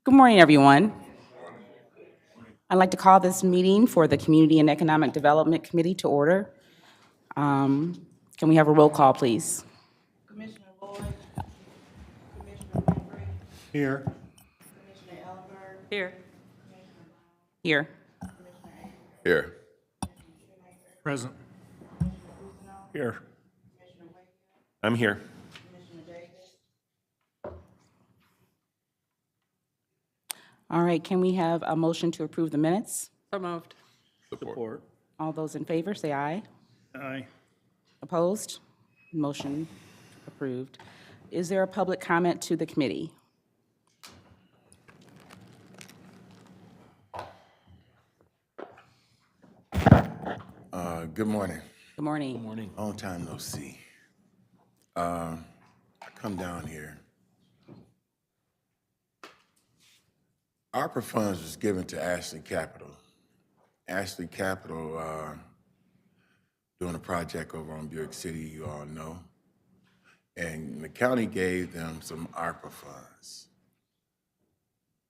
Good morning, everyone. I'd like to call this meeting for the Community and Economic Development Committee to order. Can we have a roll call, please? Commissioner Lloyd, Commissioner Winfrey, Here. Commissioner Ellenberg, Here. Here. Commissioner Avery, Here. Present. Commissioner Kuzno, Here. Commissioner Wakefield, I'm here. Commissioner Davis. All right, can we have a motion to approve the minutes? So moved. Support. All those in favor, say aye. Aye. Opposed? Motion approved. Is there a public comment to the committee? Good morning. Good morning. Long time no see. I come down here. ARPA funds was given to Ashley Capital. Ashley Capital doing a project over on Buick City, you all know. And the county gave them some ARPA funds.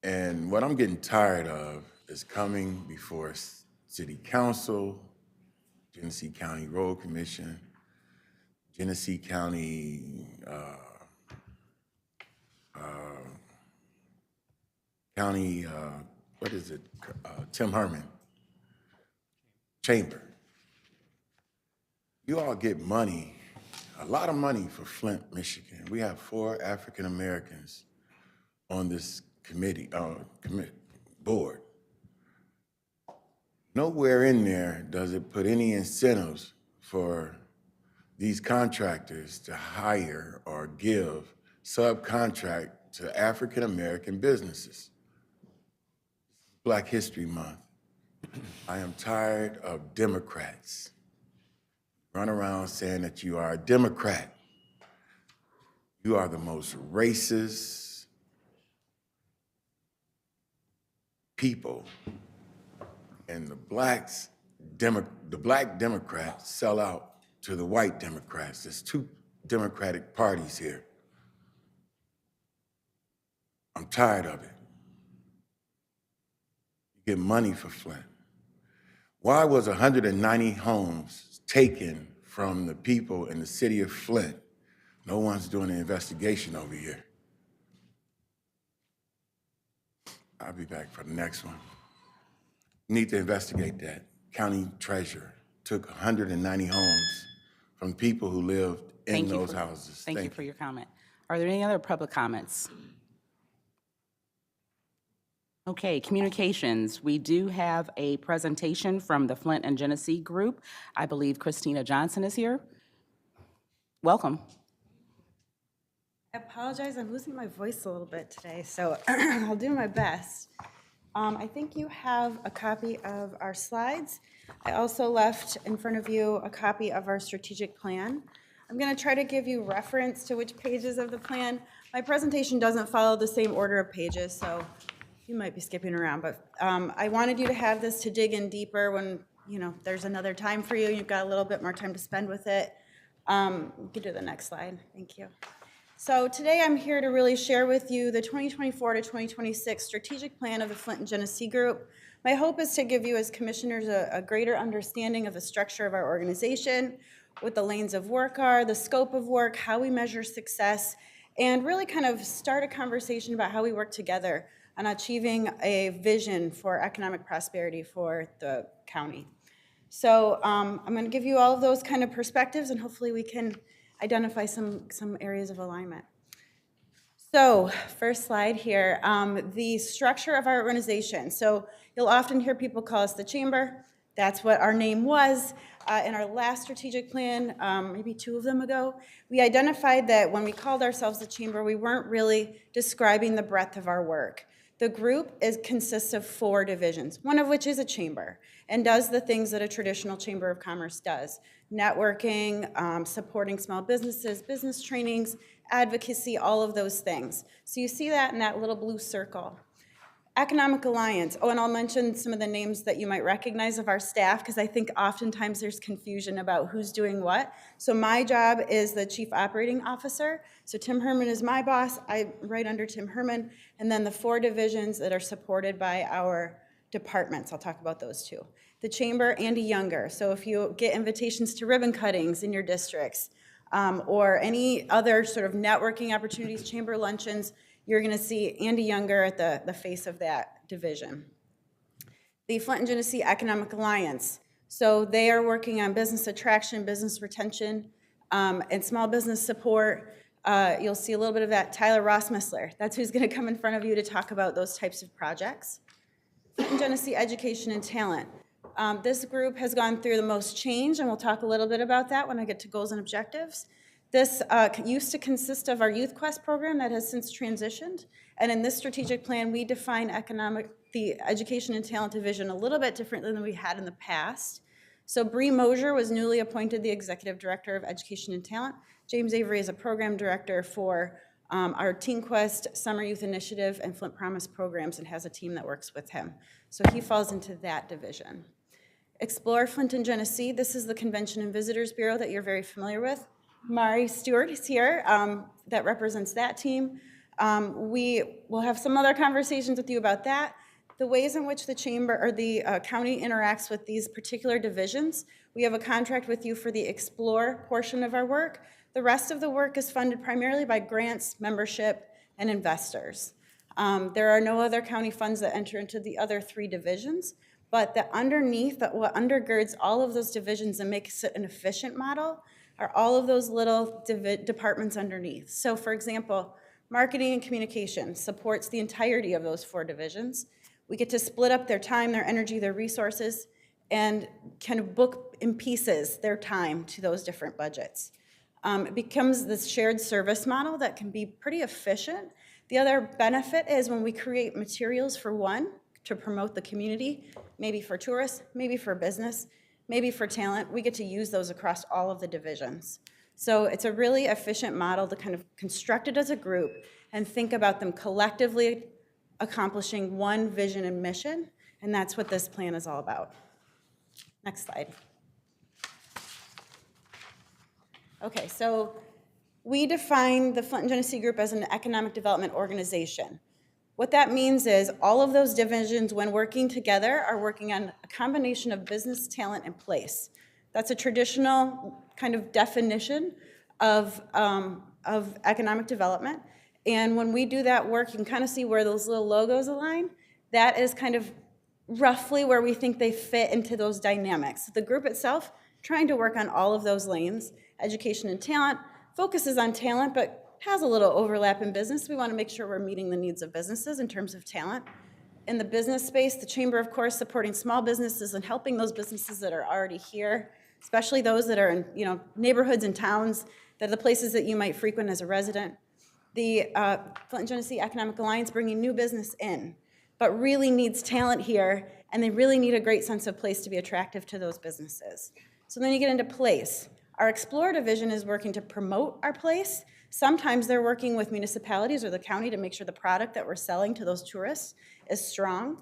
And what I'm getting tired of is coming before City Council, Genesee County Road Commission, Genesee County Tim Herman Chamber. You all get money, a lot of money for Flint, Michigan. We have 4 African Americans on this board. Nowhere in there does it put any incentives for these contractors to hire or give subcontract to African American businesses. Black History Month. I am tired of Democrats run around saying that you are a Democrat. You are the most racist people. And the black Democrats sell out to the white Democrats. There's 2 Democratic parties here. I'm tired of it. You get money for Flint. Why was 190 homes taken from the people in the city of Flint? No one's doing an investigation over here. I'll be back for the next one. Need to investigate that. County treasurer took 190 homes from people who lived in those houses. Thank you for your comment. Are there any other public comments? Okay, communications. We do have a presentation from the Flint and Genesee group. I believe Christina Johnson is here. Welcome. I apologize, I'm losing my voice a little bit today, so I'll do my best. I think you have a copy of our slides. I also left in front of you a copy of our strategic plan. I'm going to try to give you reference to which pages of the plan. My presentation doesn't follow the same order of pages, so you might be skipping around, but I wanted you to have this to dig in deeper when, there's another time for you. You've got a little bit more time to spend with it. You can do the next slide. Thank you. So today I'm here to really share with you the 2024 to 2026 strategic plan of the Flint and Genesee Group. My hope is to give you as commissioners a greater understanding of the structure of our organization, what the lanes of work are, the scope of work, how we measure success, and really kind of start a conversation about how we work together on achieving a vision for economic prosperity for the county. So I'm going to give you all of those kind of perspectives, and hopefully we can identify some areas of alignment. So first slide here, the structure of our organization. So you'll often hear people call us the Chamber. That's what our name was. In our last strategic plan, maybe 2 of them ago, we identified that when we called ourselves the Chamber, we weren't really describing the breadth of our work. The group consists of 4 divisions, one of which is a chamber and does the things that a traditional chamber of commerce does: networking, supporting small businesses, business trainings, advocacy, all of those things. So you see that in that little blue circle. Economic Alliance. Oh, and I'll mention some of the names that you might recognize of our staff, because I think oftentimes there's confusion about who's doing what. So my job is the Chief Operating Officer. So Tim Herman is my boss. I'm right under Tim Herman. And then the 4 divisions that are supported by our departments. I'll talk about those too. The Chamber, Andy Younger. So if you get invitations to ribbon cuttings in your districts, or any other sort of networking opportunities, chamber luncheons, you're going to see Andy Younger at the face of that division. The Flint and Genesee Economic Alliance. So they are working on business attraction, business retention, and small business support. You'll see a little bit of that. Tyler Rossmissler, that's who's going to come in front of you to talk about those types of projects. Flint and Genesee Education and Talent. This group has gone through the most change, and we'll talk a little bit about that when I get to goals and objectives. This used to consist of our Youth Quest program that has since transitioned, and in this strategic plan, we define the Education and Talent Division a little bit differently than we had in the past. So Bree Mosier was newly appointed the Executive Director of Education and Talent. James Avery is a Program Director for our Teen Quest Summer Youth Initiative and Flint Promise programs and has a team that works with him. So he falls into that division. Explore Flint and Genesee. This is the Convention and Visitors Bureau that you're very familiar with. Mari Stewart is here that represents that team. We will have some other conversations with you about that. The ways in which the chamber or the county interacts with these particular divisions. We have a contract with you for the Explore portion of our work. The rest of the work is funded primarily by grants, membership, and investors. There are no other county funds that enter into the other 3 divisions, but what undergirds all of those divisions and makes it an efficient model are all of those little departments underneath. So for example, marketing and communication supports the entirety of those 4 divisions. We get to split up their time, their energy, their resources, and kind of book in pieces their time to those different budgets. It becomes this shared service model that can be pretty efficient. The other benefit is when we create materials for one, to promote the community, maybe for tourists, maybe for business, maybe for talent, we get to use those across all of the divisions. So it's a really efficient model to kind of construct it as a group and think about them collectively accomplishing one vision and mission, and that's what this plan is all about. Next slide. Okay, so we define the Flint and Genesee Group as an economic development organization. What that means is all of those divisions, when working together, are working on a combination of business, talent, and place. That's a traditional kind of definition of economic development. And when we do that work, you can kind of see where those little logos align. That is kind of roughly where we think they fit into those dynamics. The group itself, trying to work on all of those lanes. Education and talent focuses on talent, but has a little overlap in business. We want to make sure we're meeting the needs of businesses in terms of talent. In the business space, the Chamber, of course, supporting small businesses and helping those businesses that are already here, especially those that are in neighborhoods and towns that are the places that you might frequent as a resident. The Flint and Genesee Economic Alliance bringing new business in, but really needs talent here, and they really need a great sense of place to be attractive to those businesses. So then you get into place. Our Explore division is working to promote our place. Sometimes they're working with municipalities or the county to make sure the product that we're selling to those tourists is strong.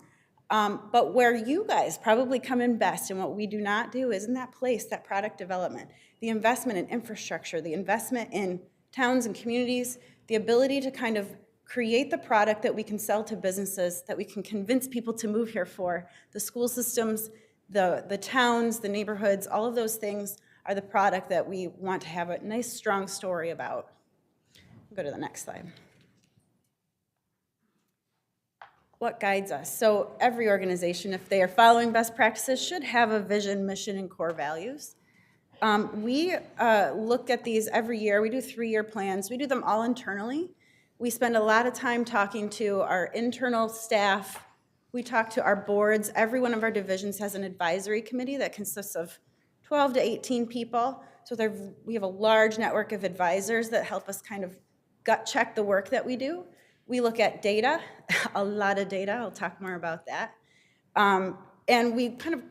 But where you guys probably come in best and what we do not do is in that place, that product development, the investment in infrastructure, the investment in towns and communities, the ability to kind of create the product that we can sell to businesses, that we can convince people to move here for, the school systems, the towns, the neighborhoods, all of those things are the product that we want to have a nice, strong story about. Go to the next slide. What guides us? So every organization, if they are following best practices, should have a vision, mission, and core values. We look at these every year. We do 3-year plans. We do them all internally. We spend a lot of time talking to our internal staff. We talk to our boards. Every one of our divisions has an advisory committee that consists of 12 to 18 people. So we have a large network of advisors that help us kind of gut check the work that we do. We look at data, a lot of data. I'll talk more about that. And we kind of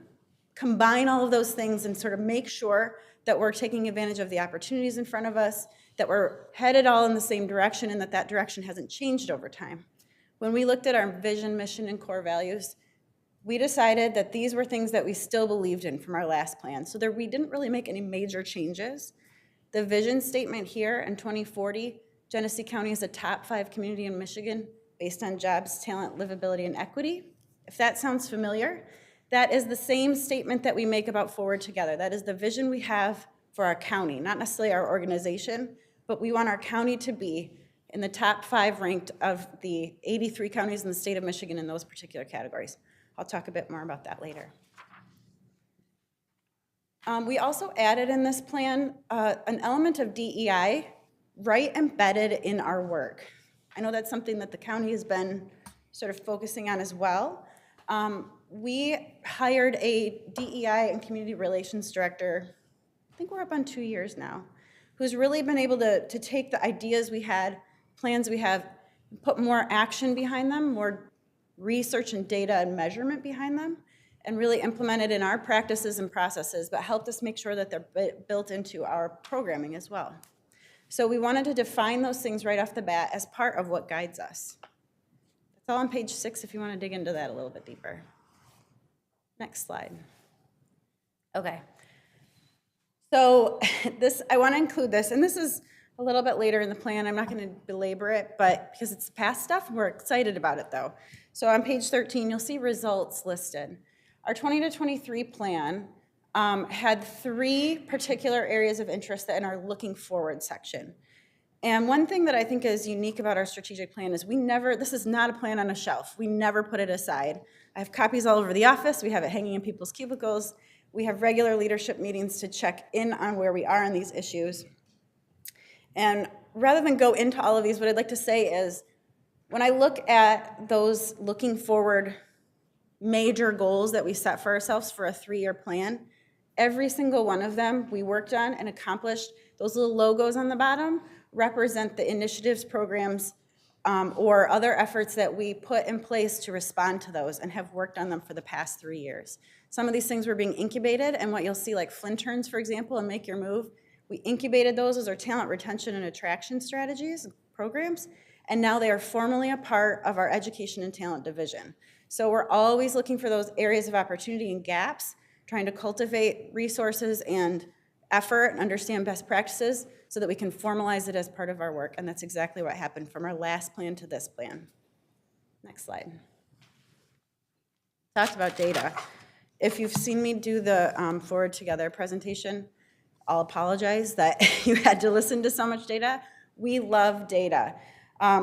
combine all of those things and sort of make sure that we're taking advantage of the opportunities in front of us, that we're headed all in the same direction, and that direction hasn't changed over time. When we looked at our vision, mission, and core values, we decided that these were things that we still believed in from our last plan. So we didn't really make any major changes. The vision statement here in 2040, Genesee County is a top 5 community in Michigan based on jobs, talent, livability, and equity. If that sounds familiar, that is the same statement that we make about Forward Together. That is the vision we have for our county, not necessarily our organization, but we want our county to be in the top 5 ranked of the 83 counties in the state of Michigan in those particular categories. I'll talk a bit more about that later. We also added in this plan an element of DEI right embedded in our work. I know that's something that the county has been sort of focusing on as well. We hired a DEI and community relations director, I think we're up on 2 years now, who's really been able to take the ideas we had, plans we have, put more action behind them, more research and data and measurement behind them, and really implement it in our practices and processes, but helped us make sure that they're built into our programming as well. So we wanted to define those things right off the bat as part of what guides us. That's all on page 6 if you want to dig into that a little bit deeper. Next slide. Okay. So I want to include this, and this is a little bit later in the plan. I'm not going to belabor it, but because it's past stuff, we're excited about it though. So on page 13, you'll see results listed. Our 20 to 23 plan had 3 particular areas of interest in our looking forward section. And one thing that I think is unique about our strategic plan is this is not a plan on a shelf. We never put it aside. I have copies all over the office. We have it hanging in people's cubicles. We have regular leadership meetings to check in on where we are on these issues. And rather than go into all of these, what I'd like to say is, when I look at those looking forward major goals that we set for ourselves for a 3-year plan, every single one of them we worked on and accomplished. Those little logos on the bottom represent the initiatives, programs, or other efforts that we put in place to respond to those and have worked on them for the past 3 years. Some of these things were being incubated, and what you'll see, like Flinterns, for example, and Make Your Move, we incubated those as our talent retention and attraction strategies and programs, and now they are formally a part of our education and talent division. So we're always looking for those areas of opportunity and gaps, trying to cultivate resources and effort and understand best practices so that we can formalize it as part of our work, and that's exactly what happened from our last plan to this plan. Next slide. Talked about data. If you've seen me do the Forward Together presentation, I'll apologize that you had to listen to so much data. We love data.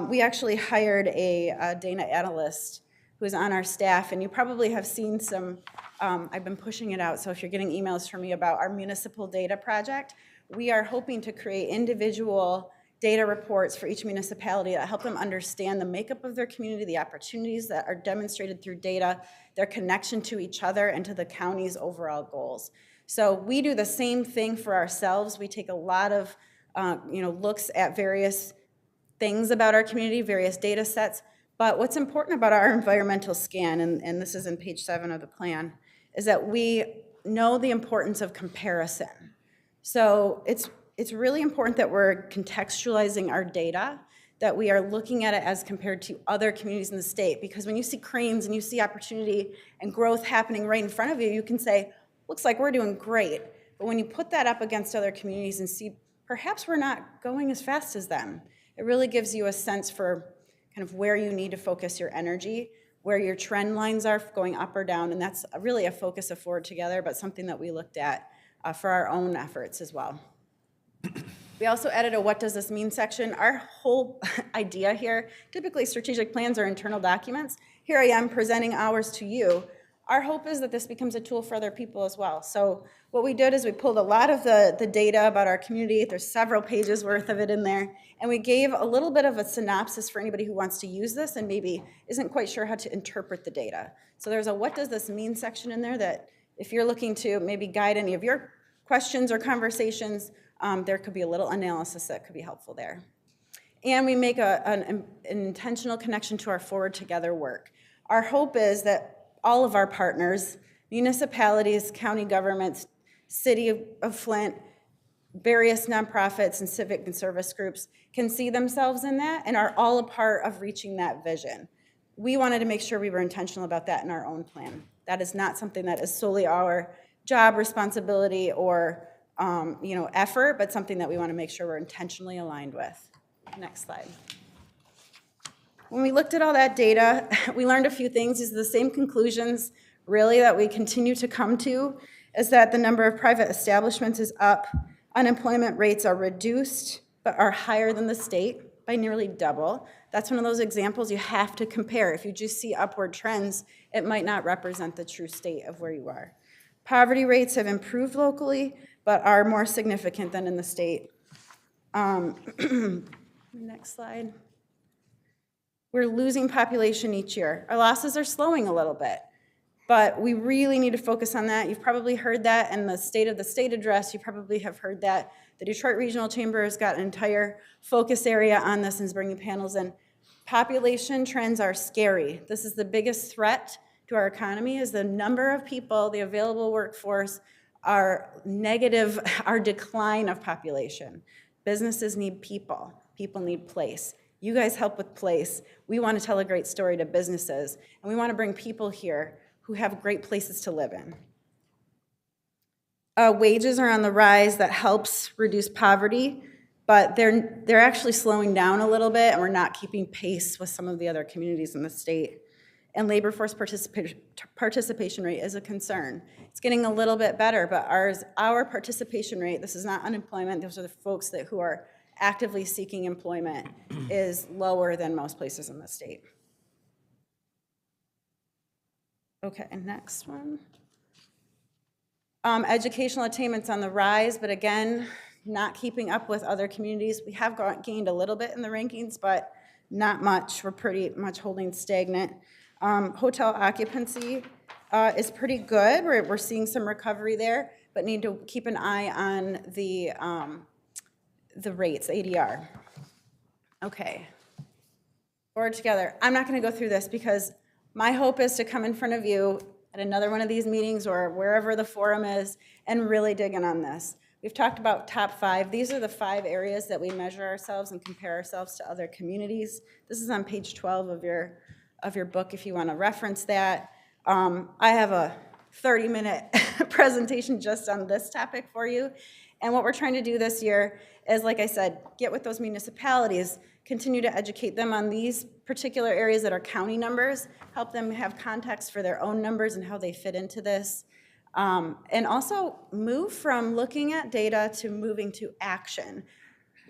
We actually hired a data analyst who's on our staff, and you probably have seen some, I've been pushing it out, so if you're getting emails from me about our municipal data project, we are hoping to create individual data reports for each municipality that help them understand the makeup of their community, the opportunities that are demonstrated through data, their connection to each other and to the county's overall goals. So we do the same thing for ourselves. We take a lot of looks at various things about our community, various data sets, but what's important about our environmental scan, and this is in page 7 of the plan, is that we know the importance of comparison. So it's really important that we're contextualizing our data, that we are looking at it as compared to other communities in the state, because when you see cranes and you see opportunity and growth happening right in front of you, you can say, looks like we're doing great. But when you put that up against other communities and see perhaps we're not going as fast as them, it really gives you a sense for kind of where you need to focus your energy, where your trend lines are going up or down, and that's really a focus of Forward Together, but something that we looked at for our own efforts as well. We also added a what does this mean section. Our whole idea here, typically strategic plans are internal documents. Here I am presenting ours to you. Our hope is that this becomes a tool for other people as well. So what we did is we pulled a lot of the data about our community. There's several pages worth of it in there. And we gave a little bit of a synopsis for anybody who wants to use this and maybe isn't quite sure how to interpret the data. So there's a what does this mean section in there that if you're looking to maybe guide any of your questions or conversations, there could be a little analysis that could be helpful there. And we make an intentional connection to our Forward Together work. Our hope is that all of our partners, municipalities, county governments, City of Flint, various nonprofits and civic and service groups can see themselves in that and are all a part of reaching that vision. we wanted to make sure we were intentional about that in our own plan. That is not something that is solely our job responsibility or effort, but something that we want to make sure we're intentionally aligned with. Next slide. When we looked at all that data, we learned a few things. These are the same conclusions, really, that we continue to come to, is that the number of private establishments is up, unemployment rates are reduced, but are higher than the state by nearly double. That's one of those examples you have to compare. If you just see upward trends, it might not represent the true state of where you are. Poverty rates have improved locally, but are more significant than in the state. Next slide. We're losing population each year. Our losses are slowing a little bit, but we really need to focus on that. You've probably heard that in the State of the State address. You probably have heard that. The Detroit Regional Chamber has got an entire focus area on this and is bringing panels in. Population trends are scary. This is the biggest threat to our economy, is the number of people, the available workforce, our negative, our decline of population. Businesses need people. People need place. You guys help with place. We want to tell a great story to businesses, and we want to bring people here who have great places to live in. Wages are on the rise. That helps reduce poverty, but they're actually slowing down a little bit, and we're not keeping pace with some of the other communities in the state. And labor force participation rate is a concern. It's getting a little bit better, but our participation rate, this is not unemployment, those are the folks who are actively seeking employment, is lower than most places in the state. Okay, next one. Educational attainment's on the rise, but again, not keeping up with other communities. We have gained a little bit in the rankings, but not much. We're pretty much holding stagnant. Hotel occupancy is pretty good. We're seeing some recovery there, but need to keep an eye on the rates, ADR. Okay, forward together. I'm not going to go through this because my hope is to come in front of you at another one of these meetings or wherever the forum is and really dig in on this. We've talked about top 5. These are the 5 areas that we measure ourselves and compare ourselves to other communities. This is on page 12 of your book if you want to reference that. I have a 30-minute presentation just on this topic for you. And what we're trying to do this year is, like I said, get with those municipalities, continue to educate them on these particular areas that are county numbers, help them have context for their own numbers and how they fit into this, and also move from looking at data to moving to action.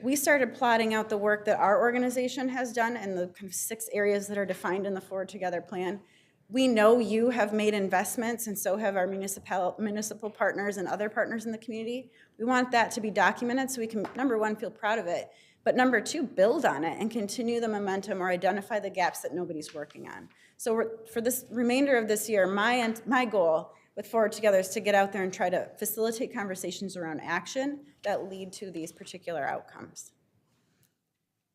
We started plotting out the work that our organization has done in the kind of 6 areas that are defined in the Forward Together plan. We know you have made investments, and so have our municipal partners and other partners in the community. We want that to be documented so we can, number 1, feel proud of it, but number 2, build on it and continue the momentum or identify the gaps that nobody's working on. So for this remainder of this year, my goal with Forward Together is to get out there and try to facilitate conversations around action that lead to these particular outcomes.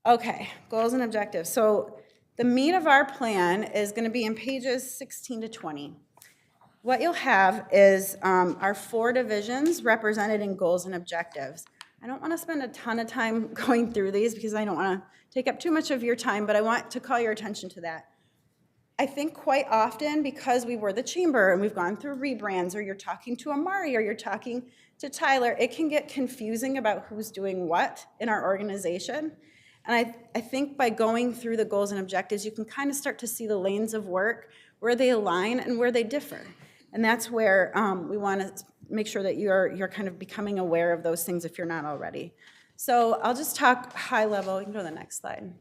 Okay, goals and objectives. So the meat of our plan is going to be in pages 16 to 20. What you'll have is our 4 divisions represented in goals and objectives. I don't want to spend a ton of time going through these because I don't want to take up too much of your time, but I want to call your attention to that. I think quite often, because we were the chamber and we've gone through rebrands, or you're talking to Amari or you're talking to Tyler, it can get confusing about who's doing what in our organization. And I think by going through the goals and objectives, you can kind of start to see the lanes of work, where they align and where they differ. And that's where we want to make sure that you're kind of becoming aware of those things if you're not already. So I'll just talk high level. You can go to the next slide.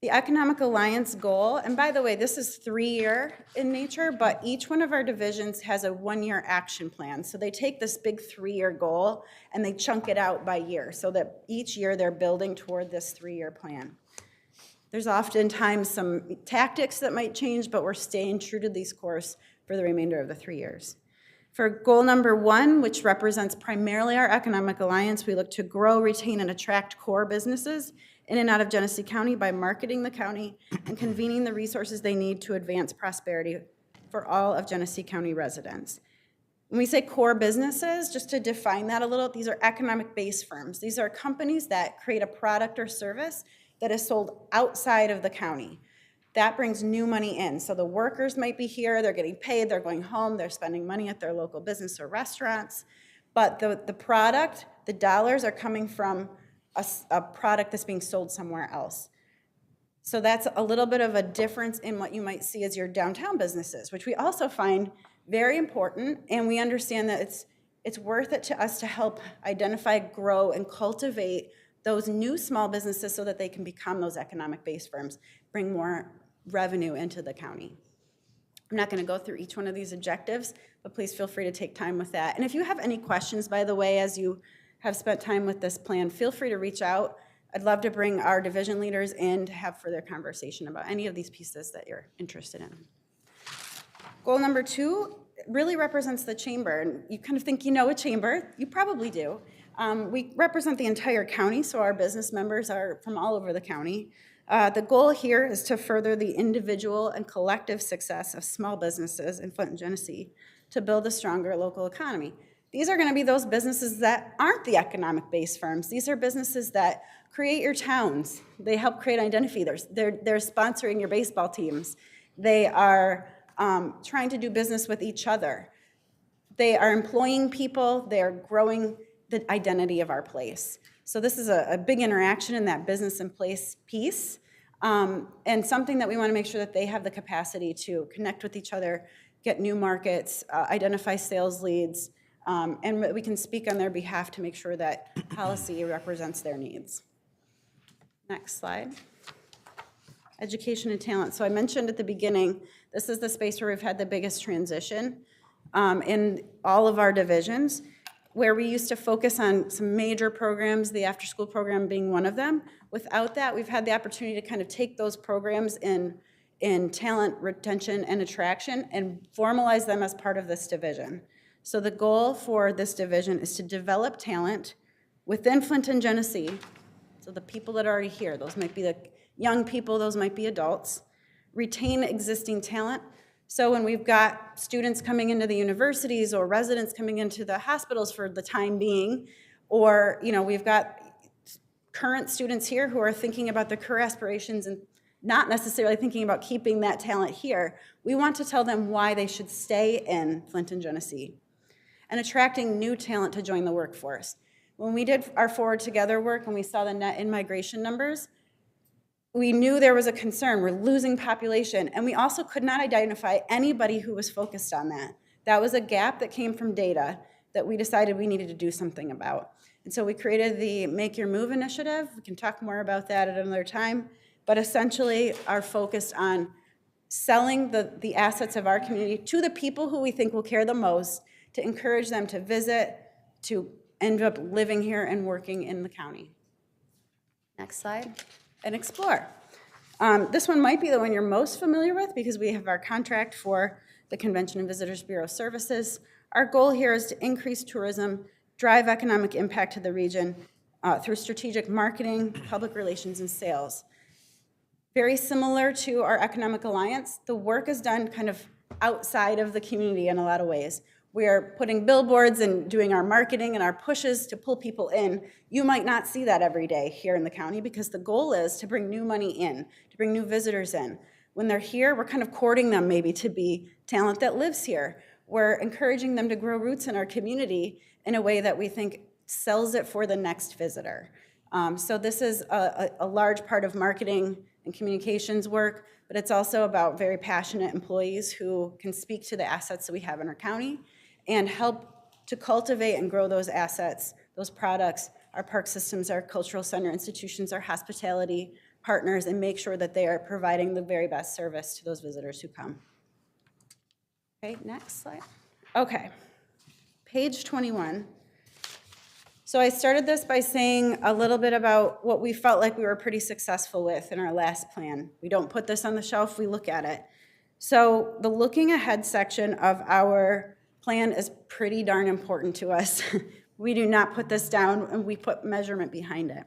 The Economic Alliance goal, and by the way, this is 3-year in nature, but each one of our divisions has a 1-year action plan. So they take this big 3-year goal and they chunk it out by year so that each year they're building toward this 3-year plan. There's oftentimes some tactics that might change, but we're staying true to these course for the remainder of the 3 years. For goal number 1, which represents primarily our Economic Alliance, we look to grow, retain, and attract core businesses in and out of Genesee County by marketing the county and convening the resources they need to advance prosperity for all of Genesee County residents. When we say core businesses, just to define that a little, these are economic-based firms. These are companies that create a product or service that is sold outside of the county. That brings new money in. So the workers might be here, they're getting paid, they're going home, they're spending money at their local business or restaurants. But the product, the dollars are coming from a product that's being sold somewhere else. So that's a little bit of a difference in what you might see as your downtown businesses, which we also find very important, and we understand that it's worth it to us to help identify, grow, and cultivate those new small businesses so that they can become those economic-based firms, bring more revenue into the county. I'm not going to go through each one of these objectives, but please feel free to take time with that. And if you have any questions, by the way, as you have spent time with this plan, feel free to reach out. I'd love to bring our division leaders in to have further conversation about any of these pieces that you're interested in. Goal number 2 really represents the chamber. And you kind of think you know a chamber. You probably do. We represent the entire county, so our business members are from all over the county. The goal here is to further the individual and collective success of small businesses in Flint and Genesee to build a stronger local economy. These are going to be those businesses that aren't the economic-based firms. These are businesses that create your towns. They help create identity. They're sponsoring your baseball teams. They are trying to do business with each other. They are employing people. They are growing the identity of our place. So this is a big interaction in that business and place piece, and something that we want to make sure that they have the capacity to connect with each other, get new markets, identify sales leads, and we can speak on their behalf to make sure that policy represents their needs. Next slide. Education and talent. So I mentioned at the beginning, this is the space where we've had the biggest transition in all of our divisions, where we used to focus on some major programs, the after-school program being one of them. Without that, we've had the opportunity to kind of take those programs in talent retention and attraction and formalize them as part of this division. So the goal for this division is to develop talent within Flint and Genesee, so the people that are already here, those might be the young people, those might be adults, retain existing talent. So when we've got students coming into the universities or residents coming into the hospitals for the time being, or we've got current students here who are thinking about their career aspirations and not necessarily thinking about keeping that talent here, we want to tell them why they should stay in Flint and Genesee, and attracting new talent to join the workforce. When we did our Forward Together work and we saw the net in-migration numbers, we knew there was a concern. We're losing population, and we also could not identify anybody who was focused on that. That was a gap that came from data that we decided we needed to do something about. And so we created the Make Your Move initiative. We can talk more about that at another time, but essentially are focused on selling the assets of our community to the people who we think will care the most, to encourage them to visit, to end up living here and working in the county. Next slide. And explore. This one might be the one you're most familiar with because we have our contract for the Convention and Visitors Bureau services. Our goal here is to increase tourism, drive economic impact to the region through strategic marketing, public relations, and sales. Very similar to our Economic Alliance, the work is done kind of outside of the community in a lot of ways. We are putting billboards and doing our marketing and our pushes to pull people in. You might not see that every day here in the county because the goal is to bring new money in, to bring new visitors in. When they're here, we're kind of courting them maybe to be talent that lives here. We're encouraging them to grow roots in our community in a way that we think sells it for the next visitor. So this is a large part of marketing and communications work, but it's also about very passionate employees who can speak to the assets that we have in our county and help to cultivate and grow those assets, those products, our park systems, our cultural center institutions, our hospitality partners, and make sure that they are providing the very best service to those visitors who come. Okay, next slide. Okay, page 21. So I started this by saying a little bit about what we felt like we were pretty successful with in our last plan. We don't put this on the shelf, we look at it. So the looking ahead section of our plan is pretty darn important to us. We do not put this down, and we put measurement behind it.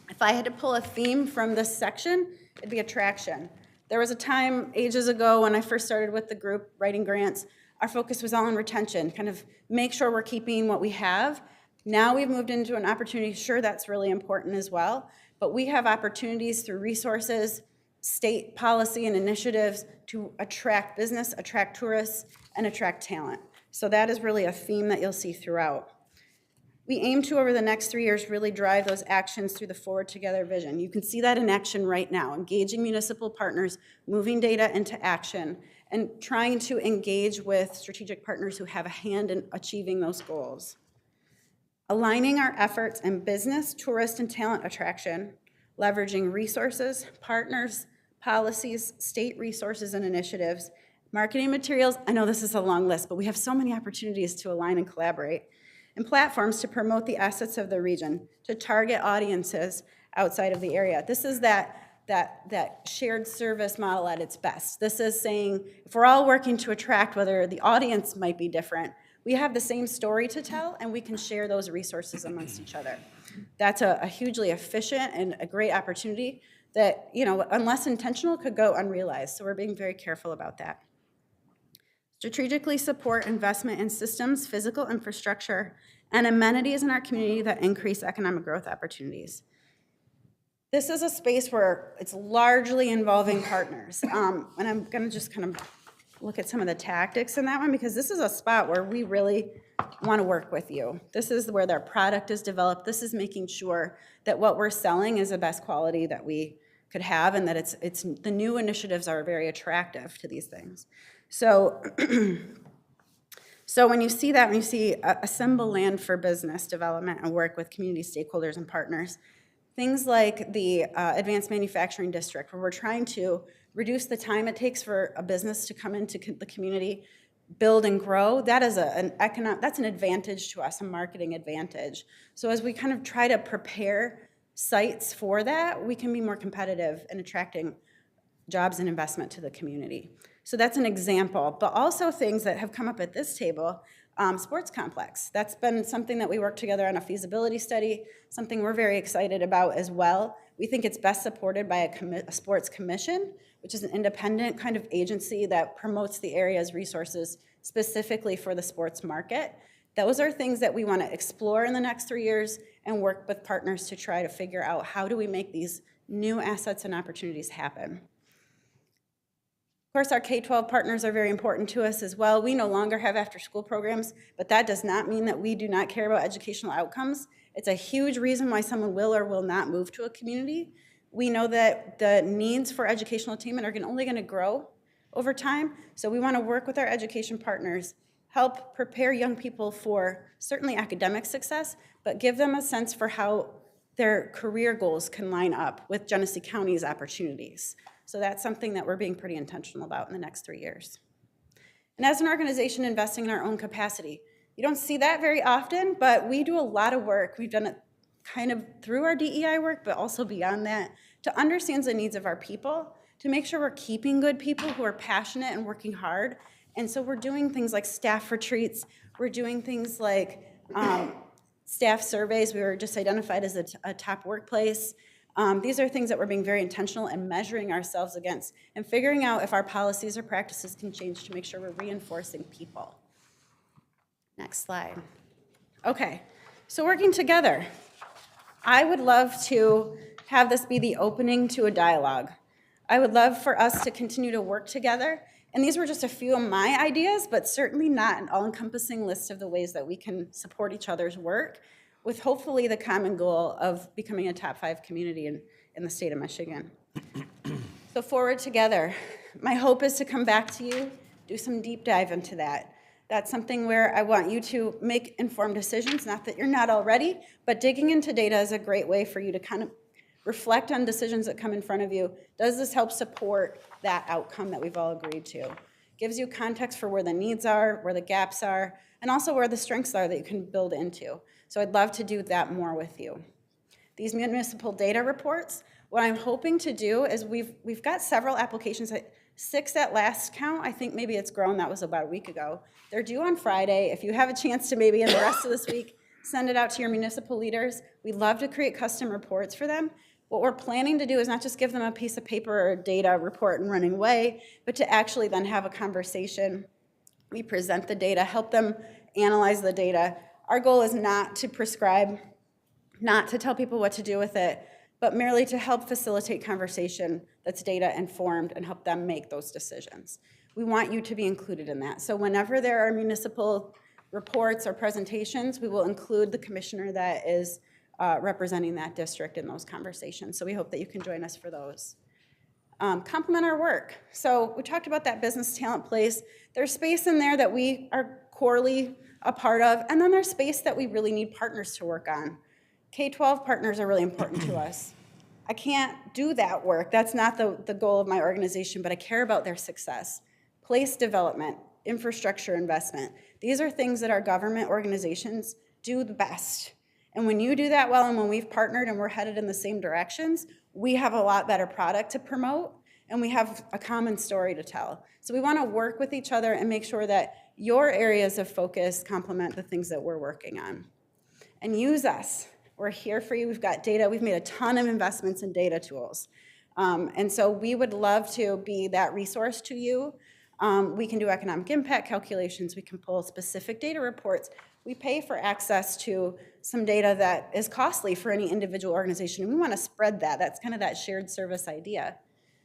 If I had to pull a theme from this section, it'd be attraction. There was a time ages ago when I first started with the group writing grants, our focus was all on retention, kind of make sure we're keeping what we have, Now we've moved into an opportunity, sure, that's really important as well, but we have opportunities through resources, state policy and initiatives to attract business, attract tourists, and attract talent. So that is really a theme that you'll see throughout. We aim to, over the next 3 years, really drive those actions through the Forward Together vision. You can see that in action right now, engaging municipal partners, moving data into action, and trying to engage with strategic partners who have a hand in achieving those goals. Aligning our efforts in business, tourist, and talent attraction, leveraging resources, partners, policies, state resources and initiatives, marketing materials. I know this is a long list, but we have so many opportunities to align and collaborate, and platforms to promote the assets of the region, to target audiences outside of the area. This is that shared service model at its best. This is saying, if we're all working to attract, whether the audience might be different, we have the same story to tell, and we can share those resources amongst each other. That's a hugely efficient and a great opportunity that, unless intentional, could go unrealized. So we're being very careful about that. Strategically support investment in systems, physical infrastructure, and amenities in our community that increase economic growth opportunities. This is a space where it's largely involving partners. And I'm gonna just kind of look at some of the tactics in that one, because this is a spot where we really wanna work with you. This is where their product is developed. This is making sure that what we're selling is the best quality that we could have, and that it's the new initiatives are very attractive to these things. So, so when you see that, when you see assemble land for business development and work with community stakeholders and partners, things like the Advanced Manufacturing District, where we're trying to reduce the time it takes for a business to come into the community, build and grow, that is that's an advantage to us, a marketing advantage. So as we kind of try to prepare sites for that, we can be more competitive in attracting jobs and investment to the community. So that's an example, but also things that have come up at this table, sports complex. That's been something that we worked together on a feasibility study, something we're very excited about as well. We think it's best supported by a sports commission, which is an independent kind of agency that promotes the area's resources specifically for the sports market. Those are things that we want to explore in the next 3 years and work with partners to try to figure out how do we make these new assets and opportunities happen. Of course, our K-12 partners are very important to us as well. We no longer have after-school programs, but that does not mean that we do not care about educational outcomes. It's a huge reason why someone will or will not move to a community. We know that the needs for educational attainment are only going to grow over time, so we want to work with our education partners, help prepare young people for certainly academic success, but give them a sense for how their career goals can line up with Genesee County's opportunities. So that's something that we're being pretty intentional about in the next 3 years. And as an organization investing in our own capacity, you don't see that very often, but we do a lot of work. We've done it kind of through our DEI work, but also beyond that, to understand the needs of our people, to make sure we're keeping good people who are passionate and working hard. And so we're doing things like staff retreats. We're doing things like staff surveys. We were just identified as a top workplace. These are things that we're being very intentional and measuring ourselves against and figuring out if our policies or practices can change to make sure we're reinforcing people. Next slide. Okay, so working together. I would love to have this be the opening to a dialogue. I would love for us to continue to work together. And these were just a few of my ideas, but certainly not an all-encompassing list of the ways that we can support each other's work, with hopefully the common goal of becoming a top 5 community in the state of Michigan. So Forward Together. My hope is to come back to you, do some deep dive into that. That's something where I want you to make informed decisions, not that you're not already, but digging into data is a great way for you to kind of reflect on decisions that come in front of you. Does this help support that outcome that we've all agreed to? Gives you context for where the needs are, where the gaps are, and also where the strengths are that you can build into. So I'd love to do that more with you. These municipal data reports, what I'm hoping to do is we've got several applications, 6 at last count. I think maybe it's grown, that was about a week ago. They're due on Friday. If you have a chance to maybe in the rest of this week, send it out to your municipal leaders. We'd love to create custom reports for them. What we're planning to do is not just give them a piece of paper or a data report and running away, but to actually then have a conversation. We present the data, help them analyze the data, Our goal is not to prescribe, not to tell people what to do with it, but merely to help facilitate conversation that's data-informed and help them make those decisions. We want you to be included in that. So whenever there are municipal reports or presentations, we will include the commissioner that is representing that district in those conversations. So we hope that you can join us for those. Complement our work. So we talked about that business talent place. There's space in there that we are corely a part of, and then there's space that we really need partners to work on. K-12 partners are really important to us. I can't do that work. That's not the goal of my organization, but I care about their success. Place development, infrastructure investment. These are things that our government organizations do the best. And when you do that well, and when we've partnered and we're headed in the same directions, we have a lot better product to promote, and we have a common story to tell. So we want to work with each other and make sure that your areas of focus complement the things that we're working on. And use us. We're here for you. We've got data. We've made a ton of investments in data tools. And so we would love to be that resource to you. We can do economic impact calculations. We can pull specific data reports. We pay for access to some data that is costly for any individual organization, and we want to spread that. That's kind of that shared service idea.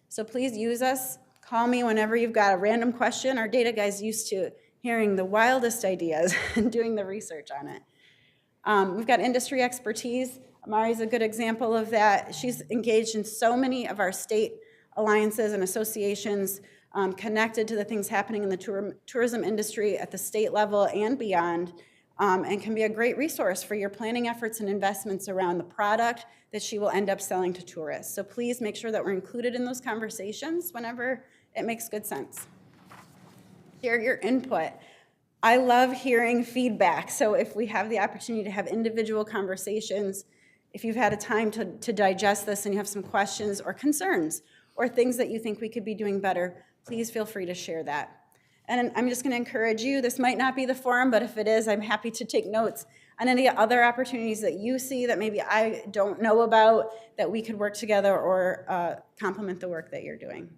So please use us. Call me whenever you've got a random question. Our data guy's used to hearing the wildest ideas and doing the research on it. We've got industry expertise. Amari's a good example of that. She's engaged in so many of our state alliances and associations connected to the things happening in the tourism industry at the state level and beyond, and can be a great resource for your planning efforts and investments around the product that she will end up selling to tourists. So please make sure that we're included in those conversations whenever it makes good sense. Share your input. I love hearing feedback. So if we have the opportunity to have individual conversations, if you've had a time to digest this and you have some questions or concerns or things that you think we could be doing better, please feel free to share that. And I'm just going to encourage you, this might not be the forum, but if it is, I'm happy to take notes on any other opportunities that you see that maybe I don't know about, that we could work together or complement the work that you're doing.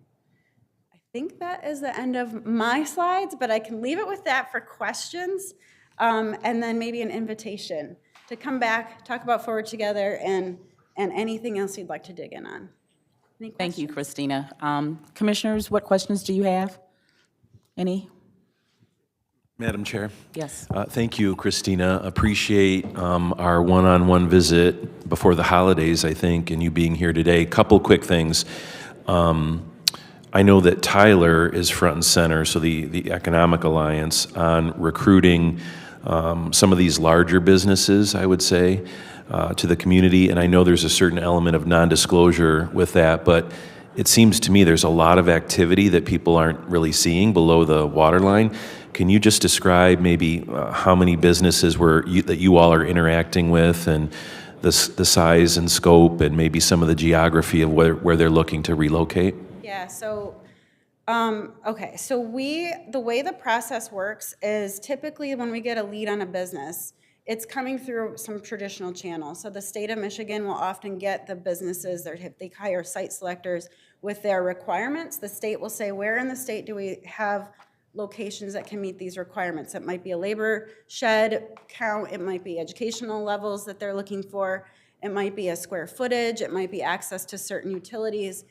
I think that is the end of my slides, but I can leave it with that for questions, and then maybe an invitation to come back, talk about Forward Together, and anything else you'd like to dig in on. Any questions? Thank you, Christina. Commissioners, what questions do you have? Any? Madam Chair. Yes. Thank you, Christina. Appreciate our one-on-one visit before the holidays, I think, and you being here today. Couple quick things. I know that Tyler is front and center, so the Economic Alliance, on recruiting some of these larger businesses, I would say, to the community. And I know there's a certain element of non-disclosure with that, but it seems to me there's a lot of activity that people aren't really seeing below the waterline. Can you just describe maybe how many businesses that you all are interacting with, and the size and scope, and maybe some of the geography of where they're looking to relocate? Yeah, so, okay, so the way the process works is typically when we get a lead on a business, it's coming through some traditional channels. So the state of Michigan will often get the businesses, they hire site selectors with their requirements. The state will say, where in the state do we have locations that can meet these requirements? It might be a labor shed count, it might be educational levels that they're looking for, it might be a square footage, it might be access to certain utilities.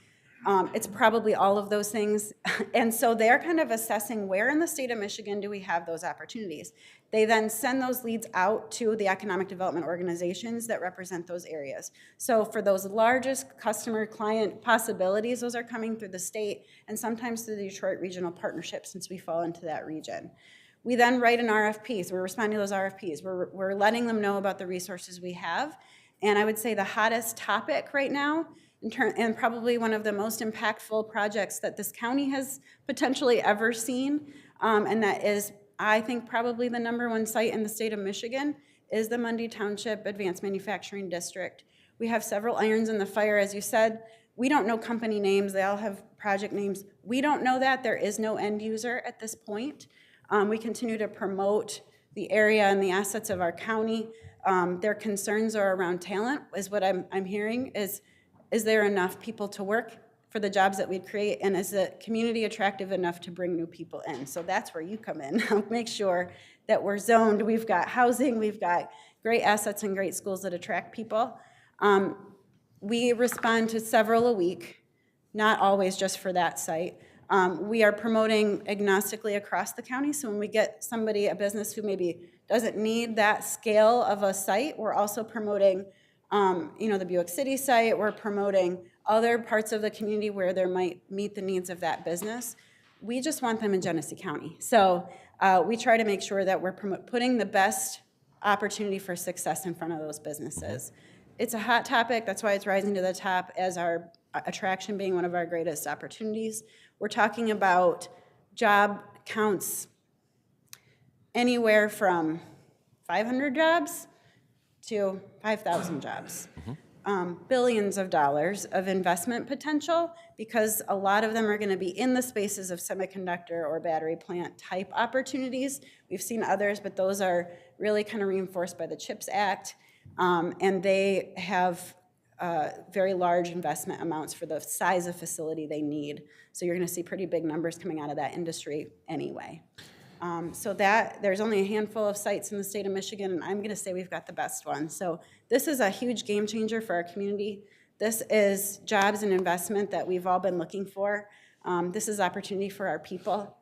It's probably all of those things. And so they're kind of assessing where in the state of Michigan do we have those opportunities. They then send those leads out to the economic development organizations that represent those areas. So for those largest customer client possibilities, those are coming through the state and sometimes through the Detroit Regional Partnership, since we fall into that region. We then write an RFP, so we're responding to those RFPs. We're letting them know about the resources we have. And I would say the hottest topic right now, and probably one of the most impactful projects that this county has potentially ever seen, and that is, I think, probably the #1 site in the state of Michigan, is the Mundy Township Advanced Manufacturing District. We have several irons in the fire, as you said. We don't know company names. They all have project names. We don't know that. There is no end user at this point. We continue to promote the area and the assets of our county. Their concerns are around talent, is what I'm hearing, is there enough people to work for the jobs that we'd create, and is the community attractive enough to bring new people in? So that's where you come in. Make sure that we're zoned. We've got housing, we've got great assets and great schools that attract people. We respond to several a week, not always just for that site. We are promoting agnostically across the county, so when we get somebody, a business who maybe doesn't need that scale of a site, we're also promoting the Buick City site, we're promoting other parts of the community where there might meet the needs of that business. We just want them in Genesee County. So we try to make sure that we're putting the best opportunity for success in front of those businesses. It's a hot topic, that's why it's rising to the top as our attraction being one of our greatest opportunities. We're talking about job counts anywhere from 500 jobs to 5,000 jobs. Billions of dollars of investment potential, because a lot of them are going to be in the spaces of semiconductor or battery plant type opportunities. We've seen others, but those are really kind of reinforced by the CHIPS Act, and they have very large investment amounts for the size of facility they need. So you're going to see pretty big numbers coming out of that industry anyway. So there's only a handful of sites in the state of Michigan, and I'm going to say we've got the best one. So this is a huge game changer for our community. This is jobs and investment that we've all been looking for. This is opportunity for our people.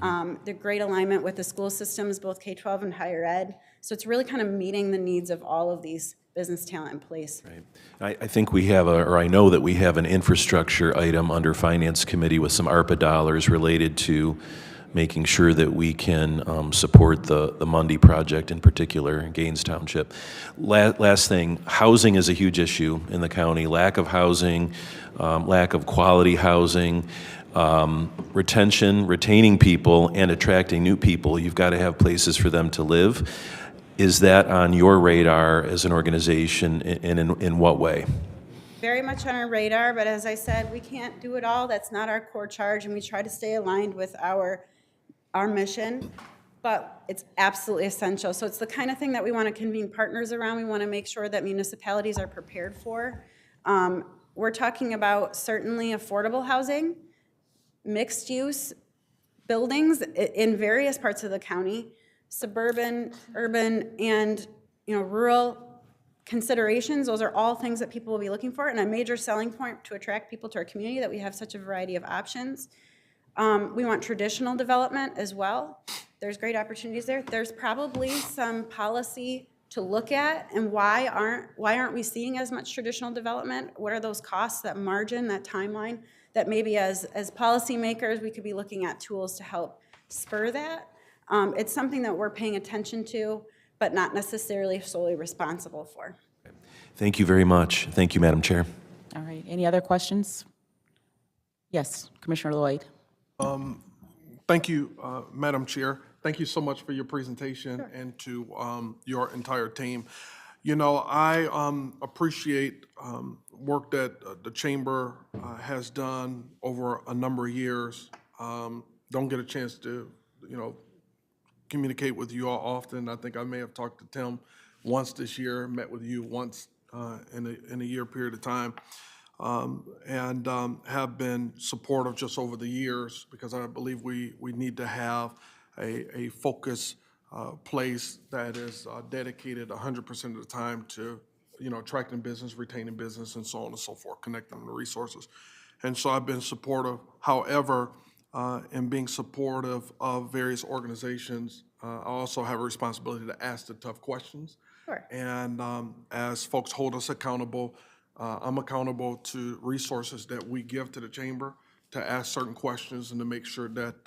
They're great alignment with the school systems, both K-12 and higher ed. So it's really kind of meeting the needs of all of these business talent in place. Right. I think we have, or I know that we have an infrastructure item under Finance Committee with some ARPA dollars related to making sure that we can support the Mundy project in particular, in Gaines Township. Last thing, housing is a huge issue in the county. Lack of housing, lack of quality housing, retaining people and attracting new people. You've got to have places for them to live. Is that on your radar as an organization, and in what way? Very much on our radar, but as I said, we can't do it all. That's not our core charge, and we try to stay aligned with our mission, but it's absolutely essential. So it's the kind of thing that we want to convene partners around. We want to make sure that municipalities are prepared for. We're talking about certainly affordable housing, mixed use buildings in various parts of the county, suburban, urban, and rural considerations. Those are all things that people will be looking for, and a major selling point to attract people to our community that we have such a variety of options. We want traditional development as well. There's great opportunities there. There's probably some policy to look at, and why aren't we seeing as much traditional development? What are those costs, that margin, that timeline, that maybe as policymakers we could be looking at tools to help spur that? It's something that we're paying attention to, but not necessarily solely responsible for. Thank you very much. Thank you, Madam Chair. All right, any other questions? Yes, Commissioner Lloyd. Thank you, Madam Chair. Thank you so much for your presentation and to your entire team. I appreciate work that the Chamber has done over a number of years. Don't get a chance to, communicate with you all often. I think I may have talked to Tim once this year, met with you once in a year period of time. And have been supportive just over the years, because I believe we need to have a focus place that is dedicated 100% of the time to attracting business, retaining business, and so on and so forth, connecting them to resources. And so I've been supportive. However, in being supportive of various organizations, I also have a responsibility to ask the tough questions. Sure. And as folks hold us accountable, I'm accountable to resources that we give to the Chamber to ask certain questions and to make sure that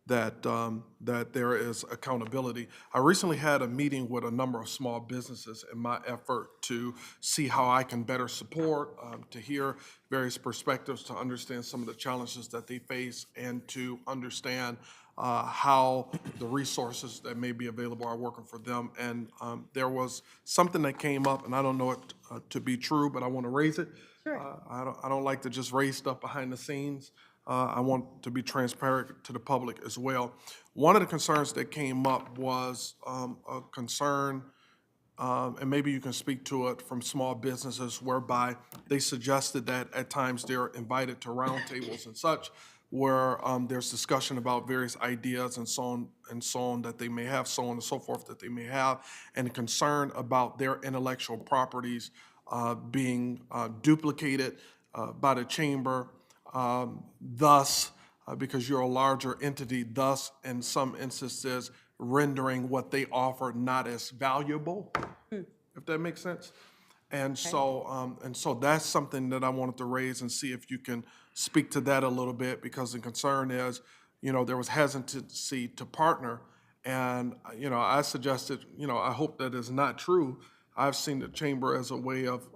that there is accountability. I recently had a meeting with a number of small businesses in my effort to see how I can better support, to hear various perspectives, to understand some of the challenges that they face, and to understand how the resources that may be available are working for them. And there was something that came up, and I don't know it to be true, but I want to raise it. Sure. I don't like to just raise stuff behind the scenes. I want to be transparent to the public as well. One of the concerns that came up was a concern, and maybe you can speak to it, from small businesses, whereby they suggested that at times they're invited to roundtables and such, where there's discussion about various ideas and so on that they may have, so on and so forth that they may have, and concern about their intellectual properties being duplicated by the chamber, thus, because you're a larger entity, thus, in some instances, rendering what they offer not as valuable, if that makes sense. And so that's something that I wanted to raise and see if you can speak to that a little bit, because the concern is, there was hesitancy to partner. And, I suggested, I hope that is not true. I've seen the chamber as a way of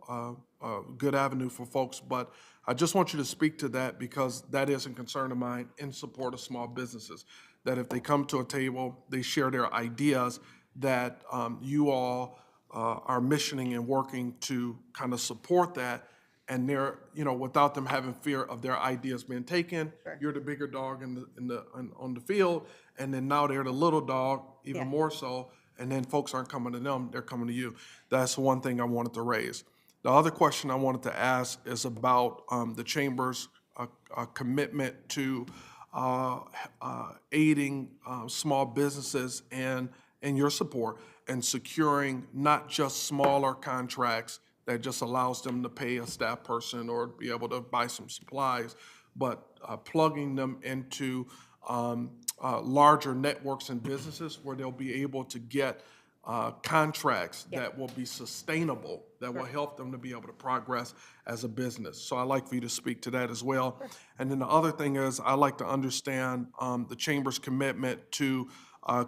a good avenue for folks, but I just want you to speak to that, because that is a concern of mine in support of small businesses. That if they come to a table, they share their ideas, that you all are missioning and working to kind of support that, and they're, without them having fear of their ideas being taken. You're the bigger dog on the field, and then now they're the little dog, even more so, and then folks aren't coming to them, they're coming to you. That's one thing I wanted to raise. The other question I wanted to ask is about the chamber's commitment to aiding small businesses and your support and securing not just smaller contracts that just allows them to pay a staff person or be able to buy some supplies, but plugging them into larger networks and businesses where they'll be able to get contracts that will be sustainable, that will help them to be able to progress as a business. So I'd like for you to speak to that as well. And then the other thing is, I'd like to understand the Chamber's commitment to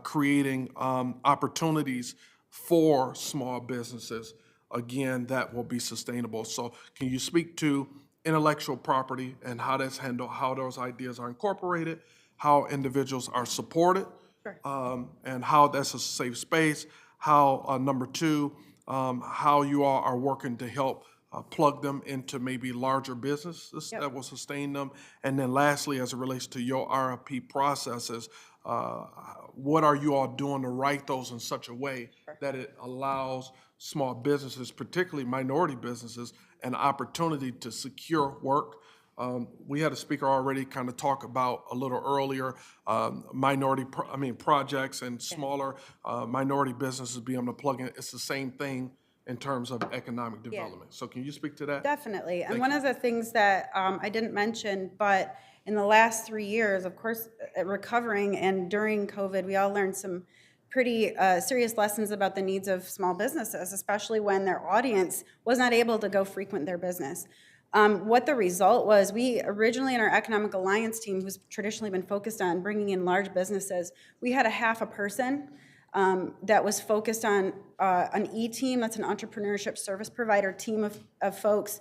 creating opportunities for small businesses, again, that will be sustainable. So can you speak to intellectual property and how that's handled, how those ideas are incorporated, how individuals are supported, and how that's a safe space, how, number two, how you all are working to help plug them into maybe larger businesses that will sustain them. And then lastly, as it relates to your RFP processes, what are you all doing to write those in such a way that it allows small businesses, particularly minority businesses, an opportunity to secure work? We had a speaker already kind of talk about a little earlier, projects and smaller minority businesses being able to plug in. It's the same thing in terms of economic development. So can you speak to that? Definitely. And one of the things that I didn't mention, but in the last 3 years, of course, recovering and during COVID, we all learned some pretty serious lessons about the needs of small businesses, especially when their audience was not able to go frequent their business. What the result was, we originally in our Economic Alliance team, who's traditionally been focused on bringing in large businesses, we had a half a person that was focused on an E-team, that's an entrepreneurship service provider team of folks.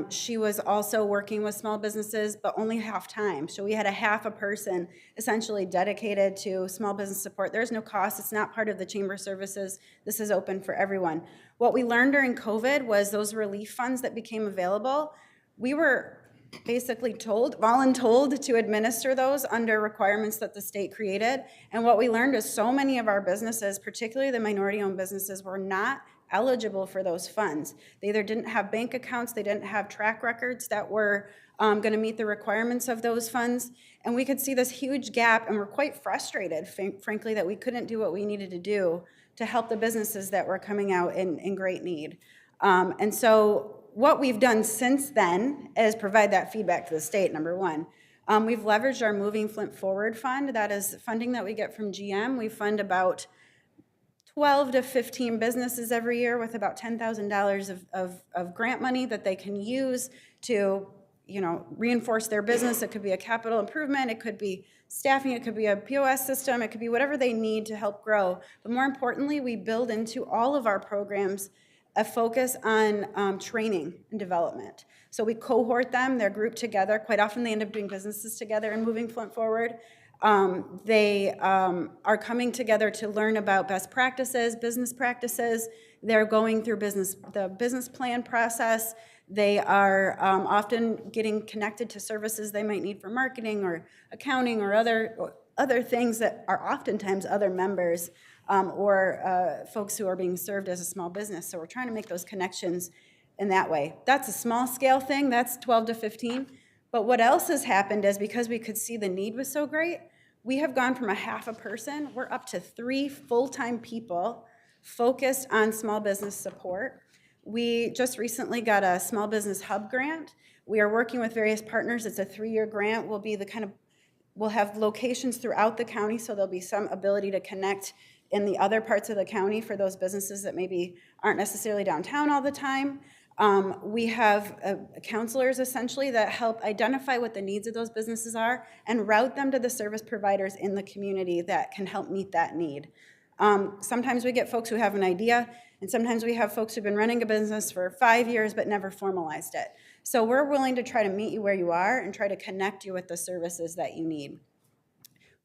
She was also working with small businesses, but only half-time. So we had a half a person essentially dedicated to small business support. There's no cost. It's not part of the chamber services. This is open for everyone. What we learned during COVID was those relief funds that became available, we were basically voluntold to administer those under requirements that the state created. And what we learned is so many of our businesses, particularly the minority-owned businesses, were not eligible for those funds. They either didn't have bank accounts, they didn't have track records that were going to meet the requirements of those funds. And we could see this huge gap, and we're quite frustrated, frankly, that we couldn't do what we needed to do to help the businesses that were coming out in great need. And so what we've done since then is provide that feedback to the state, number one. We've leveraged our Moving Flint Forward Fund. That is funding that we get from GM. We fund about 12 to 15 businesses every year with about $10,000 of grant money that they can use to, reinforce their business. It could be a capital improvement, it could be staffing, it could be a POS system, it could be whatever they need to help grow. But more importantly, we build into all of our programs a focus on training and development. So we cohort them, they're grouped together. Quite often they end up doing businesses together and moving Flint forward. They are coming together to learn about best practices, business practices. They're going through the business plan process. They are often getting connected to services they might need for marketing or accounting or other things that are oftentimes other members or folks who are being served as a small business. So we're trying to make those connections in that way. That's a small scale thing, that's 12 to 15. But what else has happened is because we could see the need was so great, we have gone from a half a person, we're up to 3 full-time people focused on small business support. We just recently got a small business hub grant. We are working with various partners. It's a 3-year grant. We'll have locations throughout the county, so there'll be some ability to connect in the other parts of the county for those businesses that maybe aren't necessarily downtown all the time. We have counselors essentially that help identify what the needs of those businesses are and route them to the service providers in the community that can help meet that need. Sometimes we get folks who have an idea, and sometimes we have folks who've been running a business for 5 years but never formalized it. So we're willing to try to meet you where you are and try to connect you with the services that you need.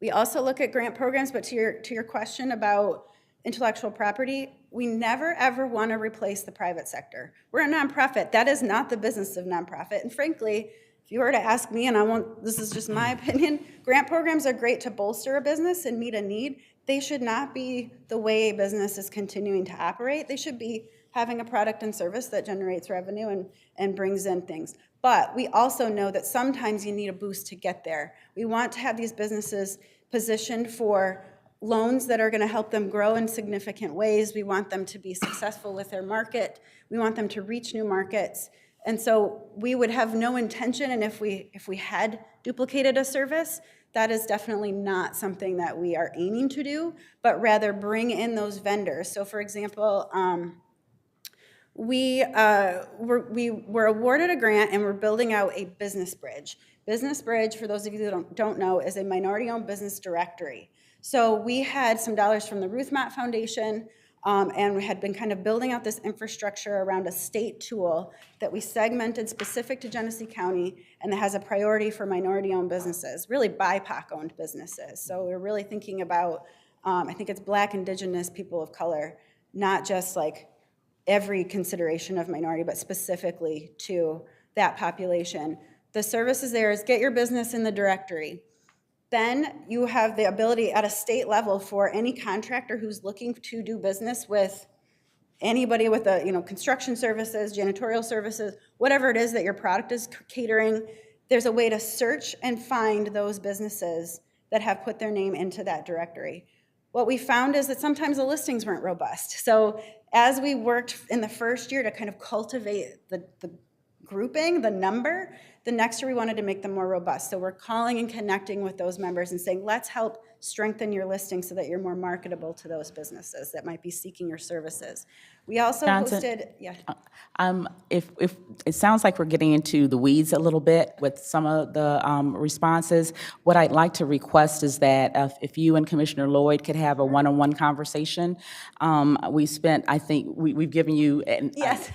We also look at grant programs, but to your question about intellectual property, we never ever want to replace the private sector. We're a nonprofit. That is not the business of nonprofit. And frankly, if you were to ask me, and this is just my opinion, grant programs are great to bolster a business and meet a need. They should not be the way a business is continuing to operate. They should be having a product and service that generates revenue and brings in things. But we also know that sometimes you need a boost to get there. We want to have these businesses positioned for loans that are going to help them grow in significant ways. We want them to be successful with their market. We want them to reach new markets. And so we would have no intention, and if we had duplicated a service, that is definitely not something that we are aiming to do, but rather bring in those vendors. So for example, we were awarded a grant and we're building out a business bridge. Business Bridge, for those of you that don't know, is a minority-owned business directory. So we had some dollars from the Ruth Mott Foundation, and we had been kind of building out this infrastructure around a state tool that we segmented specific to Genesee County and that has a priority for minority-owned businesses, really BIPOC-owned businesses. So we're really thinking about, I think it's Black, Indigenous, people of color, not just like every consideration of minority, but specifically to that population. The services there is get your business in the directory. Then you have the ability at a state level for any contractor who's looking to do business with anybody with construction services, janitorial services, whatever it is that your product is catering, there's a way to search and find those businesses that have put their name into that directory. What we found is that sometimes the listings weren't robust. So as we worked in the first year to kind of cultivate the grouping, the number, the next year we wanted to make them more robust. So we're calling and connecting with those members and saying, let's help strengthen your listing so that you're more marketable to those businesses that might be seeking your services. We also Johnson? hosted, yeah. If it sounds like we're getting into the weeds a little bit with some of the responses, what I'd like to request is that if you and Commissioner Lloyd could have a one-on-one conversation. We spent, I think, we've given you Yes.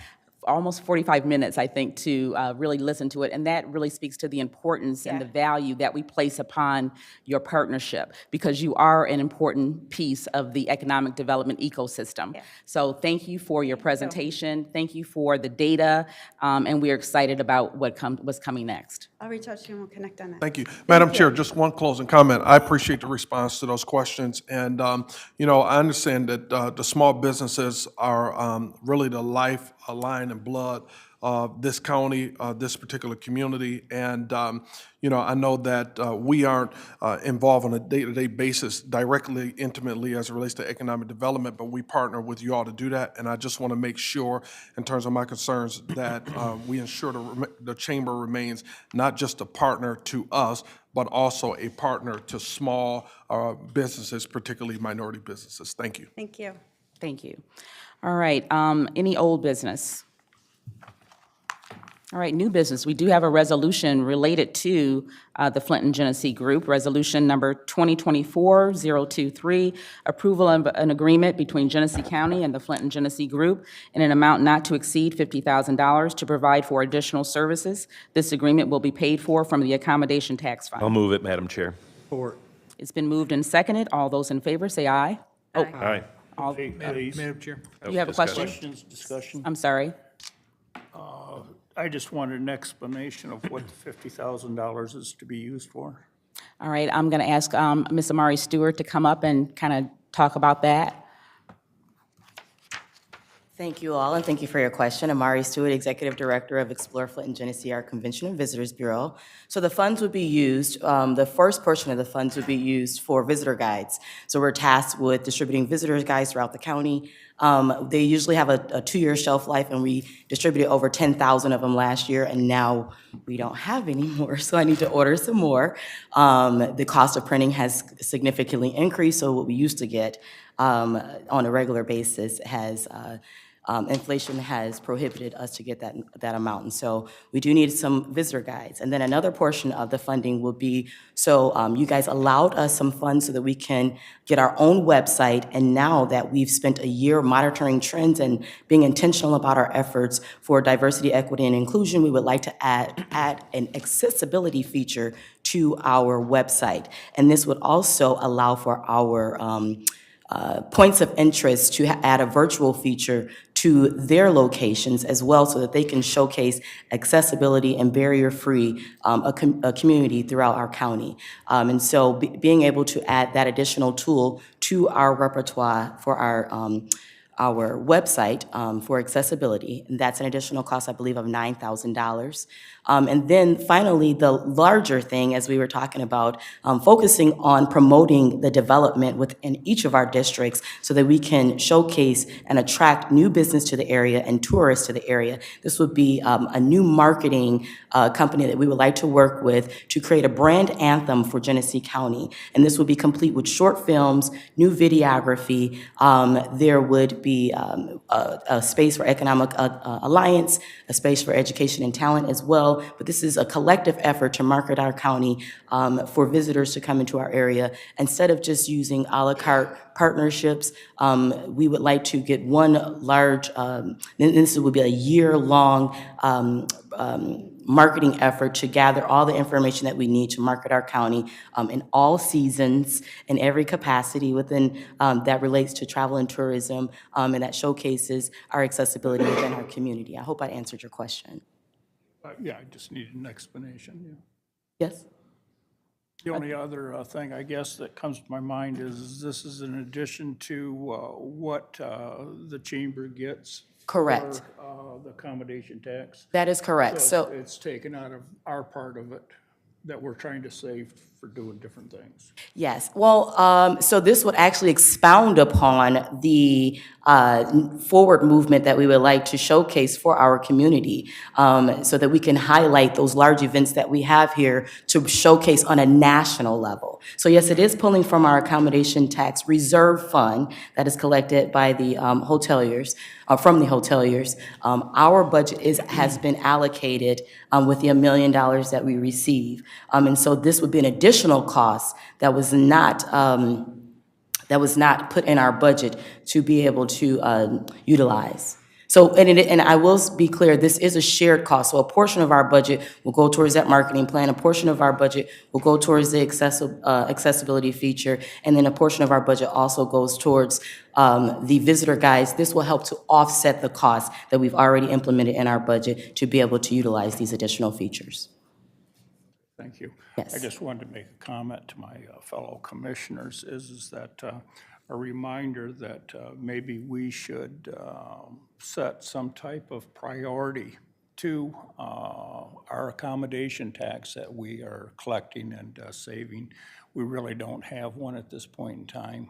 almost 45 minutes, I think, to really listen to it, and that really speaks to the importance and the value that we place upon your partnership, because you are an important piece of the economic development ecosystem. Yeah. So thank you for your presentation, thank you for the data, and we're excited about what's coming next. I'll reach out to you and we'll connect on that. Thank you. Madam Chair, just one closing comment. I appreciate the response to those questions. And, I understand that the small businesses are really the line and blood of this county, this particular community. And, I know that we aren't involved on a day-to-day basis directly, intimately as it relates to economic development, but we partner with you all to do that. And I just want to make sure, in terms of my concerns, that we ensure the chamber remains not just a partner to us, but also a partner to small businesses, particularly minority businesses. Thank you. Thank you. Thank you. All right, any old business? All right, new business. We do have a resolution related to the Flint Genesee Group, resolution number 2024-023, approval of an agreement between Genesee County and the Flint Genesee Group in an amount not to exceed $50,000 to provide for additional services. This agreement will be paid for from the accommodation tax fund. I'll move it, Madam Chair. Support. It's been moved and seconded. All those in favor say aye. Oh, Aye. Hey, please. Madam Chair, you have a question? Questions, discussion? I'm sorry. I just wanted an explanation of what the $50,000 is to be used for. All right, I'm going to ask Ms. Amari Stewart to come up and kind of talk about that. Thank you all, and thank you for your question. Amari Stewart, Executive Director of Explore Flint and Genesee, our Convention and Visitors Bureau. So the funds would be used, the first portion of the funds would be used for visitor guides. So we're tasked with distributing visitors guides throughout the county. They usually have a 2-year shelf life, and we distributed over 10,000 of them last year, and now we don't have any more, so I need to order some more. The cost of printing has significantly increased, so what we used to get on a regular basis has inflation has prohibited us to get that amount. And so we do need some visitor guides. And then another portion of the funding will be, so you guys allowed us some funds so that we can get our own website. And now that we've spent a year monitoring trends and being intentional about our efforts for diversity, equity, and inclusion, we would like to add an accessibility feature to our website. And this would also allow for our points of interest to add a virtual feature to their locations as well, so that they can showcase accessibility and barrier-free a community throughout our county. And so being able to add that additional tool to our repertoire for our website for accessibility, and that's an additional cost, I believe, of $9,000. And then finally, the larger thing, as we were talking about, focusing on promoting the development within each of our districts so that we can showcase and attract new business to the area and tourists to the area. This would be a new marketing company that we would like to work with to create a brand anthem for Genesee County. And this would be complete with short films, new videography. There would be a space for economic alliance, a space for education and talent as well. But this is a collective effort to market our county for visitors to come into our area. Instead of just using a la carte partnerships, we would like to get one large, this would be a year-long marketing effort to gather all the information that we need to market our county in all seasons, in every capacity within that relates to travel and tourism, and that showcases our accessibility within our community. I hope I answered your question. Yeah, I just needed an explanation, yeah. Yes? The only other thing, I guess, that comes to my mind is this is in addition to what the chamber gets. Correct. For the accommodation tax. That is correct. So It's taken out of our part of it that we're trying to save for doing different things. yes, well, so this would actually expound upon the forward movement that we would like to showcase for our community, so that we can highlight those large events that we have here to showcase on a national level. So yes, it is pulling from our accommodation tax reserve fund that is collected by the hoteliers, from the hoteliers. Our budget has been allocated with the $1 million that we receive. And so this would be an additional cost that was not put in our budget to be able to utilize. So, and I will be clear, this is a shared cost. So a portion of our budget will go towards that marketing plan, a portion of our budget will go towards the accessibility feature, and then a portion of our budget also goes towards the visitor guides. This will help to offset the costs that we've already implemented in our budget to be able to utilize these additional features. Thank you. Yes. I just wanted to make a comment to my fellow commissioners is that a reminder that maybe we should set some type of priority to our accommodation tax that we are collecting and saving. We really don't have one at this point in time,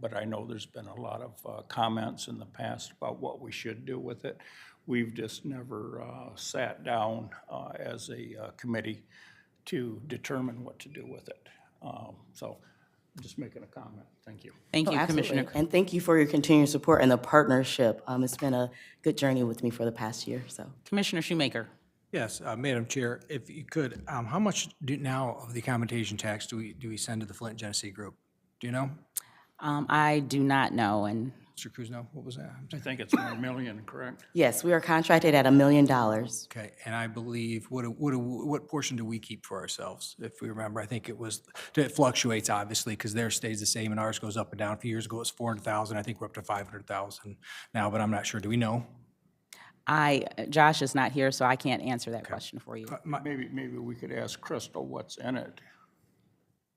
but I know there's been a lot of comments in the past about what we should do with it. We've just never sat down as a committee to determine what to do with it. So I'm just making a comment. Thank you. Thank you, Commissioner. And thank you for your continued support and the partnership. It's been a good journey with me for the past year, so. Commissioner Shoemaker. Yes, Madam Chair, if you could, how much now of the accommodation tax do we send to the Flint Genesee Group? Do you know? I do not know, and Mr. Cruz, no? What was that? I think it's 1 million, correct? Yes, we are contracted at $1 million. Okay, and I believe, what portion do we keep for ourselves? If we remember, I think it fluctuates obviously because theirs stays the same and ours goes up and down. A few years ago it was 400,000. I think we're up to 500,000 now, but I'm not sure. Do we know? Josh is not here, so I can't answer that question for you. Maybe we could ask Crystal what's in it.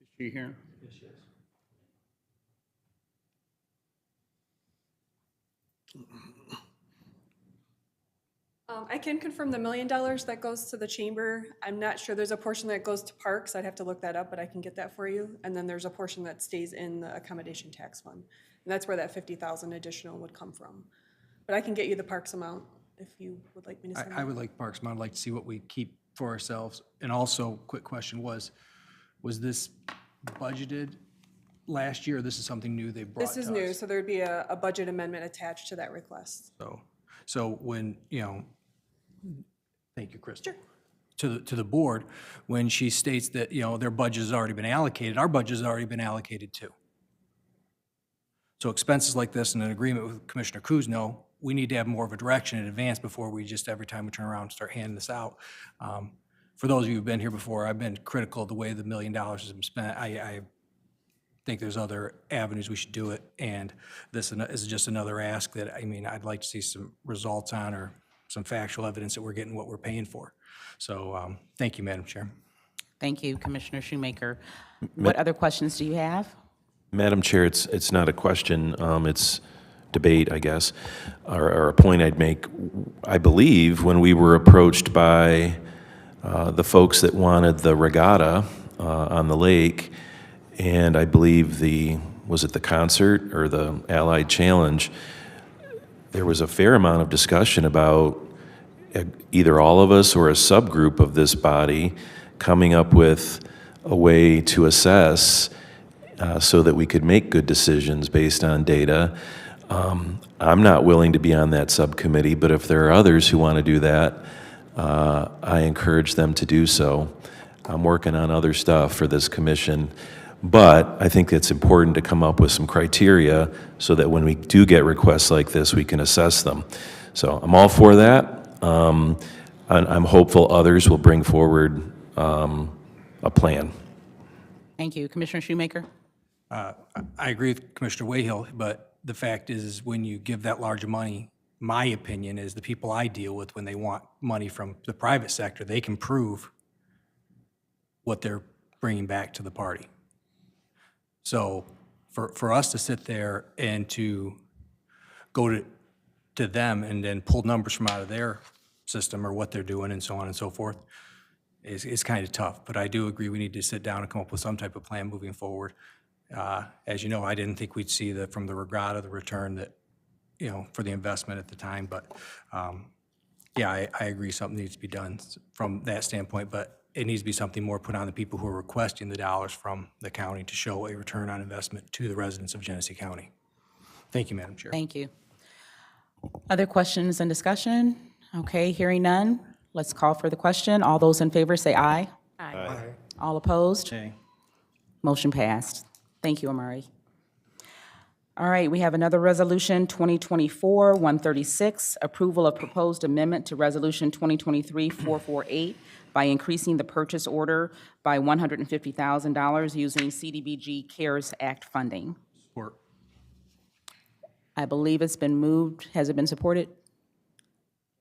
Is she here? Yes, she is. I can confirm the $1 million that goes to the chamber. I'm not sure. There's a portion that goes to parks. I'd have to look that up, but I can get that for you. And then there's a portion that stays in the accommodation tax fund. And that's where that 50,000 additional would come from. But I can get you the parks amount if you would like me to send I it. would like Parks and I'd like to see what we keep for ourselves. And also, quick question was this budgeted last year, or this is something new they brought to us? This is new, so there'd be a budget amendment attached to that request. So when, thank you, Crystal. To the board, when she states that, their budget has already been allocated, our budget has already been allocated too. So expenses like this, in an agreement with Commissioner Kuzno, we need to have more of a direction in advance before we just, every time we turn around and start handing this out. For those of you who've been here before, I've been critical of the way the $1 million has been spent. I think there's other avenues we should do it, and this is just another ask that, I'd like to see some results on, or some factual evidence that we're getting what we're paying for. So, thank you, Madam Chair. Thank you, Commissioner Shoemaker. What other questions do you have? Madam Chair, it's not a question, it's debate, I guess, or a point I'd make. I believe when we were approached by the folks that wanted the regatta on the lake, and I believe was it the concert or the Allied Challenge, there was a fair amount of discussion about either all of us or a subgroup of this body coming up with a way to assess so that we could make good decisions based on data. I'm not willing to be on that subcommittee, but if there are others who want to do that, I encourage them to do so. I'm working on other stuff for this commission, but I think it's important to come up with some criteria so that when we do get requests like this, we can assess them. So I'm all for that. I'm hopeful others will bring forward a plan. Thank you. Commissioner Shoemaker? I agree with Commissioner Wayhill, but the fact is when you give that large of money, my opinion is the people I deal with, when they want money from the private sector, they can prove what they're bringing back to the party. So for us to sit there and to go to them and then pull numbers from out of their system or what they're doing and so on and so forth is kind of tough. But I do agree we need to sit down and come up with some type of plan moving forward. As you know, I didn't think we'd see from the regatta the return that, for the investment at the time. But yeah, I agree something needs to be done from that standpoint, but it needs to be something more put on the people who are requesting the dollars from the county to show a return on investment to the residents of Genesee County. Thank you, Madam Chair. Thank you. Other questions and discussion? Okay, hearing none, let's call for the question. All those in favor say aye. Aye. All opposed? Nay. Motion passed. Thank you, Amari. All right, we have another resolution, 2024-136, approval of proposed amendment to Resolution 2023-448 by increasing the purchase order by $150,000 using CDBG CARES Act funding. Support. I believe it's been moved. Has it been supported?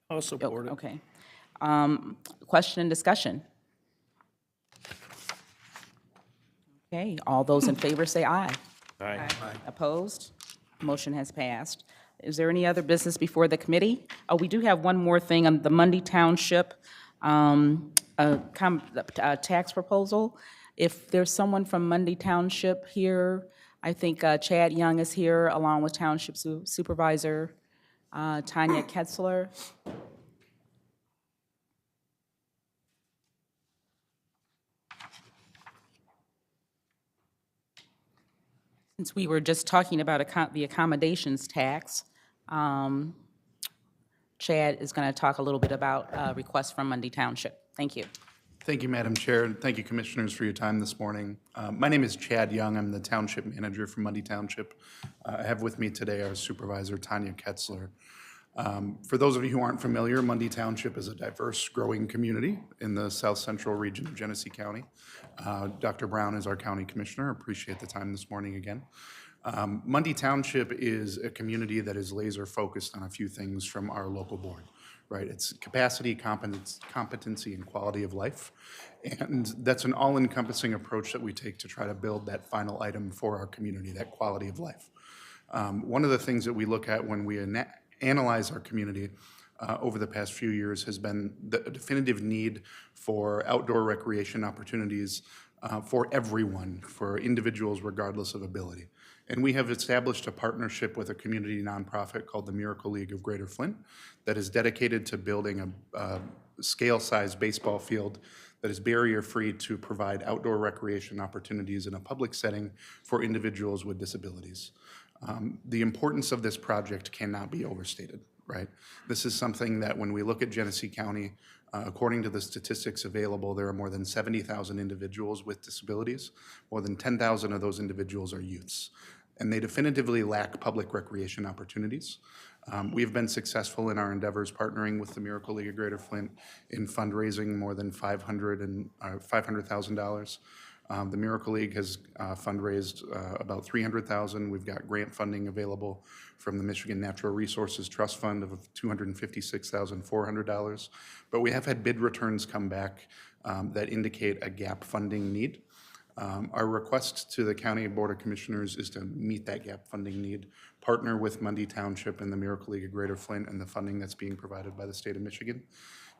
I'll support it. Okay. Question and discussion? Okay, all those in favor say aye. Aye. Opposed? Motion has passed. Is there any other business before the committee? Oh, we do have one more thing on the Mundy Township tax proposal. If there's someone from Mundy Township here, I think Chad Young is here, along with Township Supervisor Tanya Ketzler. Since we were just talking about the accommodations tax, Chad is going to talk a little bit about requests from Mundy Township. Thank you. Thank you, Madam Chair, and thank you, Commissioners, for your time this morning. My name is Chad Young. I'm the Township Manager for Mundy Township. I have with me today our Supervisor, Tanya Ketzler. For those of you who aren't familiar, Mundy Township is a diverse, growing community in the south central region of Genesee County. Dr. Brown is our County Commissioner. Appreciate the time this morning again. Mundy Township is a community that is laser focused on a few things from our local board, right? It's capacity, competency, and quality of life. And that's an all-encompassing approach that we take to try to build that final item for our community, that quality of life. One of the things that we look at when we analyze our community over the past few years has been the definitive need for outdoor recreation opportunities for everyone, for individuals regardless of ability. And we have established a partnership with a community nonprofit called the Miracle League of Greater Flint that is dedicated to building a scale-sized baseball field that is barrier-free to provide outdoor recreation opportunities in a public setting for individuals with disabilities. The importance of this project cannot be overstated, right? This is something that when we look at Genesee County, according to the statistics available, there are more than 70,000 individuals with disabilities. More than 10,000 of those individuals are youths, and they definitively lack public recreation opportunities. We've been successful in our endeavors partnering with the Miracle League of Greater Flint in fundraising more than $500,000. The Miracle League has fundraised about $300,000. We've got grant funding available from the Michigan Natural Resources Trust Fund of $256,400. But we have had bid returns come back that indicate a gap funding need. Our request to the County Board of Commissioners is to meet that gap funding need, partner with Mundy Township and the Miracle League of Greater Flint and the funding that's being provided by the state of Michigan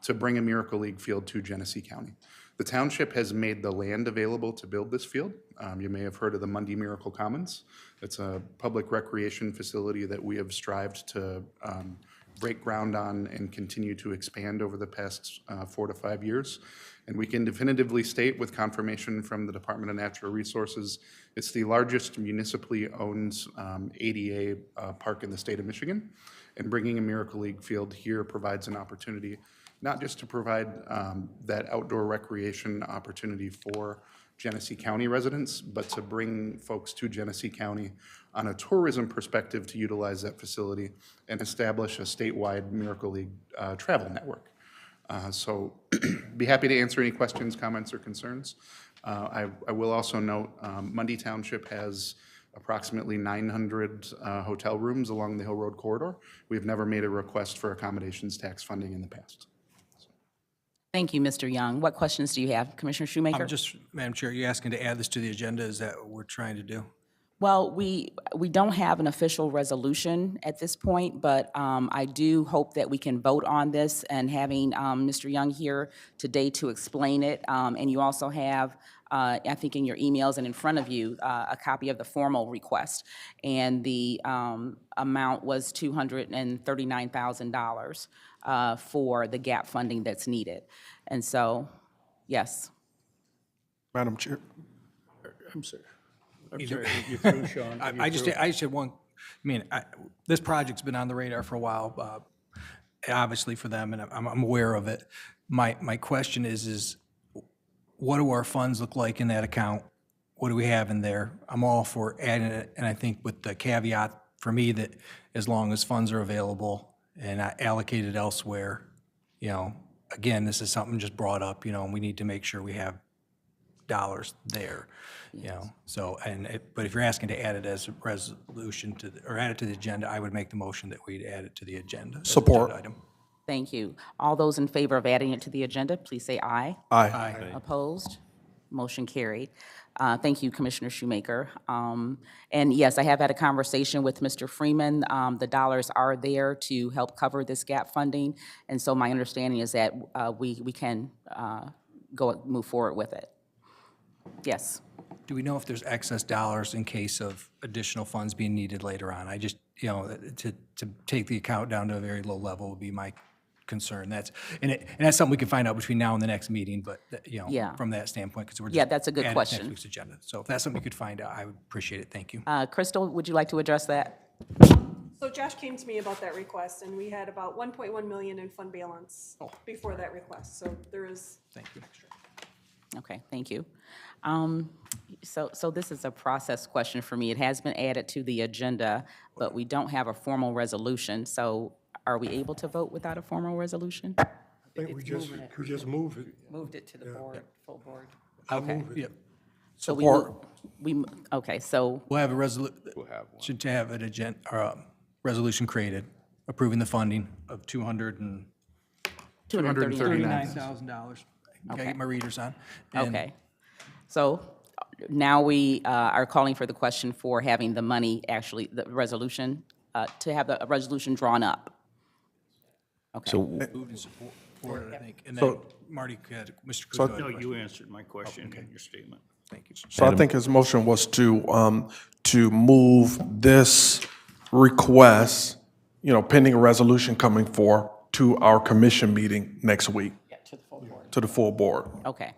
to bring a Miracle League field to Genesee County. The township has made the land available to build this field. You may have heard of the Mundy Miracle Commons. It's a public recreation facility that we have strived to break ground on and continue to expand over the past 4 to 5 years. And we can definitively state with confirmation from the Department of Natural Resources, it's the largest municipally owned ADA park in the state of Michigan. And bringing a Miracle League field here provides an opportunity not just to provide that outdoor recreation opportunity for Genesee County residents, but to bring folks to Genesee County on a tourism perspective to utilize that facility and establish a statewide Miracle League travel network. So be happy to answer any questions, comments, or concerns. I will also note Mundy Township has approximately 900 hotel rooms along the Hill Road corridor. We've never made a request for accommodations tax funding in the past. Thank you, Mr. Young. What questions do you have? Commissioner Shoemaker? Madam Chair, you're asking to add this to the agenda? Is that what we're trying to do? Well, we don't have an official resolution at this point, but I do hope that we can vote on this, and having Mr. Young here today to explain it. And you also have, I think in your emails and in front of you, a copy of the formal request. And the amount was $239,000 for the gap funding that's needed. And so, yes. Madam Chair. I'm sorry. I'm sorry, you threw, Sean. I just had one, this project's been on the radar for a while, obviously for them, and I'm aware of it. My question is what do our funds look like in that account? What do we have in there? I'm all for adding it, and I think with the caveat for me that as long as funds are available and not allocated elsewhere, again, this is something just brought up, and we need to make sure we have dollars there, So, but if you're asking to add it as a resolution or add it to the agenda, I would make the motion that we'd add it to the agenda. Support. Item. Thank you. All those in favor of adding it to the agenda, please say aye. Aye. Opposed? Motion carried. Thank you, Commissioner Shoemaker. And yes, I have had a conversation with Mr. Freeman. The dollars are there to help cover this gap funding, and so my understanding is that we can move forward with it. Yes. Do we know if there's excess dollars in case of additional funds being needed later on? I just, to take the account down to a very low level would be my concern. That's something we can find out between now and the next meeting, but, Yeah. from that standpoint, because we're just. Yeah, that's a good adding it to question. next week's agenda. So if that's something we could find out, I would appreciate it. Thank you. Crystal, would you like to address that? So Josh came to me about that request, and we had about 1.1 million in fund balance before that request, so there is. Thank you. Okay, thank you. So this is a process question for me. It has been added to the agenda, but we don't have a formal resolution. So are we able to vote without a formal resolution? I think we just move it. Moved it to the board, full board. Okay. Yep. So okay, so, We'll have a resolution to have an agenda, or a resolution created approving the funding of $239,000. Okay, get my readers on. And okay. So now we are calling for the question for having the money, actually, the resolution, to have the resolution drawn up. Okay. So Moved and supported, I think. And then Marty had, Mr. Kuzma had a No, question. you answered my question in your statement. Thank you. So I think his motion was to move this request, pending a resolution coming forth, to our commission meeting next week, to the full board. Okay.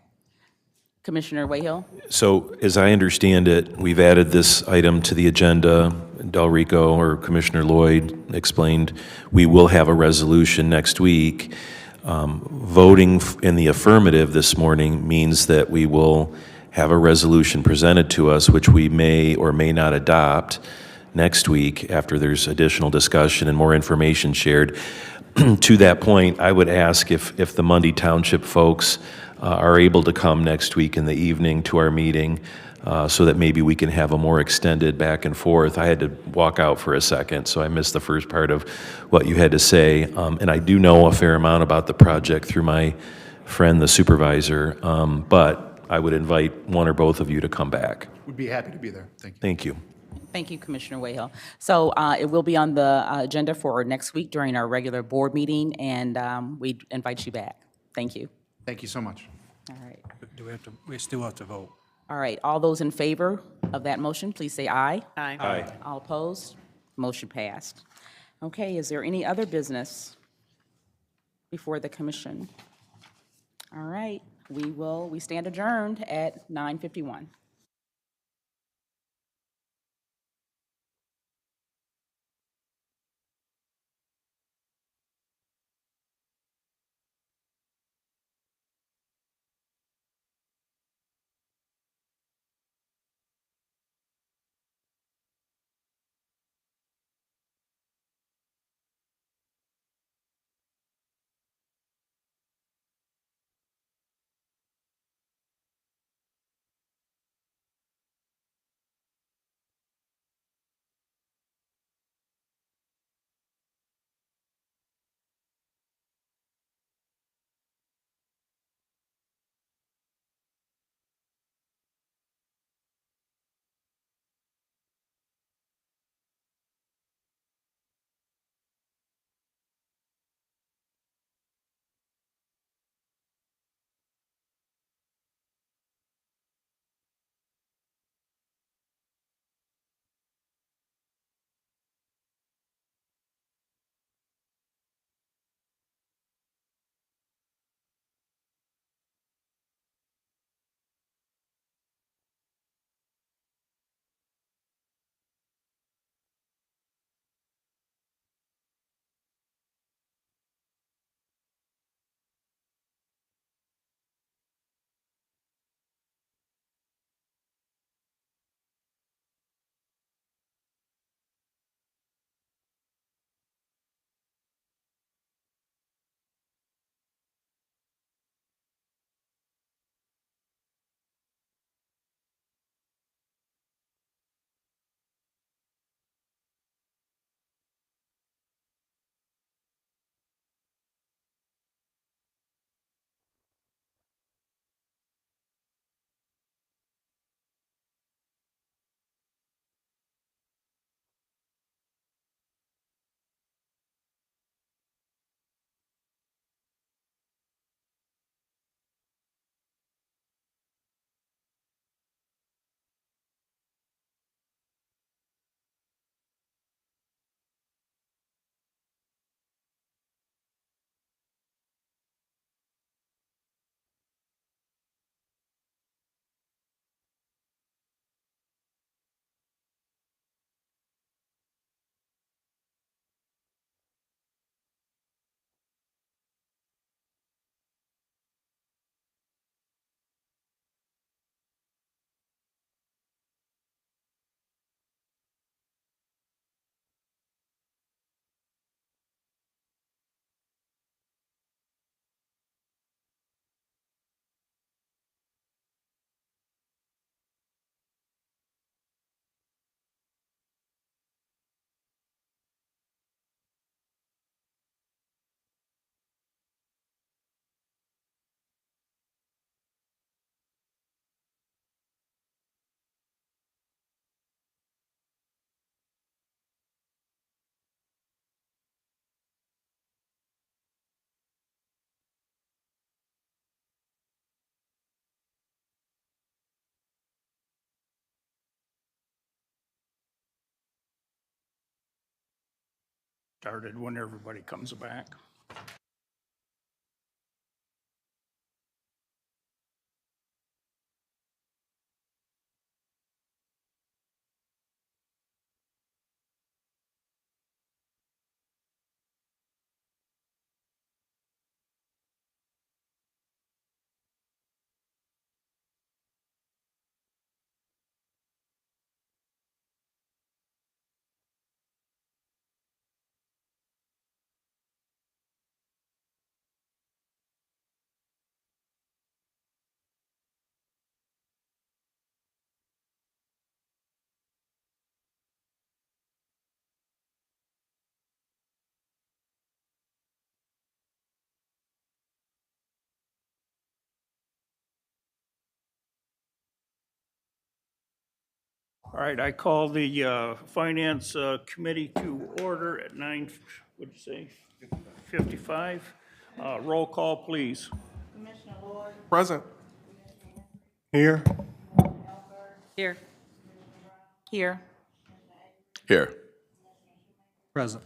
Commissioner Wayhill? So as I understand it, we've added this item to the agenda. Del Rico or Commissioner Lloyd explained we will have a resolution next week. Voting in the affirmative this morning means that we will have a resolution presented to us, which we may or may not adopt next week after there's additional discussion and more information shared. To that point, I would ask if the Mundy Township folks are able to come next week in the evening to our meeting so that maybe we can have a more extended back and forth. I had to walk out for a second, so I missed the first part of what you had to say. And I do know a fair amount about the project through my friend, the supervisor, but I would invite one or both of you to come back. Would be happy to be there. Thank you. Thank you. Thank you, Commissioner Wayhill. So it will be on the agenda for next week during our regular board meeting, and we invite you back. Thank you. Thank you so much. All right. Do we have to, we still have to vote. All right, all those in favor of that motion, please say aye. Aye. Aye. All opposed? Motion passed. Okay, is there any other business before the commission? All right, we stand adjourned at 9:51. started when everybody comes back. All right, I call the Finance Committee to order at 9, what'd you say, 55? Roll call, please. Commissioner Lloyd, Present. Here? Here. Here. Here. Present.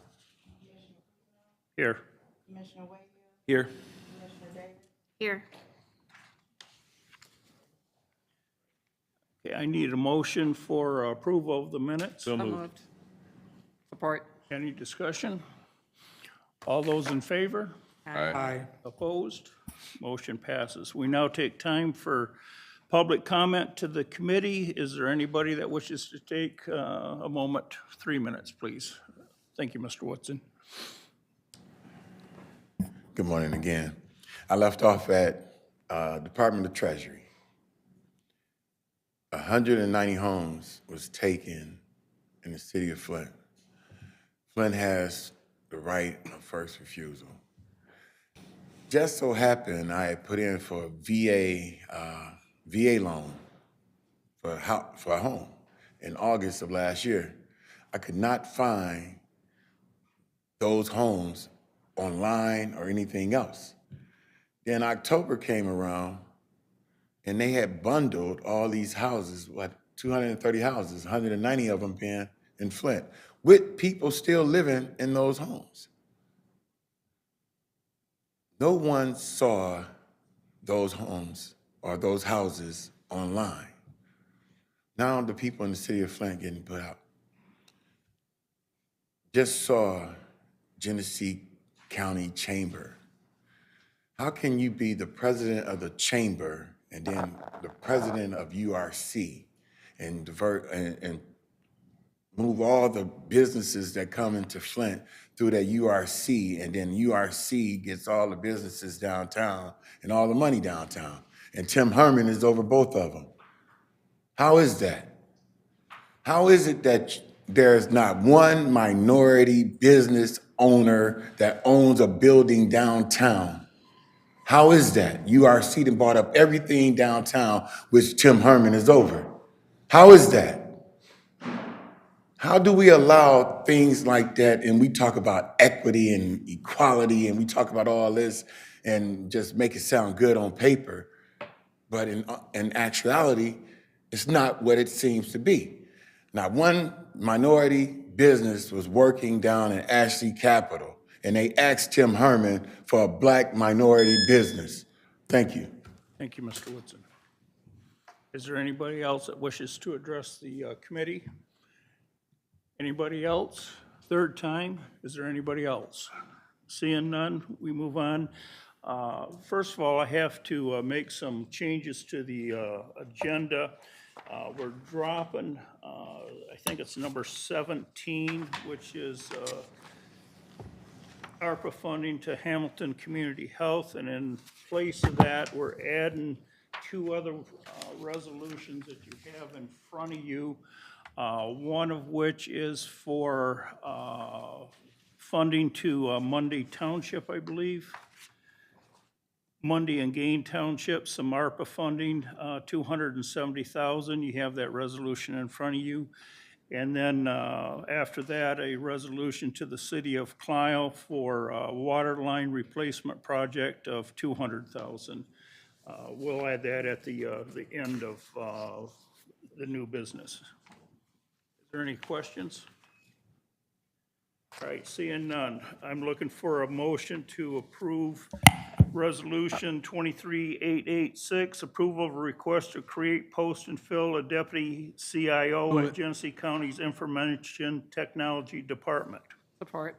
Here. Commissioner Wayhill, Here. Commissioner Davis, Here. Okay, I need a motion for approval of the minutes. So moved. Support. Any discussion? All those in favor? Aye. Opposed? Motion passes. We now take time for public comment to the committee. Is there anybody that wishes to take a moment? 3 minutes, please. Thank you, Mr. Woodson. Good morning again. I left off at Department of Treasury. 190 homes was taken in the city of Flint. Flint has the right of first refusal. Just so happened I had put in for a VA loan for a home in August of last year. I could not find those homes online or anything else. Then October came around and they had bundled all these houses, 230 houses, 190 of them being in Flint, with people still living in those homes. No one saw those homes or those houses online. Now the people in the city of Flint getting put out. Just saw Genesee County Chamber. How can you be the president of the chamber and then the president of URC and divert and move all the businesses that come into Flint through that URC, and then URC gets all the businesses downtown and all the money downtown, and Tim Herman is over both of them? How is that? How is it that there's not one minority business owner that owns a building downtown? How is that? URC done bought up everything downtown, which Tim Herman is over. How is that? How do we allow things like that, and we talk about equity and equality, and we talk about all this and just make it sound good on paper, but in actuality, it's not what it seems to be. Not one minority business was working down in Ashley Capital, and they asked Tim Herman for a black minority business. Thank you. Thank you, Mr. Woodson. Is there anybody else that wishes to address the committee? Anybody else? Third time. Is there anybody else? Seeing none, we move on. First of all, I have to make some changes to the agenda. We're dropping, I think it's number 17, which is ARPA funding to Hamilton Community Health, and in place of that, we're adding two other resolutions that you have in front of you. One of which is for funding to Mundy Township, I believe. Mundy and Gain Township, some ARPA funding, $270,000. You have that resolution in front of you. And then after that, a resolution to the city of Clio for a water line replacement project of $200,000. We'll add that at the end of the new business. Is there any questions? All right, seeing none, I'm looking for a motion to approve Resolution 23886, approval of a request to create, post, and fill a deputy CIO Move at it. Genesee County's Information Technology Department. Support.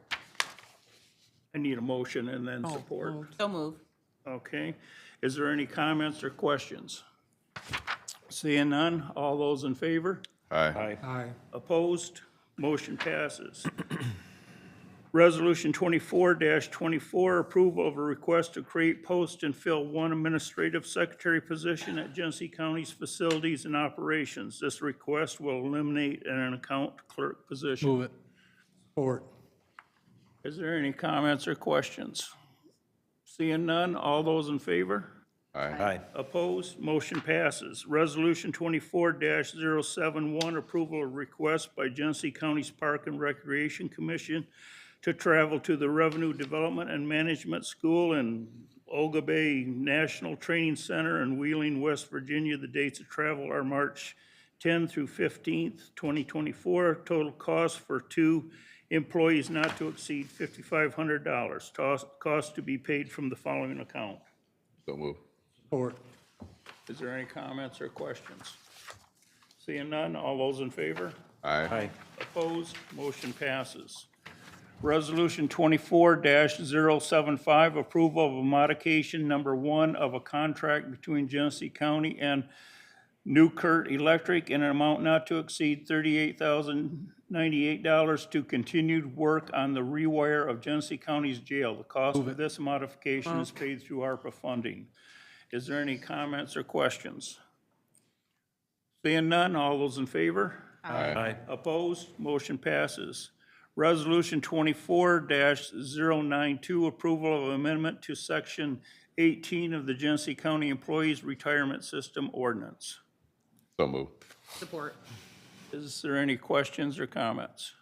I need a motion and then support. So move. Okay, is there any comments or questions? Seeing none, all those in favor? Aye. Aye. Opposed? Motion passes. Resolution 24-24, approval of a request to create, post, and fill one administrative secretary position at Genesee County's Facilities and Operations. This request will eliminate an account clerk position. Move it. Support. Is there any comments or questions? Seeing none, all those in favor? Aye. Opposed? Motion passes. Resolution 24-071, approval of request by Genesee County's Park and Recreation Commission to travel to the Revenue Development and Management School in Olga Bay National Training Center in Wheeling, West Virginia. The dates of travel are March 10 through 15th, 2024. Total cost for 2 employees not to exceed $5,500. Cost to be paid from the following account. So move. Support. Is there any comments or questions? Seeing none, all those in favor? Aye. Opposed? Motion passes. Resolution 24-075, approval of a modification number 1 of a contract between Genesee County and Newkirk Electric in an amount not to exceed $38,098 to continued work on the rewire of Genesee County's jail. The cost of this modification is paid through ARPA funding. Is there any comments or questions? Seeing none, all those in favor? Aye. Opposed? Motion passes. Resolution 24-092, approval of amendment to Section 18 of the Genesee County Employees Retirement System Ordinance. So move. Support. Is there any questions or comments?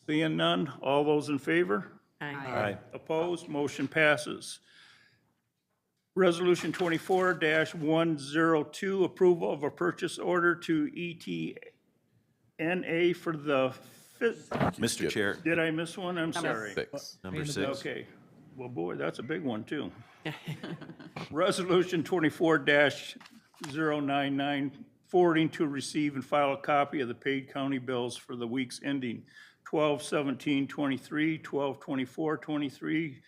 Seeing none, all those in favor? Aye. Opposed? Motion passes. Resolution 24-102, approval of a purchase order to ETNA for the Mr. Chair, Did I miss one? I'm sorry. 6. number 6. Okay. Well, boy, that's a big one, too. Resolution 24-099, forwarding to receive and file a copy of the paid county bills for the weeks ending 12/17/23, 12/24/23,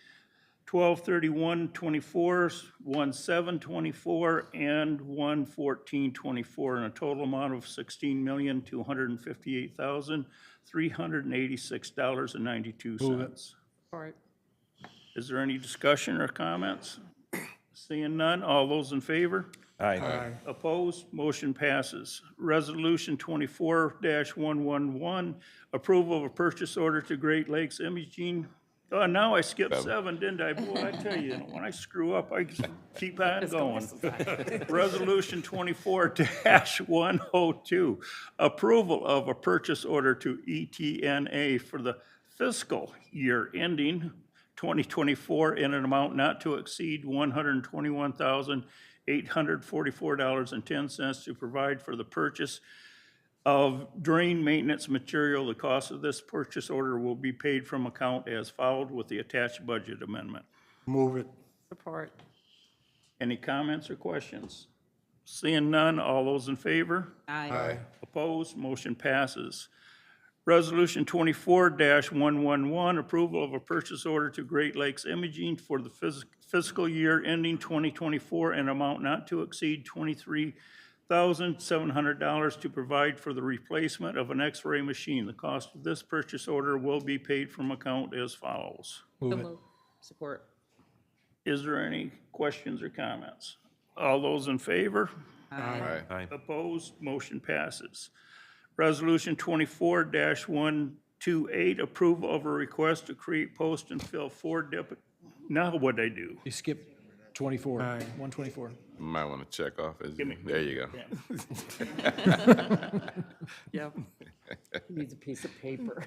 12/31/24, 1/7/24, and 1/14/24, in a total amount of $16,258,386.92. Support. Is there any discussion or comments? Seeing none, all those in favor? Aye. Opposed? Motion passes. Resolution 24-111, approval of a purchase order to Great Lakes Imaging. Oh, now I skipped 7, didn't I? Boy, I tell you, when I screw up, I keep on going. Resolution 24-102, approval of a purchase order to ETNA for the fiscal year ending 2024 in an amount not to exceed $121,844.10 to provide for the purchase of drain maintenance material. The cost of this purchase order will be paid from account as followed with the attached budget amendment. Move it. Support. Any comments or questions? Seeing none, all those in favor? Aye. Opposed? Motion passes. Resolution 24-111, approval of a purchase order to Great Lakes Imaging for the fiscal year ending 2024 in amount not to exceed $23,700 to provide for the replacement of an X-ray machine. The cost of this purchase order will be paid from account as follows. Move it. Support. Is there any questions or comments? All those in favor? Aye. Aye. Opposed? Motion passes. Resolution 24-128, approval of a request to create, post, and fill 4 now what'd I do? You skipped 24, 124. Might want to check off. me- There you go. Yep. Needs a piece of paper.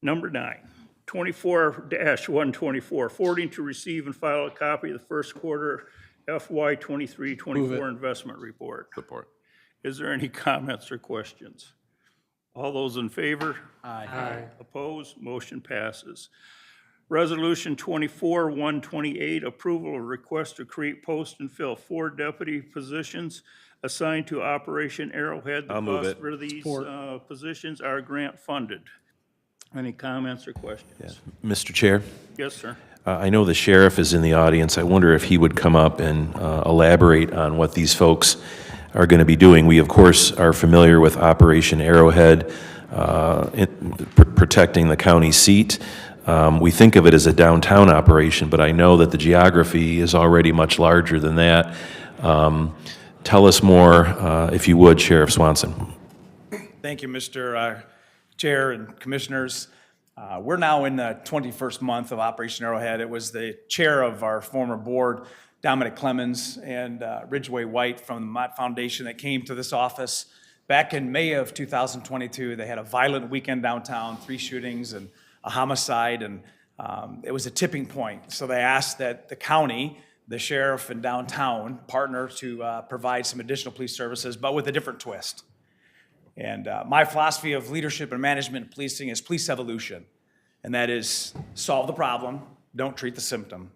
Number 9, 24-124, forwarding to receive and file a copy of the first quarter FY 23-24 investment report. Support. Is there any comments or questions? All those in favor? Aye. Opposed? Motion passes. Resolution 24-128, approval of request to create, post, and fill 4 deputy positions assigned to Operation Arrowhead. I'll move The it. cost for these positions are grant funded. Any comments or questions? Mr. Chair, Yes, sir. I know the sheriff is in the audience. I wonder if he would come up and elaborate on what these folks are going to be doing. We, of course, are familiar with Operation Arrowhead, protecting the county seat. We think of it as a downtown operation, but I know that the geography is already much larger than that. Tell us more, if you would, Sheriff Swanson. Thank you, Mr. Chair and Commissioners. We're now in the 21st month of Operation Arrowhead. It was the chair of our former board, Dominic Clemens, and Ridgeway White from the Mott Foundation that came to this office back in May of 2022. They had a violent weekend downtown, 3 shootings and a homicide, and it was a tipping point. So they asked that the county, the sheriff, and downtown partner to provide some additional police services, but with a different twist. And my philosophy of leadership and management in policing is police evolution, and that is solve the problem, don't treat the symptom.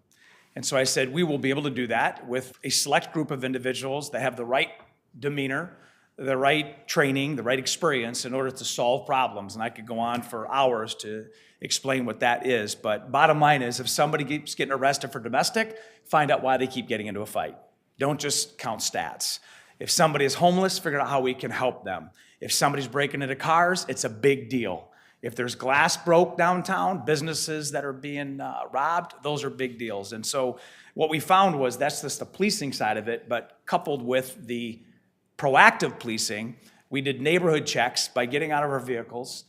And so I said, we will be able to do that with a select group of individuals that have the right demeanor, the right training, the right experience in order to solve problems. And I could go on for hours to explain what that is. But bottom line is, if somebody keeps getting arrested for domestic, find out why they keep getting into a fight. Don't just count stats. If somebody is homeless, figure out how we can help them. If somebody's breaking into cars, it's a big deal. If there's glass broke downtown, businesses that are being robbed, those are big deals. And so what we found was that's just the policing side of it, but coupled with the proactive policing, we did neighborhood checks by getting out of our vehicles,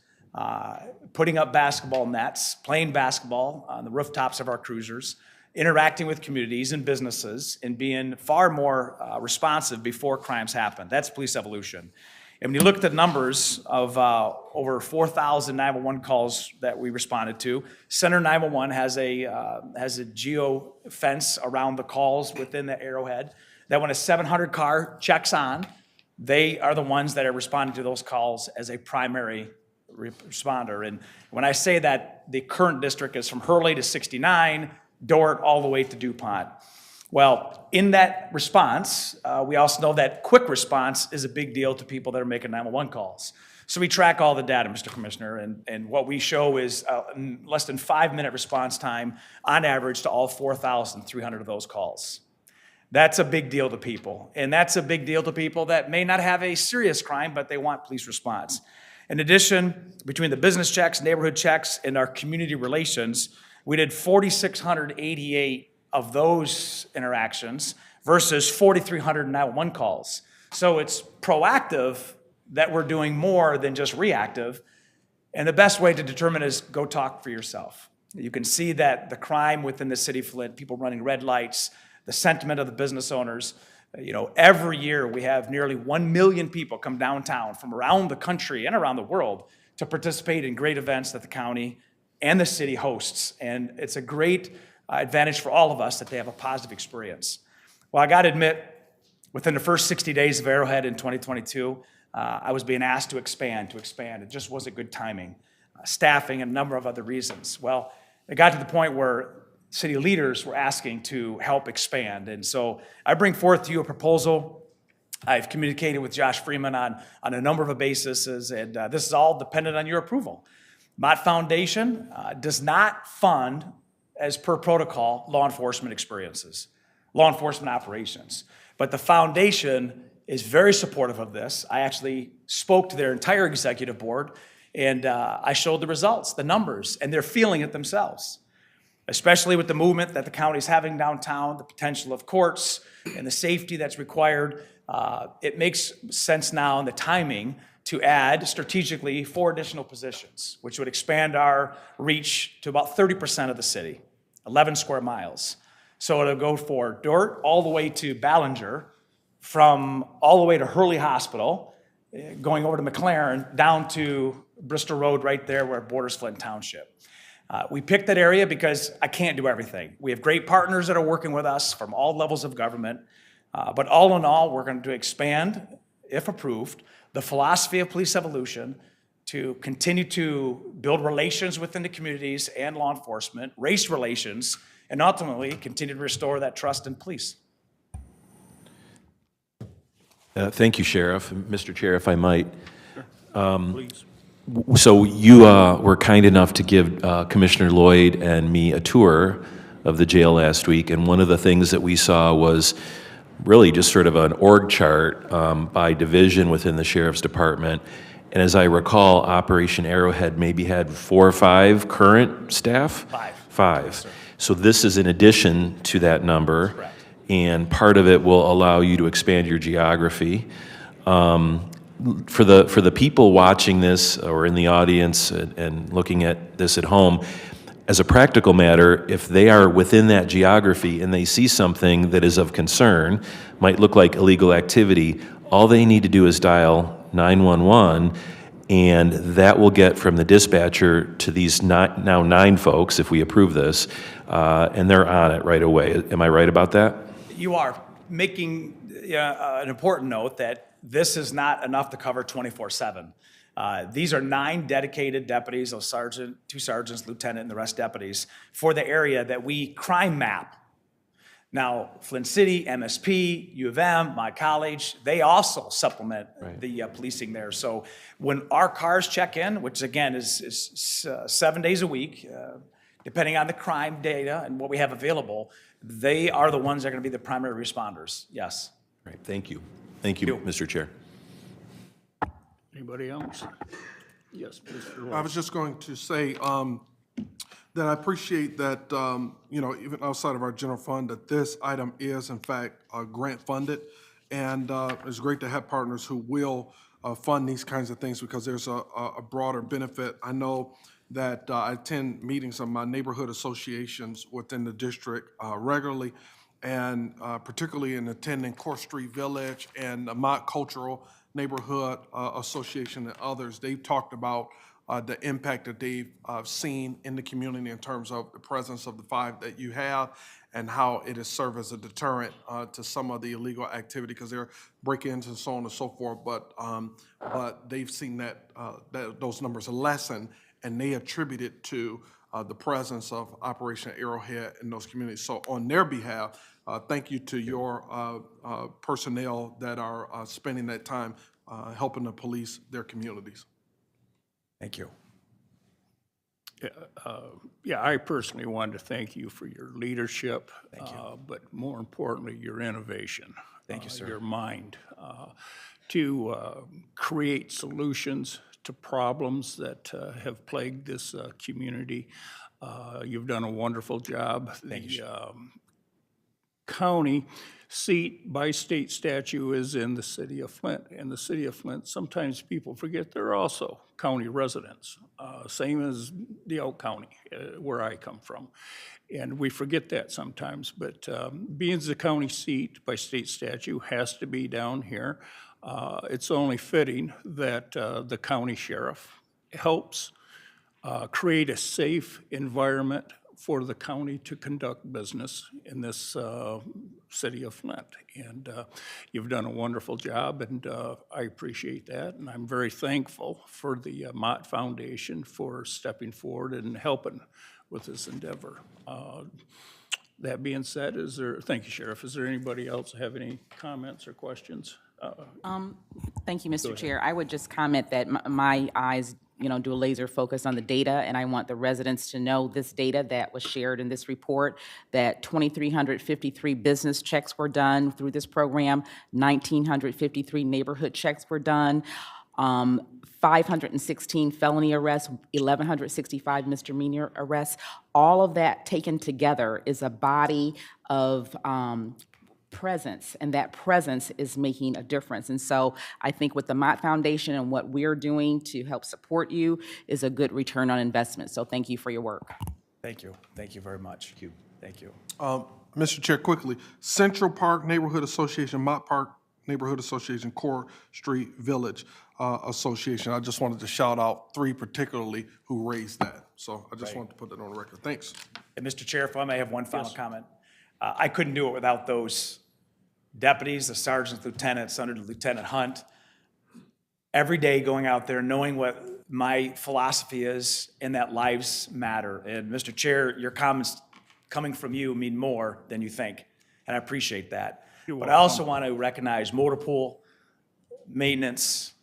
putting up basketball nets, playing basketball on the rooftops of our cruisers, interacting with communities and businesses, and being far more responsive before crimes happen. That's police evolution. And when you look at the numbers of over 4,000 911 calls that we responded to, Center 911 has a geo fence around the calls within the Arrowhead that when a 700 car checks on, they are the ones that are responding to those calls as a primary responder. And when I say that, the current district is from Hurley to 69, Dort all the way to DuPont. Well, in that response, we also know that quick response is a big deal to people that are making 911 calls. So we track all the data, Mr. Commissioner, and what we show is less than 5-minute response time on average to all 4,300 of those calls. That's a big deal to people, and that's a big deal to people that may not have a serious crime, but they want police response. In addition, between the business checks, neighborhood checks, and our community relations, we did 4,688 of those interactions versus 4,300 911 calls. So it's proactive that we're doing more than just reactive. And the best way to determine is go talk for yourself. You can see that the crime within the city of Flint, people running red lights, the sentiment of the business owners. Every year we have nearly 1 million people come downtown from around the country and around the world to participate in great events that the county and the city hosts. And it's a great advantage for all of us that they have a positive experience. Well, I got to admit, within the first 60 days of Arrowhead in 2022, I was being asked to expand. It just wasn't good timing. Staffing and a number of other reasons. Well, it got to the point where city leaders were asking to help expand. And so I bring forth to you a proposal. I've communicated with Josh Freeman on a number of bases, and this is all dependent on your approval. Mott Foundation does not fund, as per protocol, law enforcement experiences, law enforcement operations. But the foundation is very supportive of this. I actually spoke to their entire executive board, and I showed the results, the numbers, and they're feeling it themselves, especially with the movement that the county's having downtown, the potential of courts, and the safety that's required. It makes sense now in the timing to add strategically 4 additional positions, which would expand our reach to about 30% of the city, 11 square miles. So it'll go for Dort all the way to Ballinger, from all the way to Hurley Hospital, going over to McLaren, down to Bristol Road right there where it borders Flint Township. We picked that area because I can't do everything. We have great partners that are working with us from all levels of government. But all in all, we're going to expand, if approved, the philosophy of police evolution, to continue to build relations within the communities and law enforcement, race relations, and ultimately continue to restore that trust in police. Thank you, Sheriff. Mr. Chair, if I might. Please. So you were kind enough to give Commissioner Lloyd and me a tour of the jail last week, and one of the things that we saw was really just sort of an org chart by division within the Sheriff's Department. And as I recall, Operation Arrowhead maybe had 4 or 5 current staff? Five. So this is in addition to that number. Correct. And part of it will allow you to expand your geography. For the people watching this or in the audience and looking at this at home, as a practical matter, if they are within that geography and they see something that is of concern, might look like illegal activity, all they need to do is dial 911, and that will get from the dispatcher to these now 9 folks, if we approve this, and they're on it right away. Am I right about that? You are making an important note that this is not enough to cover 24/7. These are 9 dedicated deputies, a sergeant, 2 sergeants, lieutenant, and the rest deputies for the area that we crime map. Now, Flint City, MSP, U of M, my college, they also supplement the policing there. So when our cars check in, which again is 7 days a week, depending on the crime data and what we have available, they are the ones that are going to be the primary responders. Yes. Right. Thank you. Thank you, Mr. Chair. Anybody else? Yes, Mr. Lloyd. I was just going to say that I appreciate that, even outside of our general fund, that this item is in fact grant funded. And it's great to have partners who will fund these kinds of things because there's a broader benefit. I know that I attend meetings of my neighborhood associations within the district regularly, and particularly in attending Court Street Village and the Mott Cultural Neighborhood Association and others. They've talked about the impact that they've seen in the community in terms of the presence of the 5 that you have and how it has served as a deterrent to some of the illegal activity because they're break-ins and so on and so forth. But they've seen that those numbers lessen, and they attribute it to the presence of Operation Arrowhead in those communities. So on their behalf, thank you to your personnel that are spending that time helping to police their communities. Thank you. Yeah, I personally wanted to thank you for your leadership. Thank you. But more importantly, your innovation. Thank you, sir. Your mind to create solutions to problems that have plagued this community. You've done a wonderful job. Thank you, sir. County seat by state statute is in the city of Flint. And the city of Flint, sometimes people forget they're also county residents, same as DeOut County, where I come from. And we forget that sometimes, but being the county seat by state statute has to be down here. It's only fitting that the county sheriff helps create a safe environment for the county to conduct business in this city of Flint. And you've done a wonderful job, and I appreciate that. And I'm very thankful for the Mott Foundation for stepping forward and helping with this endeavor. That being said, thank you, Sheriff. Is there anybody else have any comments or questions? Thank you, Mr. Chair. I would just comment that my eyes, do a laser focus on the data, and I want the residents to know this data that was shared in this report, that 2,353 business checks were done through this program, 1,953 neighborhood checks were done, 516 felony arrests, 1,165 misdemeanor arrests. All of that taken together is a body of presence, and that presence is making a difference. And so I think with the Mott Foundation and what we're doing to help support you is a good return on investment. So thank you for your work. Thank you. Thank you very much. Thank you. Thank you. Mr. Chair, quickly, Central Park Neighborhood Association, Mott Park Neighborhood Association, Core Street Village Association. I just wanted to shout out 3 particularly who raised that. So I just wanted to put that on the record. Thanks. And Mr. Chair, if I may have one final comment. I couldn't do it without those deputies, the sergeants, lieutenants, under Lieutenant Hunt, every day going out there, knowing what my philosophy is, and that lives matter. And Mr. Chair, your comments coming from you mean more than you think, and I appreciate that. But I also want to recognize motor pool, maintenance,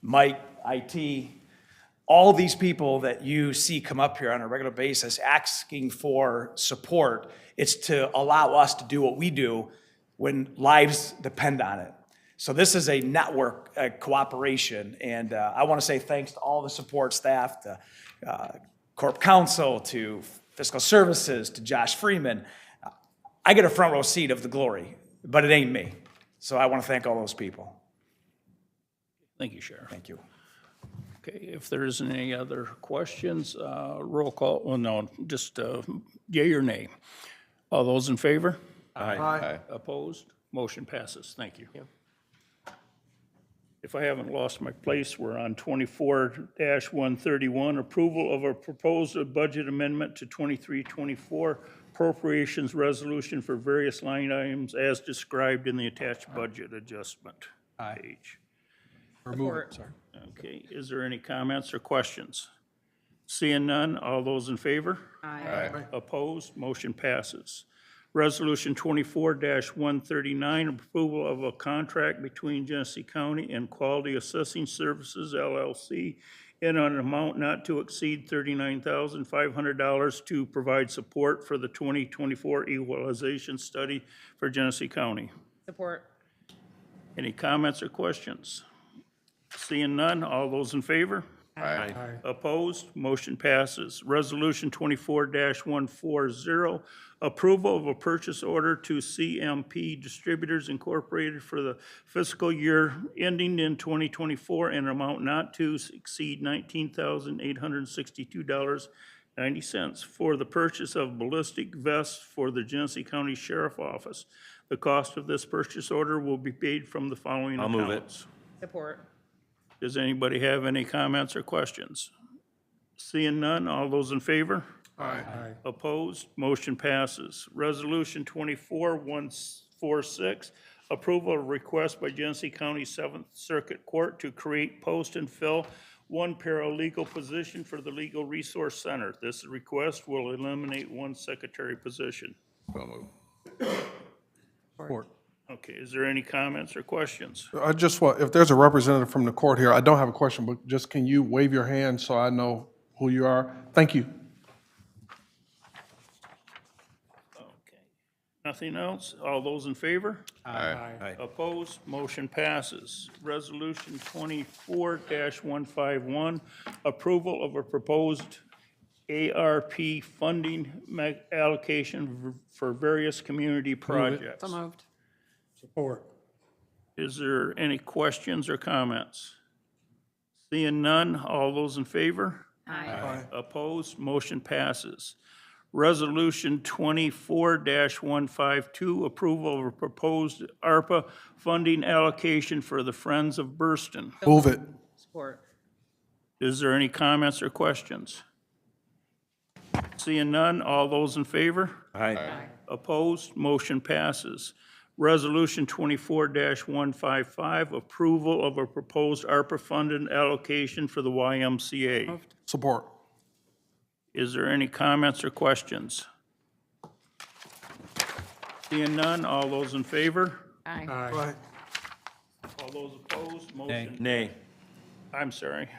Mike, IT, all these people that you see come up here on a regular basis asking for support. It's to allow us to do what we do when lives depend on it. So this is a network cooperation, and I want to say thanks to all the support staff, to Corp Counsel, to Fiscal Services, to Josh Freeman. I get a front row seat of the glory, but it ain't me. So I want to thank all those people. Thank you, Sheriff. Thank you. Okay, if there isn't any other questions, roll call, well, no, just yea or nay. All those in favor? Aye. Opposed? Motion passes. Thank you. If I haven't lost my place, we're on 24-131, approval of a proposed budget amendment to 23-24 appropriations resolution for various line items as described in the attached budget adjustment page. Remove it, sorry. Okay, is there any comments or questions? Seeing none, all those in favor? Aye. Opposed? Motion passes. Resolution 24-139, approval of a contract between Genesee County and Quality Assessing Services, LLC, in an amount not to exceed $39,500 to provide support for the 2024 equalization study for Genesee County. Support. Any comments or questions? Seeing none, all those in favor? Aye. Opposed? Motion passes. Resolution 24-140, approval of a purchase order to CMP Distributors Incorporated for the fiscal year ending in 2024 in an amount not to exceed $19,862.90 for the purchase of ballistic vests for the Genesee County Sheriff Office. The cost of this purchase order will be paid from the following I'll move it. accounts. Support. Does anybody have any comments or questions? Seeing none, all those in favor? Aye. Opposed? Motion passes. Resolution 24-146, approval of request by Genesee County Seventh Circuit Court to create, post, and fill one paralegal position for the Legal Resource Center. This request will eliminate one secretary position. So moved. Support. Okay, is there any comments or questions? I just want, if there's a representative from the court here, I don't have a question, but just can you wave your hand so I know who you are? Thank you. Okay. Nothing else? All those in favor? Aye. Opposed? Motion passes. Resolution 24-151, approval of a proposed ARP funding allocation for various community projects. So moved. Support. Is there any questions or comments? Seeing none, all those in favor? Aye. Opposed? Motion passes. Resolution 24-152, approval of a proposed ARPA funding allocation for the Friends of Burston. Move it. Support. Is there any comments or questions? Seeing none, all those in favor? Aye. Opposed? Motion passes. Resolution 24-155, approval of a proposed ARPA funded allocation for the YMCA. Support. Is there any comments or questions? Seeing none, all those in favor? Aye. Aye. All those opposed? Motion. Nay. I'm sorry.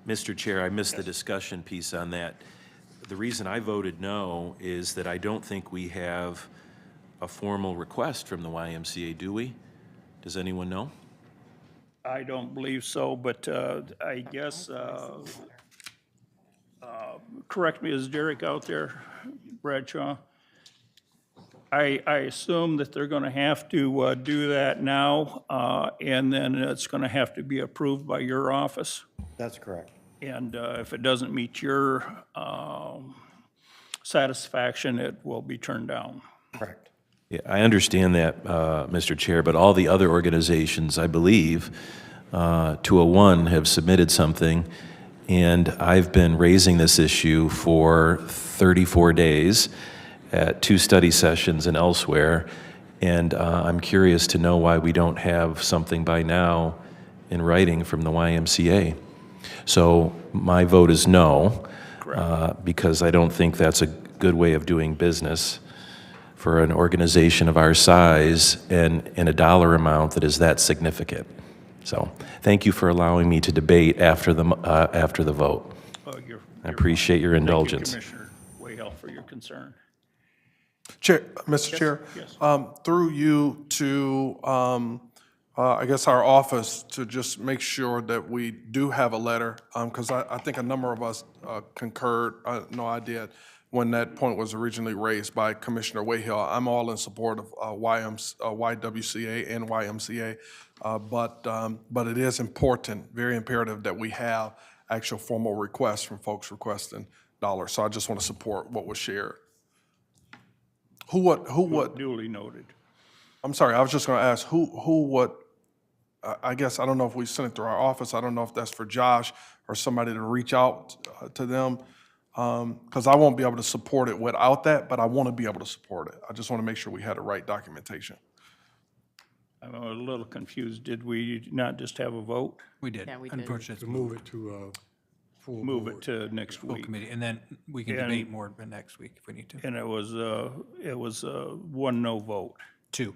Mr. Chair, I missed the discussion piece on that. The reason I voted no is that I don't think we have a formal request from the YMCA, do we? Does anyone know? I don't believe so, but I guess, correct me, is Derek out there, Bradshaw? I assume that they're going to have to do that now, and then it's going to have to be approved by your office. That's correct. And if it doesn't meet your satisfaction, it will be turned down. Correct. Yeah, I understand that, Mr. Chair, but all the other organizations, I believe, 201 have submitted something, and I've been raising this issue for 34 days at 2 study sessions and elsewhere, and I'm curious to know why we don't have something by now in writing from the YMCA. So my vote is no, because I don't think that's a good way of doing business for an organization of our size and in a dollar amount that is that significant. So thank you for allowing me to debate after the vote. I appreciate your indulgence. Thank you, Commissioner Wayhill, for your concern. Chair, Mr. Chair, yes. through you to, I guess, our office to just make sure that we do have a letter, because I think a number of us concurred, no idea, when that point was originally raised by Commissioner Wayhill. I'm all in support of YWCA and YMCA, but it is important, very imperative, that we have actual formal requests from folks requesting dollars. So I just want to support what was shared. Who would? Duly noted. I'm sorry, I was just going to ask, who would, I guess, I don't know if we sent it through our office, I don't know if that's for Josh or somebody to reach out to them, because I won't be able to support it without that, but I want to be able to support it. I just want to make sure we had the right documentation. I'm a little confused. Did we not just have a vote? We did. Yeah, we did. Unfortunately, To move it to full Move board. it to next full week. committee, and then we can And- debate more next week if we need to. And it was one no vote. 2.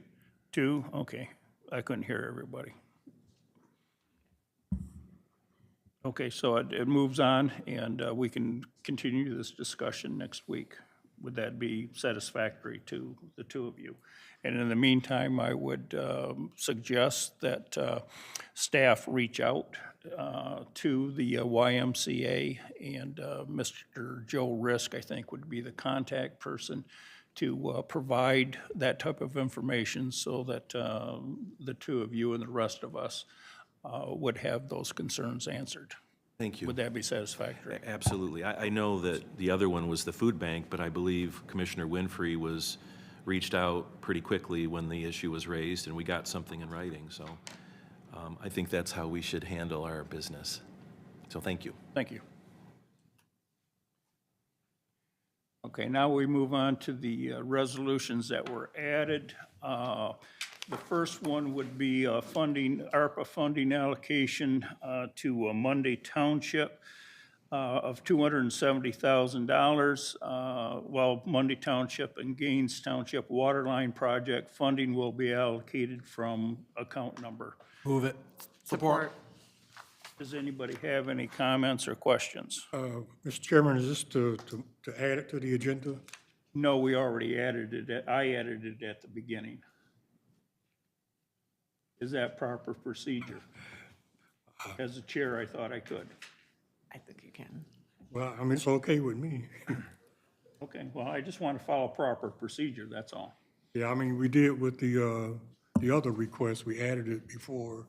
2? Okay. I couldn't hear everybody. Okay, so it moves on, and we can continue this discussion next week. Would that be satisfactory to the two of you? And in the meantime, I would suggest that staff reach out to the YMCA, and Mr. Joe Risk, I think, would be the contact person to provide that type of information so that the two of you and the rest of us would have those concerns answered. Thank you. Would that be satisfactory? Absolutely. I know that the other one was the food bank, but I believe Commissioner Winfrey was reached out pretty quickly when the issue was raised, and we got something in writing. So I think that's how we should handle our business. So thank you. Thank you. Okay, now we move on to the resolutions that were added. The first one would be funding, ARPA funding allocation to Monday Township of $270,000. While Monday Township and Gaines Township Waterline Project funding will be allocated from account number. Move it. Support. Does anybody have any comments or questions? Mr. Chairman, is this to add it to the agenda? No, we already added it. I added it at the beginning. Is that proper procedure? As a chair, I thought I could. I think you can. Well, I mean, it's okay with me. Okay, well, I just want to follow proper procedure, that's all. Yeah, I mean, we did with the other request, we added it before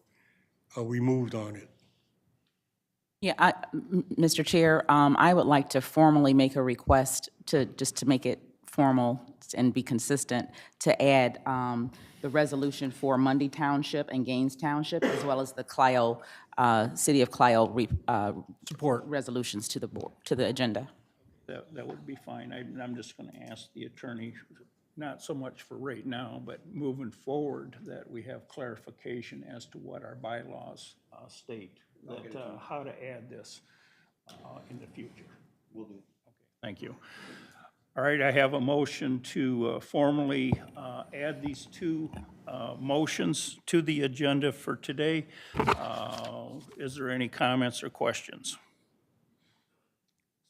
we moved on it. Yeah, Mr. Chair, I would like to formally make a request just to make it formal and be consistent, to add the resolution for Mundy Township and Gaines Township, as well as the Clio, City of Clio Support. resolutions to the board, to the agenda. That would be fine. I'm just going to ask the attorney, not so much for right now, but moving forward, that we have clarification as to what our bylaws state, that how to add this in the future. Will do. Okay, thank you. All right, I have a motion to formally add these two motions to the agenda for today. Is there any comments or questions?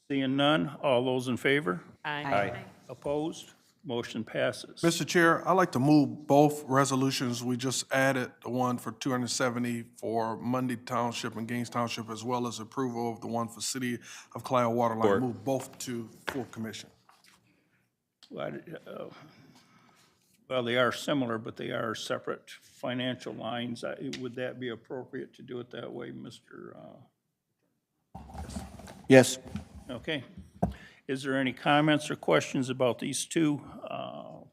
Seeing none, all those in favor? Aye. Opposed? Motion passes. Mr. Chair, I'd like to move both resolutions. We just added the one for 270 for Mundy Township and Gaines Township, as well as approval of the one for City of Clio Waterline. Support. Move both to full commission. Well, they are similar, but they are separate financial lines. Would that be appropriate to do it that way, Mr.? Yes. Okay. Is there any comments or questions about these two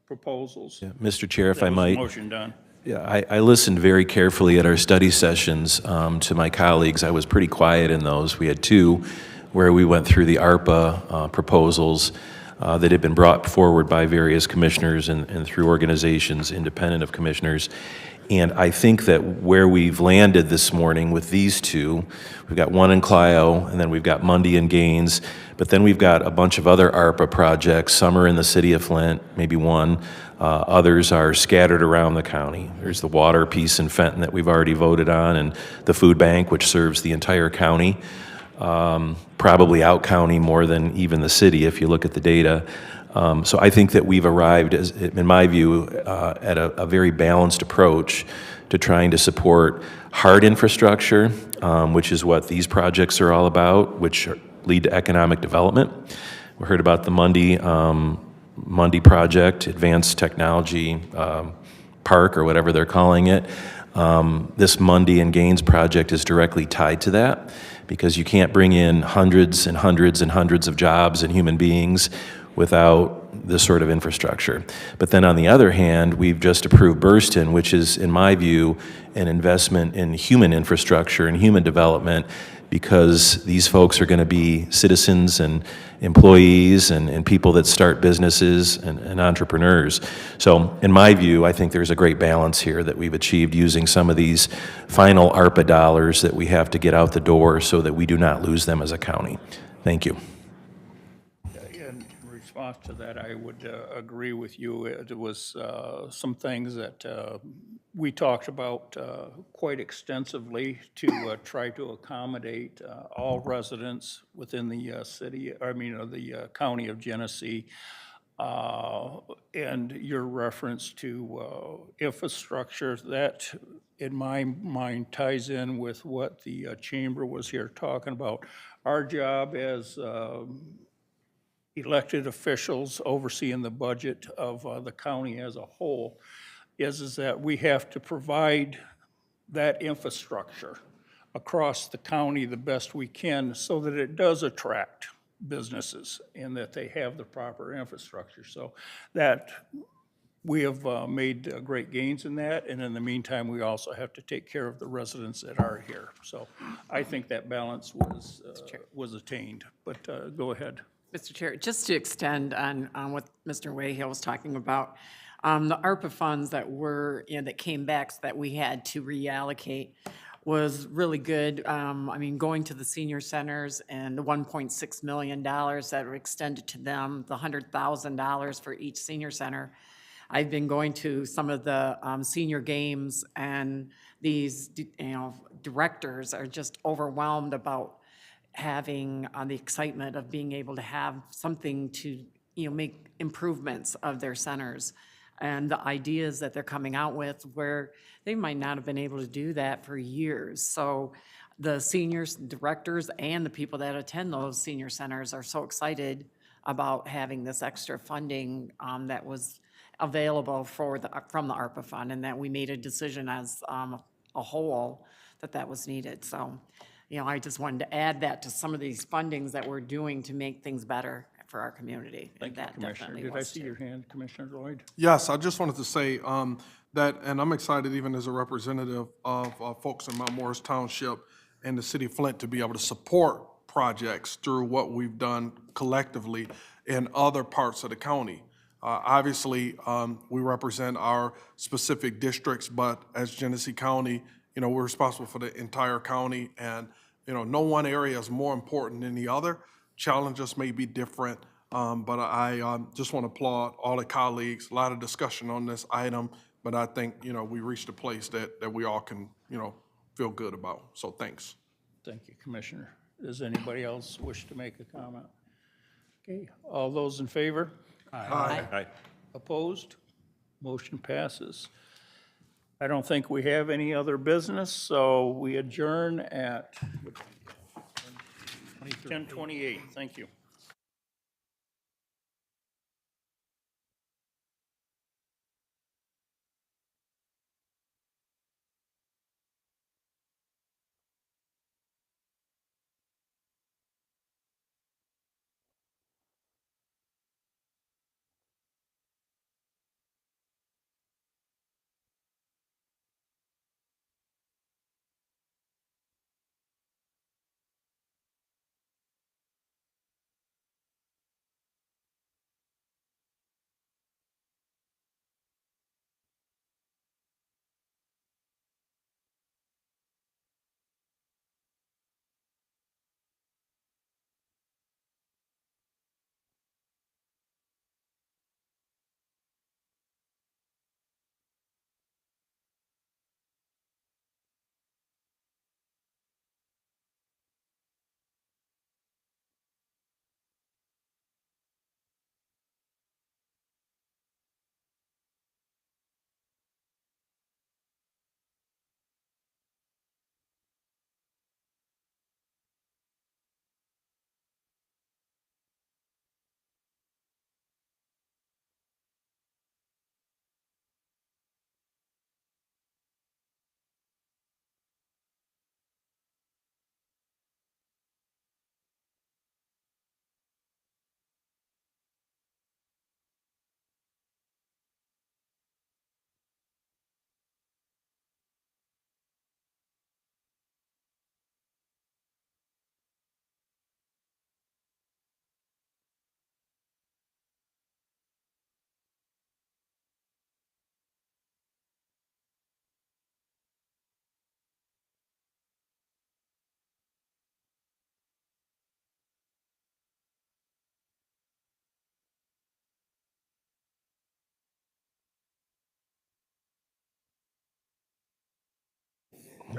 proposals? Mr. Chair, if That I was the might. motion done. Yeah, I listened very carefully at our study sessions to my colleagues. I was pretty quiet in those. We had two where we went through the ARPA proposals that had been brought forward by various commissioners and through organizations independent of commissioners. And I think that where we've landed this morning with these two, we've got one in Clio, and then we've got Mundy and Gaines, but then we've got a bunch of other ARPA projects. Some are in the city of Flint, maybe one. Others are scattered around the county. There's the water piece in Fenton that we've already voted on, and the food bank, which serves the entire county, probably out county more than even the city if you look at the data. So I think that we've arrived, in my view, at a very balanced approach to trying to support hard infrastructure, which is what these projects are all about, which lead to economic development. We heard about the Mundy project, Advanced Technology Park, or whatever they're calling it. This Mundy and Gaines project is directly tied to that, because you can't bring in hundreds and hundreds and hundreds of jobs and human beings without this sort of infrastructure. But then on the other hand, we've just approved Burston, which is, in my view, an investment in human infrastructure and human development, because these folks are going to be citizens and employees and people that start businesses and entrepreneurs. So in my view, I think there's a great balance here that we've achieved using some of these final ARPA dollars that we have to get out the door so that we do not lose them as a county. Thank you. In response to that, I would agree with you. It was some things that we talked about quite extensively to try to accommodate all residents within the the county of Genesee. And your reference to infrastructure, that in my mind ties in with what the chamber was here talking about. Our job as elected officials overseeing the budget of the county as a whole is that we have to provide that infrastructure across the county the best we can so that it does attract businesses and that they have the proper infrastructure. So that we have made great gains in that, and in the meantime, we also have to take care of the residents that are here. So I think that balance was attained, but go ahead. Mr. Chair, just to extend on what Mr. Wayhill was talking about, the ARPA funds that that came back so that we had to reallocate was really good. Going to the senior centers and the $1.6 million that were extended to them, the $100,000 for each senior center. I've been going to some of the senior games, and these, directors are just overwhelmed about having the excitement of being able to have something to, make improvements of their centers. And the ideas that they're coming out with where they might not have been able to do that for years. So the seniors, directors, and the people that attend those senior centers are so excited about having this extra funding that was available from the ARPA fund, and that we made a decision as a whole that was needed. So, I just wanted to add that to some of these fundings that we're doing to make things better for our community. Thank you, Commissioner. Did I see your hand, Commissioner Lloyd? Yes, I just wanted to say that, and I'm excited even as a representative of folks in Mount Morris Township and the city of Flint to be able to support projects through what we've done collectively in other parts of the county. Obviously, we represent our specific districts, but as Genesee County, we're responsible for the entire county, and no one area is more important than the other. Challenges may be different, but I just want to applaud all the colleagues. A lot of discussion on this item, but I think we reached a place that we all can feel good about. So thanks. Thank you, Commissioner. Does anybody else wish to make a comment? Okay, all those in favor? Aye. Opposed? Motion passes. I don't think we have any other business, so we adjourn at 10:28. Thank you.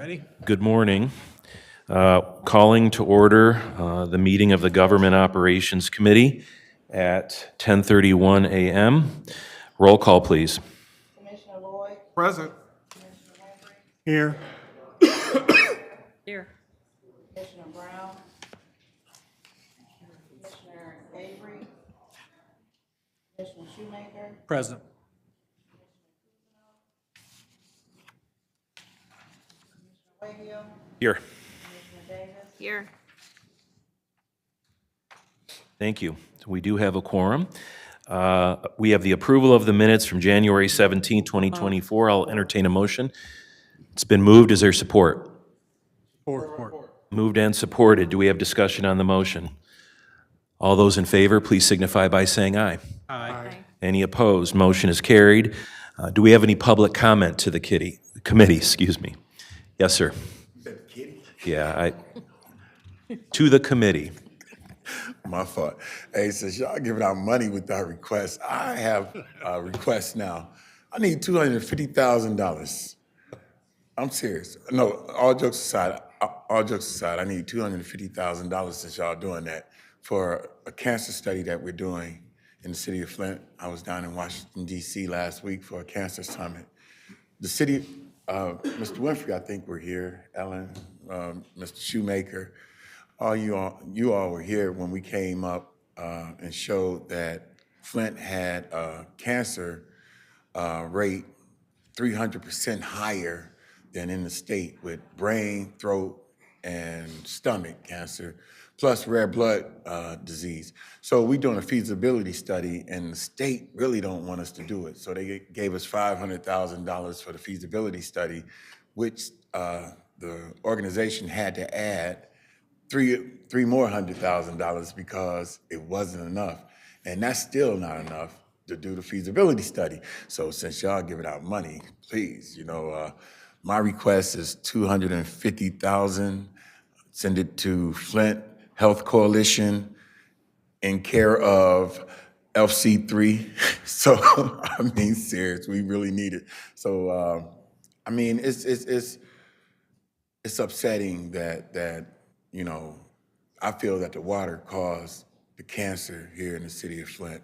Ready? Good morning. Calling to order the meeting of the Government Operations Committee at 10:31 a.m. Roll call, please. Present. Here. Here. Commissioner Brown. Commissioner Avery. Commissioner Shoemaker. Present. Here. Here. Thank you. We do have a quorum. We have the approval of the minutes from January 17, 2024. I'll entertain a motion. It's been moved. Is there support? Support. Moved and supported. Do we have discussion on the motion? All those in favor, please signify by saying aye. Aye. Any opposed? Motion is carried. Do we have any public comment to the committee? Excuse me. Yes, sir. Yeah, to the committee. My fault. Hey, since y'all giving out money without requests, I have a request now. I need $250,000. I'm serious. No, all jokes aside, I need $250,000 since y'all doing that for a cancer study that we're doing in the city of Flint. I was down in Washington, D.C. last week for a cancer summit. The city, Mr. Winfrey, I think we're here, Ellen, Mr. Shoemaker, you all were here when we came up and showed that Flint had a cancer rate 300% higher than in the state with brain, throat, and stomach cancer, plus rare blood disease. So we're doing a feasibility study, and the state really don't want us to do it. So they gave us $500,000 for the feasibility study, which the organization had to add three more $100,000 because it wasn't enough. And that's still not enough to do the feasibility study. So since y'all giving out money, please, my request is $250,000. Send it to Flint Health Coalition in care of FC3. So, I mean, serious, we really need it. So, I mean, it's upsetting that I feel that the water caused the cancer here in the city of Flint.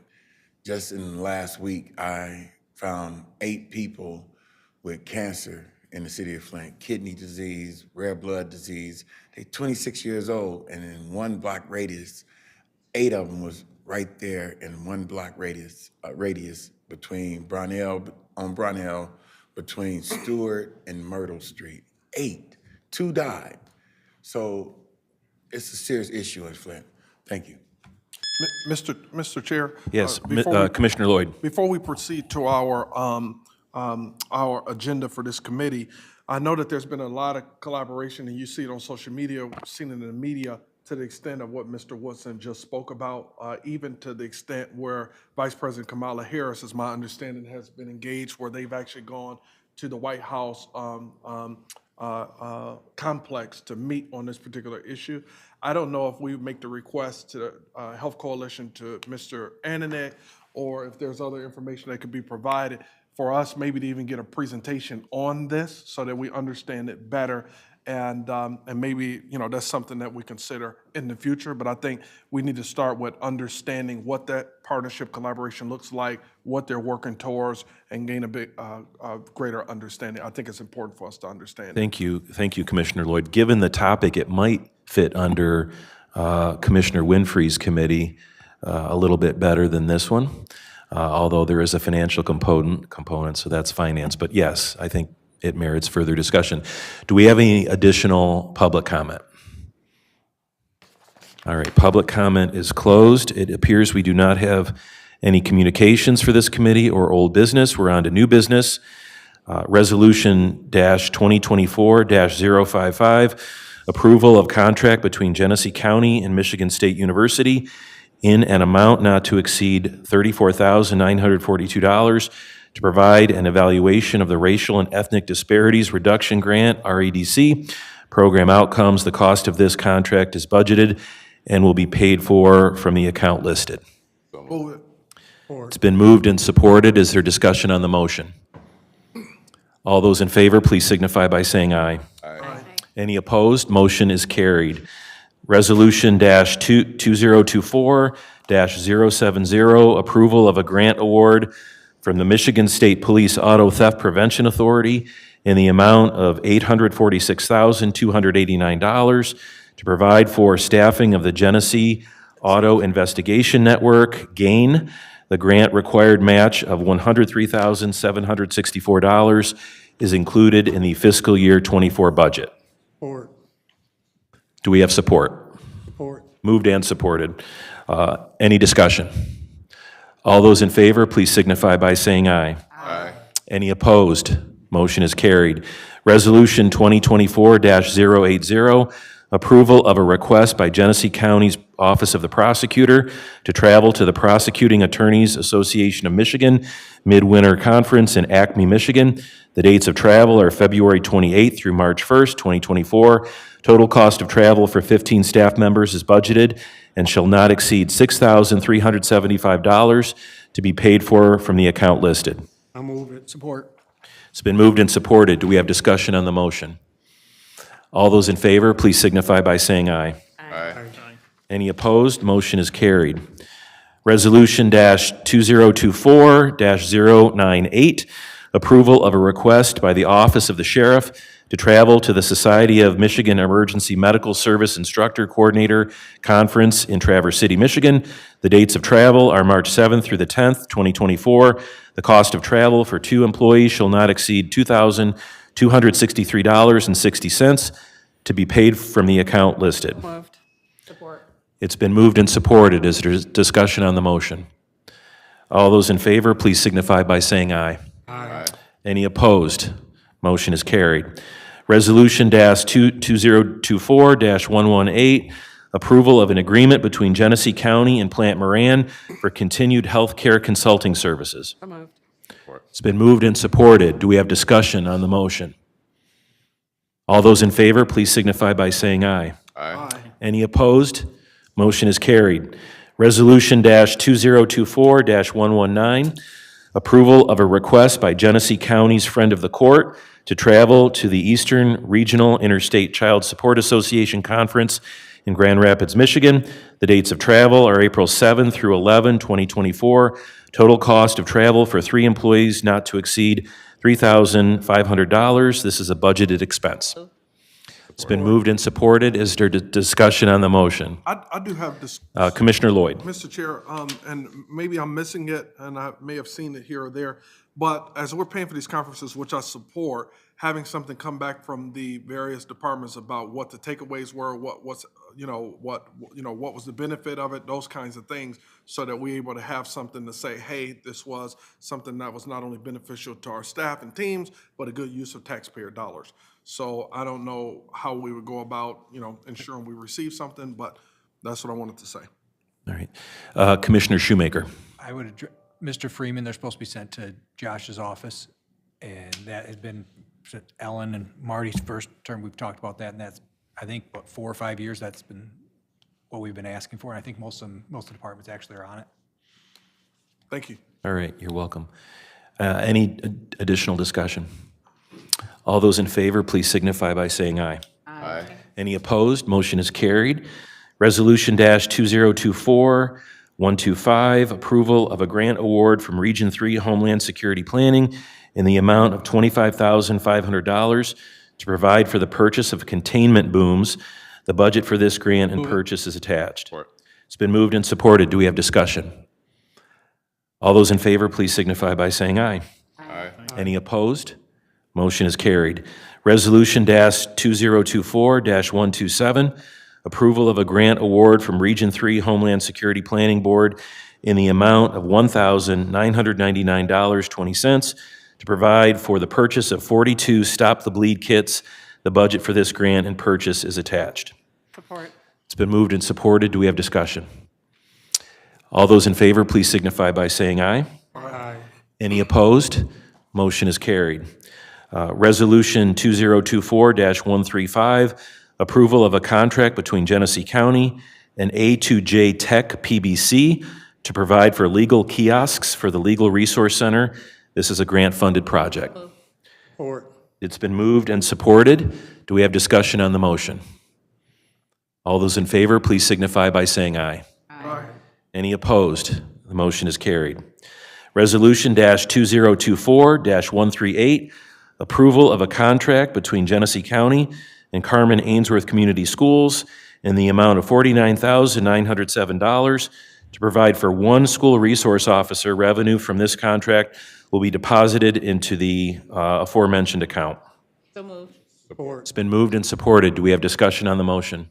Just in the last week, I found 8 people with cancer in the city of Flint, kidney disease, rare blood disease. They're 26 years old, and in one block radius, 8 of them was right there in one block radius between Brownell, between Stewart and Myrtle Street. 8, 2 died. So it's a serious issue in Flint. Thank you. Mr. Chair? Yes, before we- Commissioner Lloyd. Before we proceed to our agenda for this committee, I know that there's been a lot of collaboration, and you see it on social media, seen it in the media, to the extent of what Mr. Woodson just spoke about, even to the extent where Vice President Kamala Harris, as my understanding, has been engaged, where they've actually gone to the White House complex to meet on this particular issue. I don't know if we make the request to the Health Coalition to Mr. Annanek, or if there's other information that could be provided for us, maybe to even get a presentation on this so that we understand it better. And maybe, that's something that we consider in the future. But I think we need to start with understanding what that partnership collaboration looks like, what they're working towards, and gain a greater understanding. I think it's important for us to understand. Thank you, Commissioner Lloyd. Given the topic, it might fit under Commissioner Winfrey's committee a little bit better than this one, although there is a financial component, so that's finance. But yes, I think it merits further discussion. Do we have any additional public comment? All right, public comment is closed. It appears we do not have any communications for this committee or old business. We're on to new business. Resolution -2024-055, approval of contract between Genesee County and Michigan State University in an amount not to exceed $34,942 to provide an evaluation of the Racial and Ethnic Disparities Reduction Grant, REDC, program outcomes. The cost of this contract is budgeted and will be paid for from the account listed. Move it. It's been moved and supported. Is there discussion on the motion? All those in favor, please signify by saying aye. Aye. Any opposed? Motion is carried. Resolution dash 2024-070, approval of a grant award from the Michigan State Police Auto Theft Prevention Authority in the amount of $846,289 to provide for staffing of the Genesee Auto Investigation Network, GAIN. The grant required match of $103,764 is included in the fiscal year '24 budget. Support. Do we have support? Support. Moved and supported. Any discussion? All those in favor, please signify by saying aye. Aye. Any opposed? Motion is carried. Resolution 2024-080, approval of a request by Genesee County's Office of the Prosecutor to travel to the Prosecuting Attorneys Association of Michigan Midwinter Conference in Acme, Michigan. The dates of travel are February 28th through March 1st, 2024. Total cost of travel for 15 staff members is budgeted and shall not exceed $6,375 to be paid for from the account listed. I move it. Support. It's been moved and supported. Do we have discussion on the motion? All those in favor, please signify by saying aye. Aye. Any opposed? Motion is carried. Resolution dash 2024-098, approval of a request by the Office of the Sheriff to travel to the Society of Michigan Emergency Medical Service Instructor Coordinator Conference in Traverse City, Michigan. The dates of travel are March 7th through the 10th, 2024. The cost of travel for 2 employees shall not exceed $2,263.60 to be paid from the account listed. Moved. Support. It's been moved and supported. Is there discussion on the motion? All those in favor, please signify by saying aye. Aye. Any opposed? Motion is carried. Resolution dash 2024-118, approval of an agreement between Genesee County and Plant Moran for continued health care consulting services. So moved. It's been moved and supported. Do we have discussion on the motion? All those in favor, please signify by saying aye. Aye. Any opposed? Motion is carried. Resolution dash 2024-119, approval of a request by Genesee County's Friend of the Court to travel to the Eastern Regional Interstate Child Support Association Conference in Grand Rapids, Michigan. The dates of travel are April 7 through 11, 2024. Total cost of travel for 3 employees not to exceed $3,500. This is a budgeted expense. It's been moved and supported. Is there discussion on the motion? I do have this, Commissioner Lloyd. Mr. Chair, and maybe I'm missing it, and I may have seen it here or there, but as we're paying for these conferences, which I support, having something come back from the various departments about what the takeaways were, what was the benefit of it, those kinds of things, so that we're able to have something to say, hey, this was something that was not only beneficial to our staff and teams, but a good use of taxpayer dollars. So I don't know how we would go about, ensuring we receive something, but that's what I wanted to say. All right. Commissioner Shoemaker. I would, Mr. Freeman, they're supposed to be sent to Josh's office, and that has been, Ellen and Marty's first term, we've talked about that, and that's, I think, what, 4 or 5 years, that's been what we've been asking for, and I think most of the departments actually are on it. Thank you. All right, you're welcome. Any additional discussion? All those in favor, please signify by saying aye. Aye. Any opposed? Motion is carried. Resolution dash 2024-125, approval of a grant award from Region 3 Homeland Security Planning in the amount of $25,500 to provide for the purchase of containment booms. The budget for this grant and purchase is attached. It's been moved and supported. Do we have discussion? All those in favor, please signify by saying aye. Aye. Any opposed? Motion is carried. Resolution dash 2024-127, approval of a grant award from Region 3 Homeland Security Planning Board in the amount of $1,999.20 to provide for the purchase of 42 Stop the Bleed kits. The budget for this grant and purchase is attached. Support. It's been moved and supported. Do we have discussion? All those in favor, please signify by saying aye. Aye. Any opposed? Motion is carried. Resolution 2024-135, approval of a contract between Genesee County and A2J Tech PBC to provide for legal kiosks for the Legal Resource Center. This is a grant-funded project. Support. It's been moved and supported. Do we have discussion on the motion? All those in favor, please signify by saying aye. Aye. Any opposed? The motion is carried. Resolution -2024-138, approval of a contract between Genesee County and Carmen Ainsworth Community Schools in the amount of $49,907 to provide for one school resource officer. Revenue from this contract will be deposited into the aforementioned account. So moved. It's been moved and supported. Do we have discussion on the motion?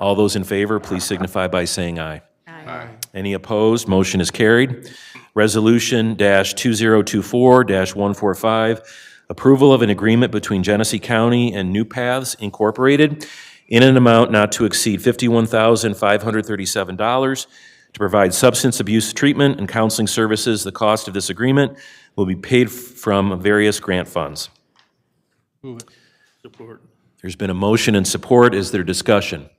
All those in favor, please signify by saying aye. Aye. Any opposed? Motion is carried. Resolution -2024-145, approval of an agreement between Genesee County and New Paths Incorporated in an amount not to exceed $51,537 to provide substance abuse treatment and counseling services. The cost of this agreement will be paid from various grant funds. Move it. Support. There's been a motion and support. Is there discussion?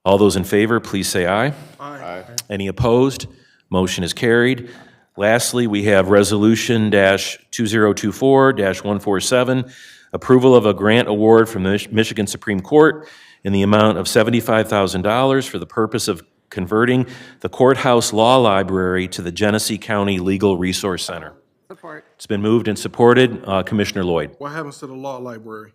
All those in favor, please say aye. Aye. Any opposed? Motion is carried. Lastly, we have Resolution -2024-147, approval of a grant award from the Michigan Supreme Court in the amount of $75,000 for the purpose of converting the courthouse law library to the Genesee County Legal Resource Center. Support. It's been moved and supported. Commissioner Lloyd. What happens to the law library?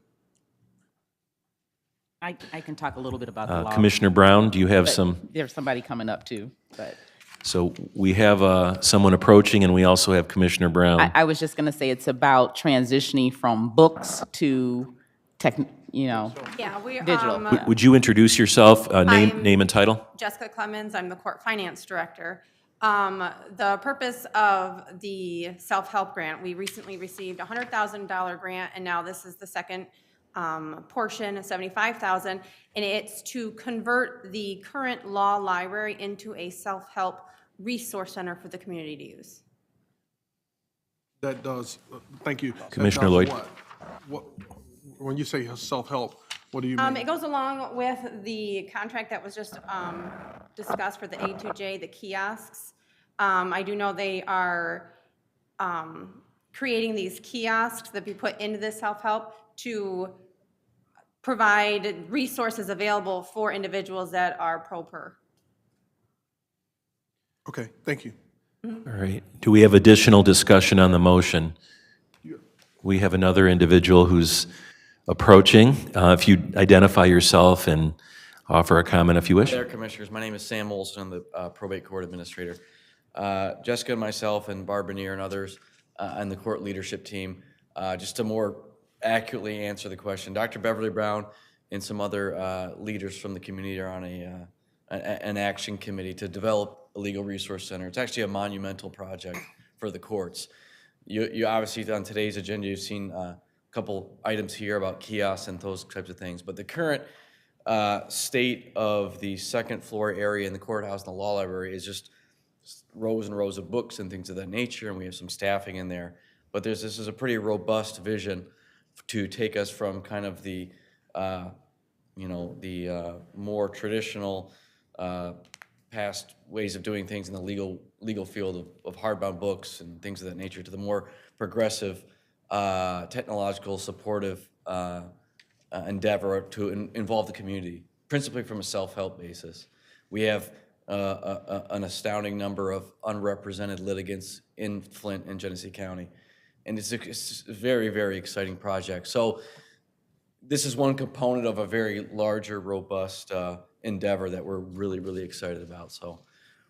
I can talk a little bit about the law. Commissioner Brown, do you have but some? There's somebody coming up too, but So we have someone approaching, and we also have Commissioner Brown. I was just going to say it's about transitioning from books to Yeah, we, digital. Would you introduce yourself, I'm- name and title? Jessica Clemens, I'm the Court Finance Director. The purpose of the self-help grant, we recently received a $100,000 grant, and now this is the second portion, $75,000, and it's to convert the current law library into a self-help resource center for the community to use. That does, thank you. That Commissioner does Lloyd. What, when you say self-help, what do you mean? It goes along with the contract that was just discussed for the A2J, the kiosks. I do know they are creating these kiosks that be put into this self-help to provide resources available for individuals that are pro-per. Okay, thank you. All right. Do we have additional discussion on the motion? We have another individual who's approaching. If you identify yourself and offer a comment if you wish. There, Commissioners. My name is Sam Olson. I'm the Probate Court Administrator. Jessica and myself and Barb Benier and others and the court leadership team, just to more accurately answer the question, Dr. Beverly Brown and some other leaders from the community are on an action committee to develop a legal resource center. It's actually a monumental project for the courts. You obviously, on today's agenda, you've seen a couple items here about kiosks and those types of things, but the current state of the second floor area in the courthouse and the law library is just rows and rows of books and things of that nature, and we have some staffing in there. But this is a pretty robust vision to take us from kind of the, more traditional past ways of doing things in the legal field of hardbound books and things of that nature to the more progressive, technological, supportive endeavor to involve the community, principally from a self-help basis. We have an astounding number of unrepresented litigants in Flint and Genesee County. And it's a very, very exciting project. So this is one component of a very larger, robust endeavor that we're really, really excited about. So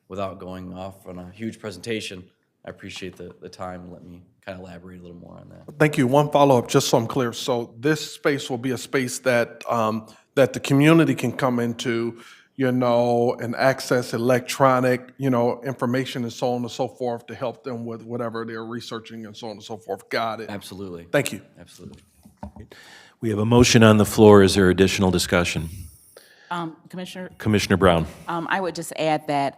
without going off on a huge presentation, I appreciate the time and let me kind of elaborate a little more on that. Thank you. One follow-up, just so I'm clear. So this space will be a space that, that the community can come into, and access electronic, information and so on and so forth to help them with whatever they're researching and so on and so forth. Got it. Absolutely. Thank you. Absolutely. We have a motion on the floor. Is there additional discussion? Commissioner Brown. I would just add that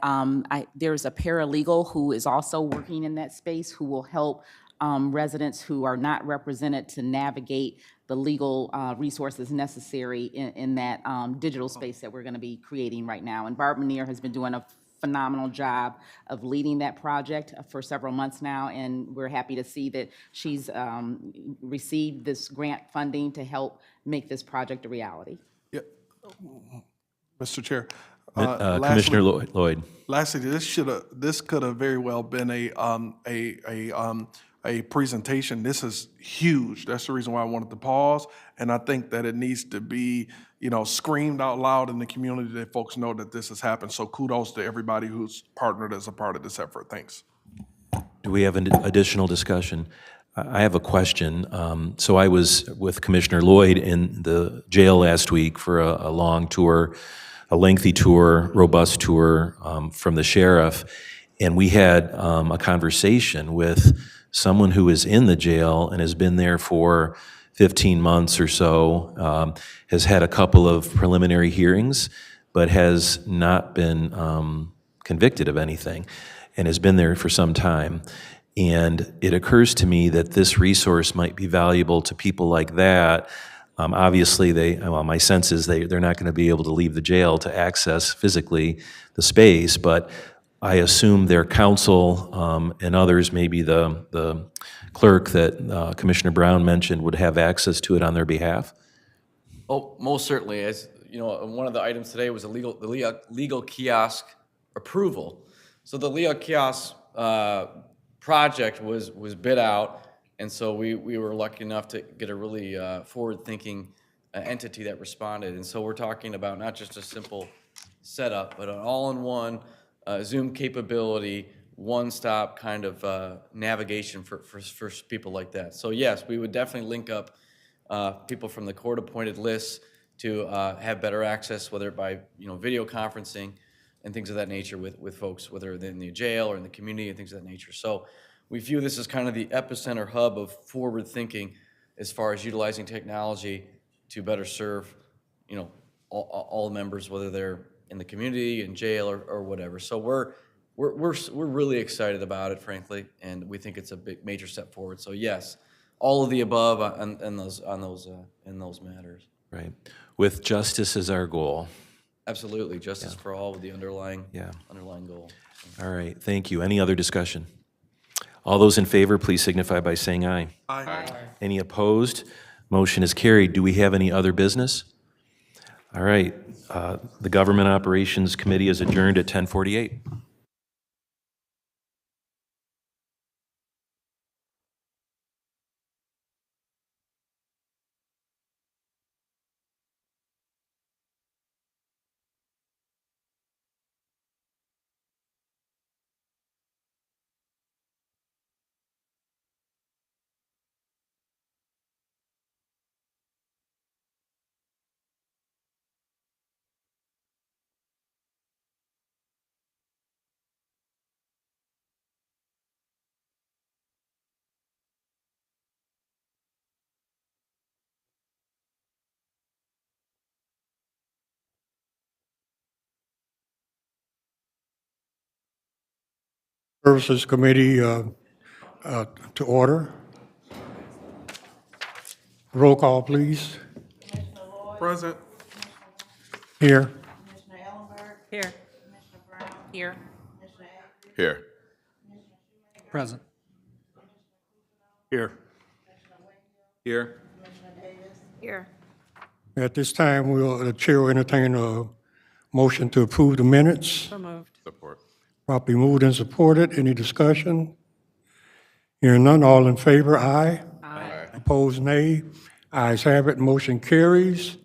there's a paralegal who is also working in that space who will help residents who are not represented to navigate the legal resources necessary in that digital space that we're going to be creating right now. And Barb Benier has been doing a phenomenal job of leading that project for several months now, and we're happy to see that she's received this grant funding to help make this project a reality. Yeah, Mr. Chair. Commissioner Lastly, Lloyd. lastly, this could have very well been a presentation. This is huge. That's the reason why I wanted to pause. And I think that it needs to be, screamed out loud in the community that folks know that this has happened. So kudos to everybody who's partnered as a part of this effort. Thanks. Do we have an additional discussion? I have a question. So I was with Commissioner Lloyd in the jail last week for a long tour, a lengthy tour, robust tour from the sheriff, and we had a conversation with someone who is in the jail and has been there for 15 months or so, has had a couple of preliminary hearings, but has not been convicted of anything, and has been there for some time. And it occurs to me that this resource might be valuable to people like that. Obviously, my sense is they're not going to be able to leave the jail to access physically the space, but I assume their counsel and others, maybe the clerk that Commissioner Brown mentioned, would have access to it on their behalf? Oh, most certainly. As you know, one of the items today was the legal kiosk approval. So the legal kiosk project was bid out, and so we were lucky enough to get a really forward-thinking entity that responded. And so we're talking about not just a simple setup, but an all-in-one Zoom capability, one-stop kind of navigation for people like that. So yes, we would definitely link up people from the court-appointed lists to have better access, whether by video conferencing and things of that nature with folks, whether they're in the jail or in the community and things of that nature. So we view this as kind of the epicenter hub of forward thinking as far as utilizing technology to better serve, all members, whether they're in the community, in jail, or whatever. So we're really excited about it, frankly, and we think it's a big major step forward. So yes, all of the above in those matters. Right. With justice as our goal. Absolutely, justice for all with the underlying goal. All right, thank you. Any other discussion? All those in favor, please signify by saying aye. Aye. Any opposed? Motion is carried. Do we have any other business? All right, the Government Operations Committee is adjourned at 10:48. Services Committee to order. Roll call, please. Present. Here. Here. Here. Here. Present. Here. Here. Here. At this time, the chair will entertain a motion to approve the minutes. So moved. Support. Properly moved and supported. Any discussion? Hearing none, all in favor, aye. Aye. Opposed, nay. Ayes have it, motion carries.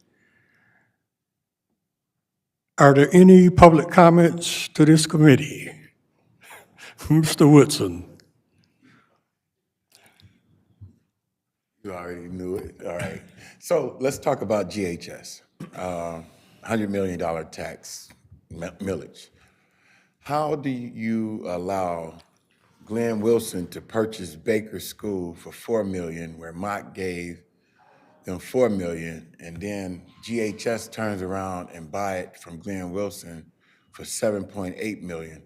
Are there any public comments to this committee? Mr. Woodson. You already knew it. All right. So let's talk about GHS. $100 million tax millage. How do you allow Glenn Wilson to purchase Baker School for $4 million, where Mott gave them $4 million, and then GHS turns around and buy it from Glenn Wilson for $7.8 million?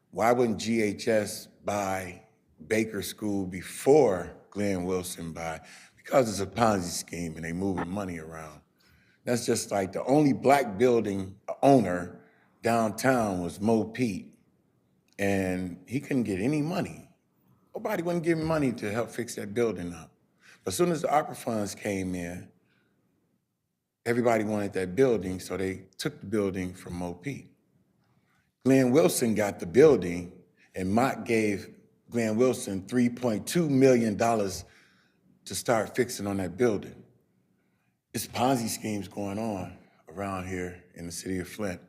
Why wouldn't GHS buy Baker School before Glenn Wilson buy? Because it's a Ponzi scheme and they moving money around. That's just like the only black building owner downtown was Mo Pete. and he couldn't get any money. Nobody wouldn't give him money to help fix that building up. But as soon as the ARPA funds came in, everybody wanted that building, so they took the building from OP. Glenn Wilson got the building, and Mott gave Glenn Wilson $3.2 million to start fixing on that building. It's Ponzi schemes going on around here in the city of Flint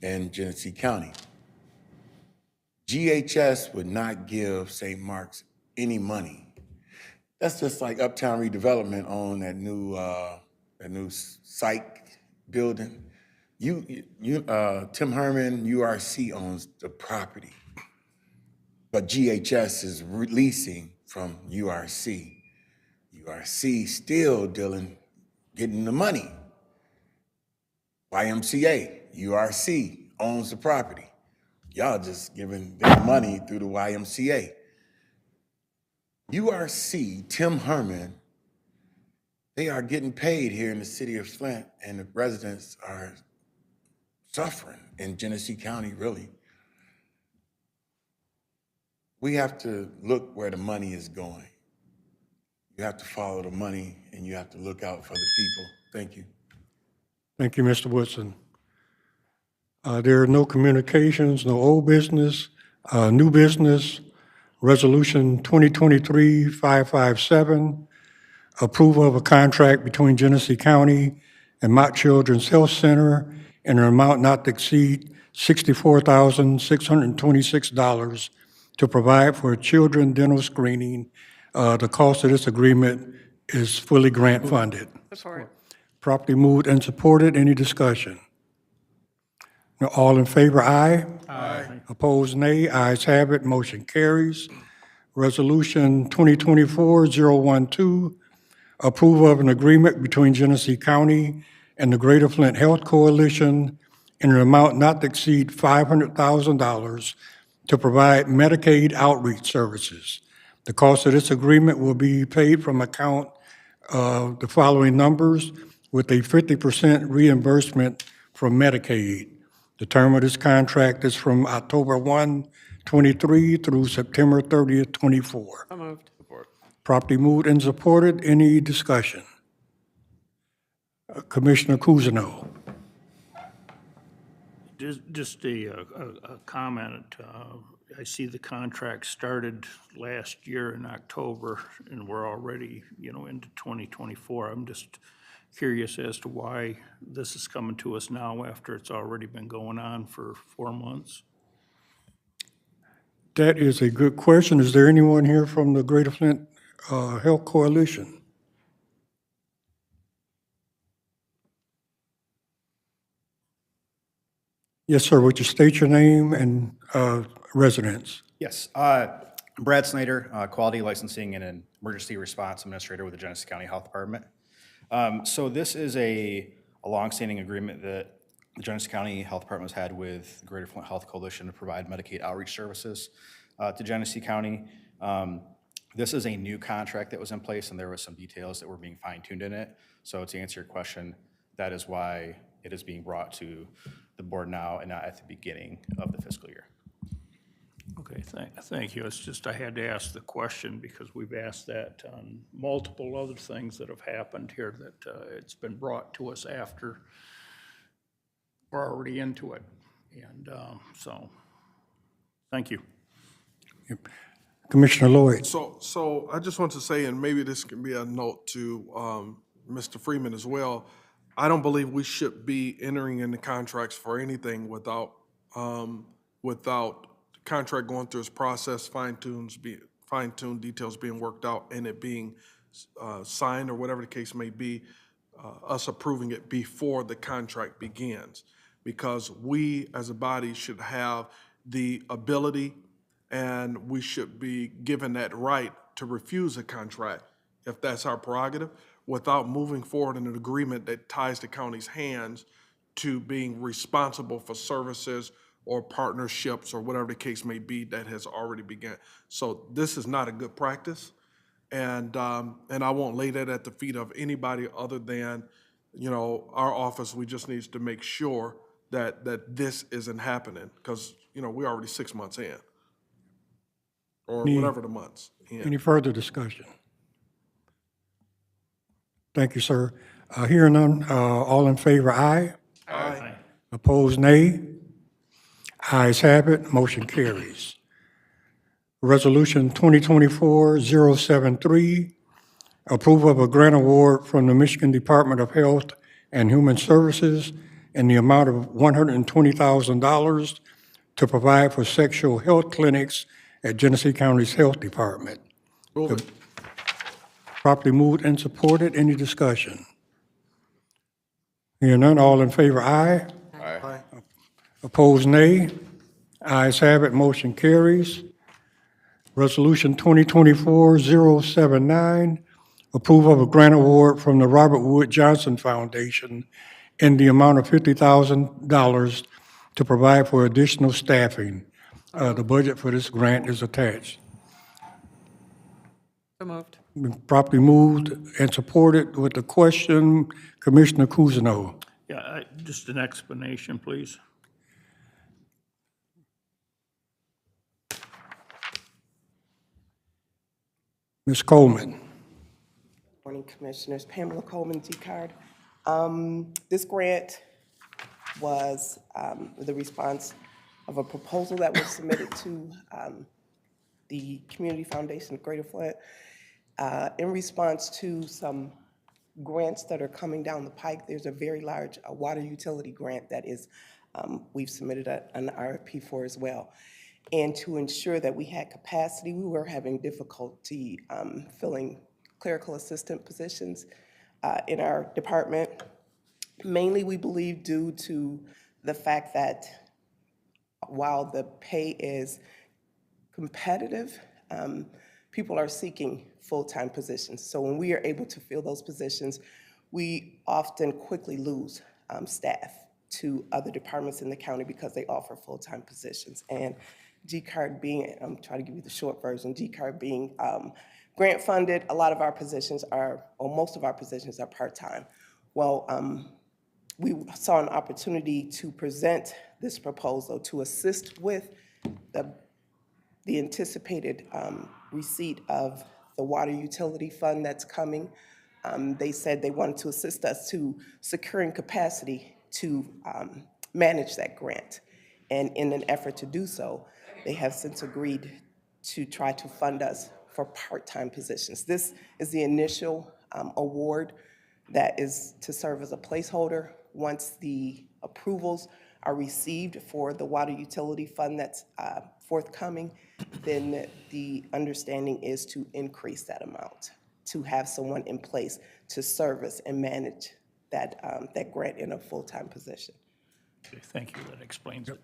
and Genesee County. GHS would not give St. Mark's any money. That's just like Uptown Redevelopment on that new psych building. Tim Herman, URC owns the property, but GHS is releasing from URC. URC still getting the money. YMCA, URC owns the property. Y'all just giving them money through the YMCA. URC, Tim Herman, they are getting paid here in the city of Flint, and the residents are suffering in Genesee County, really. We have to look where the money is going. You have to follow the money, and you have to look out for the people. Thank you. Thank you, Mr. Woodson. There are no communications, no old business, new business. Resolution 2023-557, approval of a contract between Genesee County and Mott Children's Health Center in an amount not to exceed $64,626 to provide for children dental screening. The cost of this agreement is fully grant funded. Support. Properly moved and supported. Any discussion? Now, all in favor, aye. Aye. Opposed, nay. Ayes have it. Motion carries. Resolution 2024-012, approval of an agreement between Genesee County and the Greater Flint Health Coalition in an amount not to exceed $500,000 to provide Medicaid outreach services. The cost of this agreement will be paid from account of the following numbers with a 50% reimbursement from Medicaid. The term of this contract is from October 1, 23 through September 30th, 24. So moved. Support. Properly moved and supported. Any discussion? Commissioner Cousineau. Just a comment. I see the contract started last year in October, and we're already, into 2024. I'm just curious as to why this is coming to us now after it's already been going on for 4 months. That is a good question. Is there anyone here from the Greater Flint Health Coalition? Yes, sir. Would you state your name and residence? Yes. Brad Snyder, Quality Licensing and Emergency Response Administrator with the Genesee County Health Department. So this is a longstanding agreement that the Genesee County Health Department has had with the Greater Flint Health Coalition to provide Medicaid outreach services to Genesee County. This is a new contract that was in place, and there were some details that were being fine-tuned in it. So to answer your question, that is why it is being brought to the board now and not at the beginning of the fiscal year. Okay, thank you. It's just I had to ask the question because we've asked that on multiple other things that have happened here that it's been brought to us after we're already into it. And so, thank you. Yep. Commissioner Lloyd. So I just want to say, and maybe this can be a note to Mr. Freeman as well, I don't believe we should be entering into contracts for anything without the contract going through its process, fine-tuned details being worked out, and it being signed or whatever the case may be, us approving it before the contract begins. Because we as a body should have the ability and we should be given that right to refuse a contract if that's our prerogative, without moving forward in an agreement that ties the county's hands to being responsible for services or partnerships or whatever the case may be that has already begun. So this is not a good practice, and I won't lay that at the feet of anybody other than, our office. We just needs to make sure that this isn't happening, because, we're already 6 months in, or Any- whatever the months in. Any further discussion? Thank you, sir. Hearing none, all in favor, aye. Aye. Opposed, nay. Ayes have it, motion carries. Resolution 2024-073, approval of a grant award from the Michigan Department of Health and Human Services in the amount of $120,000 to provide for sexual health clinics at Genesee County's Health Department. Move it. Properly moved and supported. Any discussion? Hearing none, all in favor, aye. Aye. Opposed, nay. Ayes have it, motion carries. Resolution 2024-079, approval of a grant award from the Robert Wood Johnson Foundation in the amount of $50,000 to provide for additional staffing. The budget for this grant is attached. So moved. Been properly moved and supported with the question, Commissioner Cousineau. Yeah, just an explanation, please. Ms. Coleman. Morning, Commissioners. Pamela Coleman, G-Card. This grant was the response of a proposal that was submitted to the Community Foundation of Greater Flint in response to some grants that are coming down the pike. There's a very large water utility grant that is we've submitted an RFP for as well. And to ensure that we had capacity, we were having difficulty filling clerical assistant positions in our department. Mainly, we believe, due to the fact that while the pay is competitive, people are seeking full-time positions. So when we are able to fill those positions, we often quickly lose staff to other departments in the county because they offer full-time positions. And G-Card being, I'm trying to give you the short version, G-Card being grant funded, a lot of our positions are, or most of our positions are part-time. Well, we saw an opportunity to present this proposal to assist with the anticipated receipt of the water utility fund that's coming. They said they wanted to assist us to securing capacity to manage that grant. And in an effort to do so, they have since agreed to try to fund us for part-time positions. This is the initial award that is to serve as a placeholder. Once the approvals are received for the water utility fund that's forthcoming, then the understanding is to increase that amount, to have someone in place to service and manage that, that grant in a full-time position. Okay, thank you, that explains it.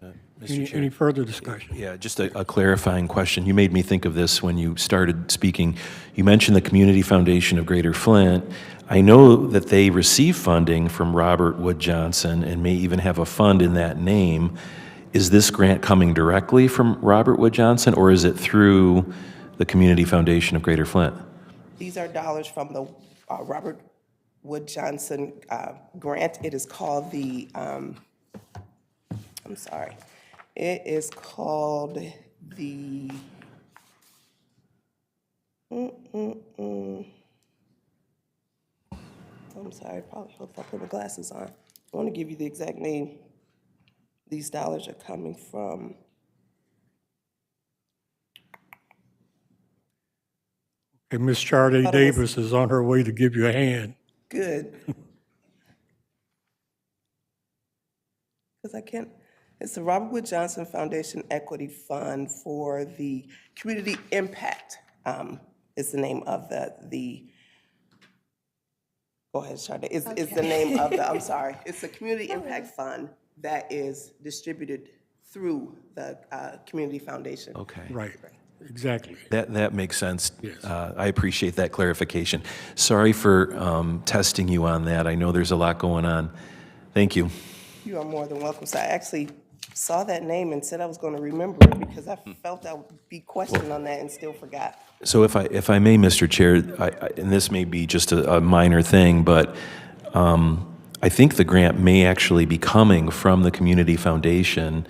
Any further discussion? Yeah, just a clarifying question. You made me think of this when you started speaking. You mentioned the Community Foundation of Greater Flint. I know that they receive funding from Robert Wood Johnson and may even have a fund in that name. Is this grant coming directly from Robert Wood Johnson, or is it through the Community Foundation of Greater Flint? These are dollars from the Robert Wood Johnson grant. It is called the, I'm sorry, it is called the, I'm sorry, probably hope I put my glasses on. I want to give you the exact name. These dollars are coming from. Okay, Ms. Charday Davis is on her way to give you a hand. Good. Because I can't, it's the Robert Wood Johnson Foundation Equity Fund for the Community Impact is the name of the go ahead, Charday, is the name of the, I'm sorry, it's the Community Impact Fund that is distributed through the Community Foundation. Okay. Right, exactly. That makes sense. Yes. I appreciate that clarification. Sorry for testing you on that. I know there's a lot going on. Thank you. You are more than welcome. So I actually saw that name and said I was going to remember it because I felt I would be questioned on that and still forgot. So if I may, Mr. Chair, and this may be just a minor thing, but I think the grant may actually be coming from the community foundation,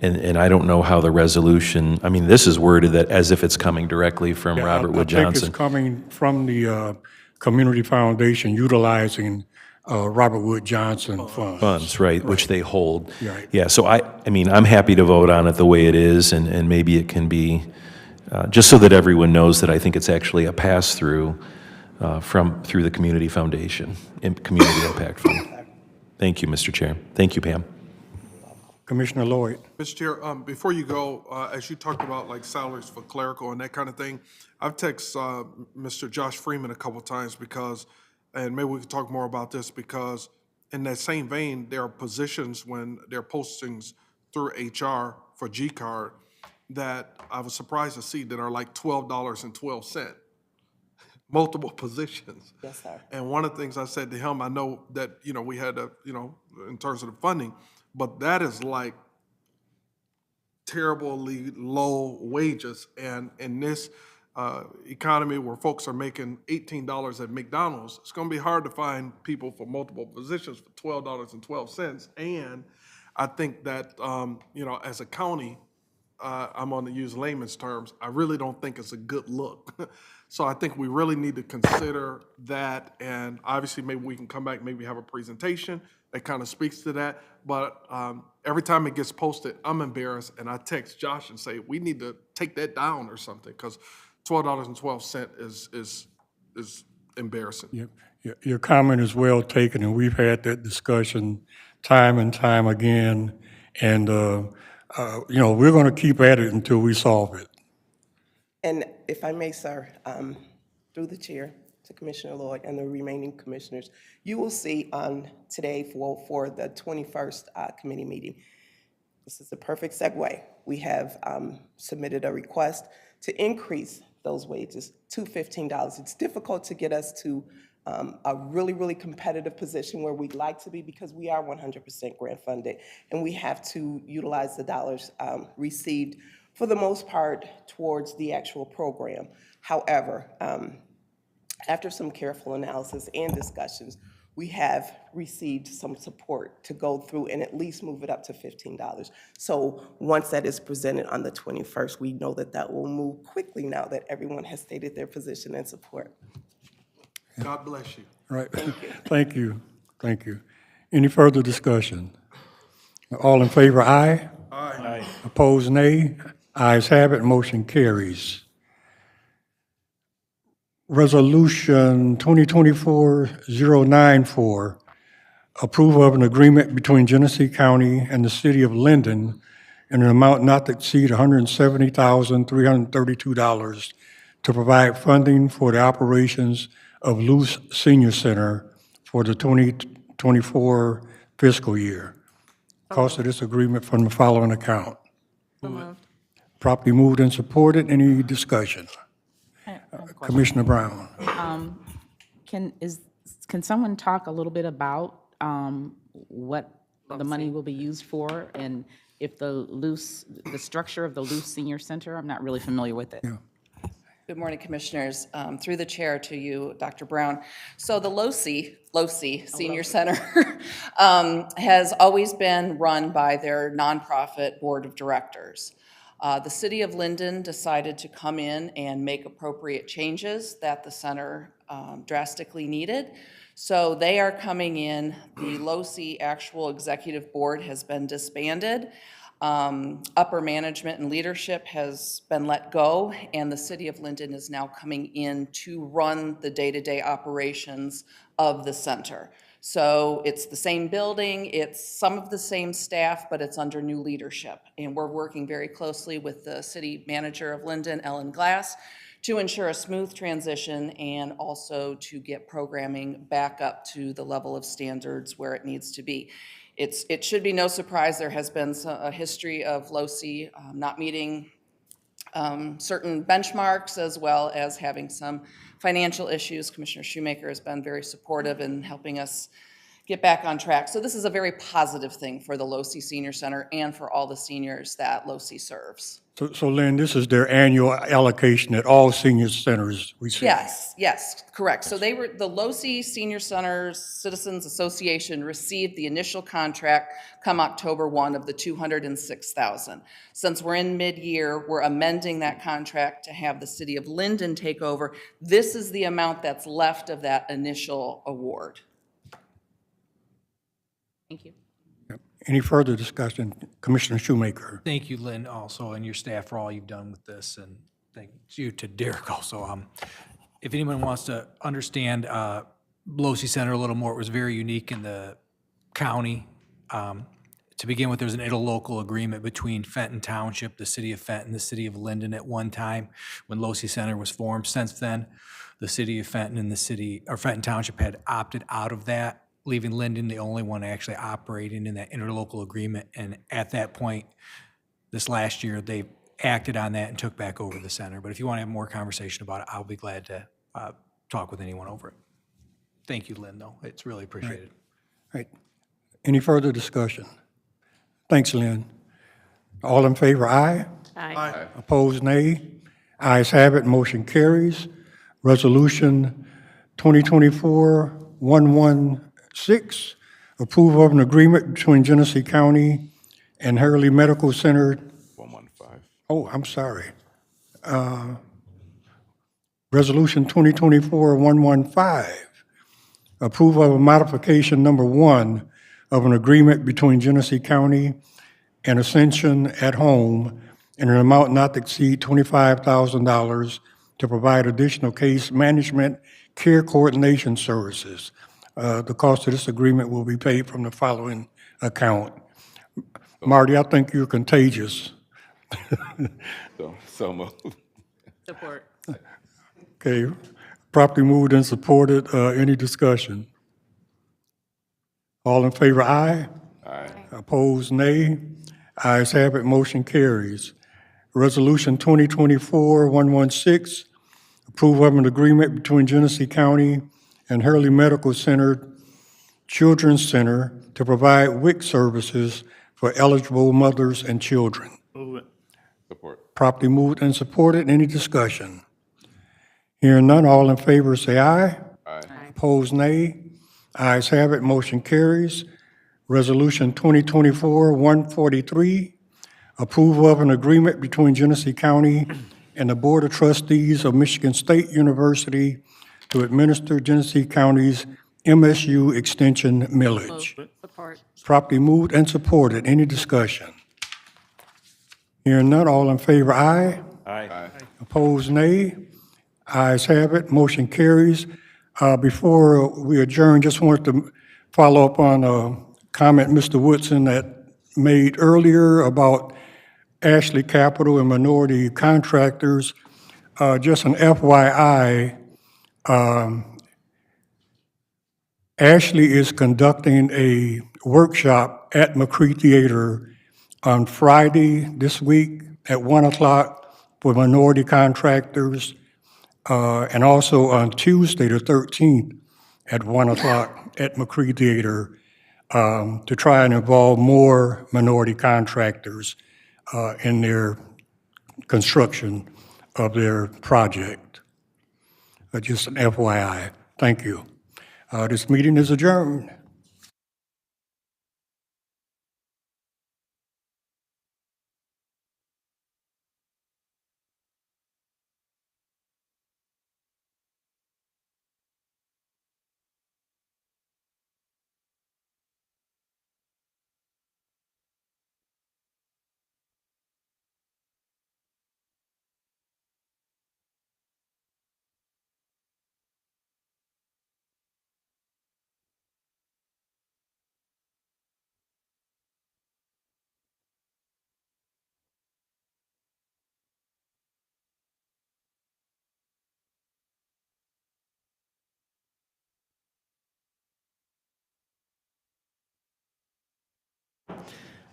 and I don't know how the resolution, I mean, this is worded that as if it's coming directly from Robert Wood I think Johnson. it's coming from the Community Foundation utilizing Robert Wood Johnson funds. Funds, right, which they hold. Right. Yeah, so I mean, I'm happy to vote on it the way it is, and maybe it can be, just so that everyone knows that I think it's actually a pass-through through the Community Foundation, Community Impact Fund. Thank you, Mr. Chair. Thank you, Pam. Commissioner Lloyd. Mr. Chair, before you go, as you talked about like salaries for clerical and that kind of thing, I've texted Mr. Josh Freeman a couple times because, and maybe we can talk more about this, because in that same vein, there are positions when there are postings through HR for G-Card that I was surprised to see that are like $12.12. Multiple positions. Yes, sir. And one of the things I said to him, I know that, we had in terms of the funding, but that is like terribly low wages. And in this economy where folks are making $18 at McDonald's, it's going to be hard to find people for multiple positions for $12.12. And I think that, as a county, I'm going to use layman's terms, I really don't think it's a good look. So I think we really need to consider that, and obviously maybe we can come back, maybe have a presentation that kind of speaks to that. But every time it gets posted, I'm embarrassed, and I text Josh and say, we need to take that down or something, because $12.12 is embarrassing. Yep. Your comment is well taken, and we've had that discussion time and time again. And, we're going to keep at it until we solve it. And if I may, sir, through the chair to Commissioner Lloyd and the remaining commissioners, you will see on today for the 21st committee meeting, this is the perfect segue. We have submitted a request to increase those wages to $15. It's difficult to get us to a really, really competitive position where we'd like to be, because we are 100% grant funded, and we have to utilize the dollars received for the most part towards the actual program. However, after some careful analysis and discussions, we have received some support to go through and at least move it up to $15. So once that is presented on the 21st, we know that that will move quickly now that everyone has stated their position and support. God bless you. Right. Thank you. Thank you. Any further discussion? All in favor, aye. Aye. Opposed, nay. Ayes have it, motion carries. Resolution 2024-094, approval of an agreement between Genesee County and the City of Linden in an amount not to exceed $170,332 to provide funding for the operations of Luce Senior Center for the 2024 fiscal year. Cost of this agreement from the following account. Properly moved and supported. Any discussion? Commissioner Brown. Can someone talk a little bit about what the money will be used for, and if the structure of the Luce Senior Center? I'm not really familiar with it. Yeah. Good morning, Commissioners. Through the chair to you, Dr. Brown. So the LOCI Senior Center has always been run by their nonprofit board of directors. The City of Linden decided to come in and make appropriate changes that the center drastically needed. So they are coming in. The LOCI actual executive board has been disbanded. Upper management and leadership has been let go, and the City of Linden is now coming in to run the day-to-day operations of the center. So it's the same building, it's some of the same staff, but it's under new leadership. And we're working very closely with the city manager of Linden, Ellen Glass, to ensure a smooth transition and also to get programming back up to the level of standards where it needs to be. It should be no surprise there has been a history of LOCI not meeting certain benchmarks, as well as having some financial issues. Commissioner Shoemaker has been very supportive in helping us get back on track. So this is a very positive thing for the LoC Senior Center and for all the seniors that LoC serves. So Lynn, this is their annual allocation that all senior centers receive? Yes, correct. So the LoC Senior Centers Citizens Association received the initial contract come October 1 of the $206,000. Since we're in mid-year, we're amending that contract to have the city of Linden take over. This is the amount that's left of that initial award. Thank you. Any further discussion? Commissioner Shoemaker. Thank you, Lynn, also, and your staff for all you've done with this, and thank you to Derek also. If anyone wants to understand LoC Center a little more, it was very unique in the county. To begin with, there's an interlocal agreement between Fenton Township, the city of Fenton, the city of Linden at one time when LoC Center was formed. Since then, the city of Fenton and Fenton Township had opted out of that, leaving Linden the only one actually operating in that interlocal agreement. And at that point, this last year, they acted on that and took back over the center. But if you want to have more conversation about it, I'll be glad to talk with anyone over it. Thank you, Lynn, though. It's really appreciated. All right. Any further discussion? Thanks, Lynn. All in favor, aye. Aye. Opposed, nay. Ayes have it, motion carries. Resolution 2024-116, approval of an agreement between Genesee County and Hurley Medical Center. 115. Oh, I'm sorry. Resolution 2024-115, approval of a modification number 1 of an agreement between Genesee County and Ascension at Home in an amount not to exceed $25,000 to provide additional case management care coordination services. The cost of this agreement will be paid from the following account. Marty, I think you're contagious. So moved. Support. Okay, properly moved and supported. Any discussion? All in favor, aye. Aye. Opposed, nay. Ayes have it, motion carries. Resolution 2024-116, approval of an agreement between Genesee County and Hurley Medical Center Children's Center to provide WIC services for eligible mothers and children. Move it. Support. Properly moved and supported. Any discussion? Hearing none, all in favor say aye. Aye. Opposed, nay. Ayes have it, motion carries. Resolution 2024-143, approval of an agreement between Genesee County and the Board of Trustees of Michigan State University to administer Genesee County's MSU Extension millage. Support. Properly moved and supported. Any discussion? Hearing none, all in favor, aye. Aye. Opposed, nay. Ayes have it, motion carries. Before we adjourn, just wanted to follow up on a comment Mr. Woodson that made earlier about Ashley Capital and minority contractors. Just an FYI, Ashley is conducting a workshop at McCree Theater on Friday this week at 1 o'clock for minority contractors, and also on Tuesday the 13th at 1 o'clock at McCree Theater to try and involve more minority contractors in their construction of their project. Just an FYI. Thank you. This meeting is adjourned.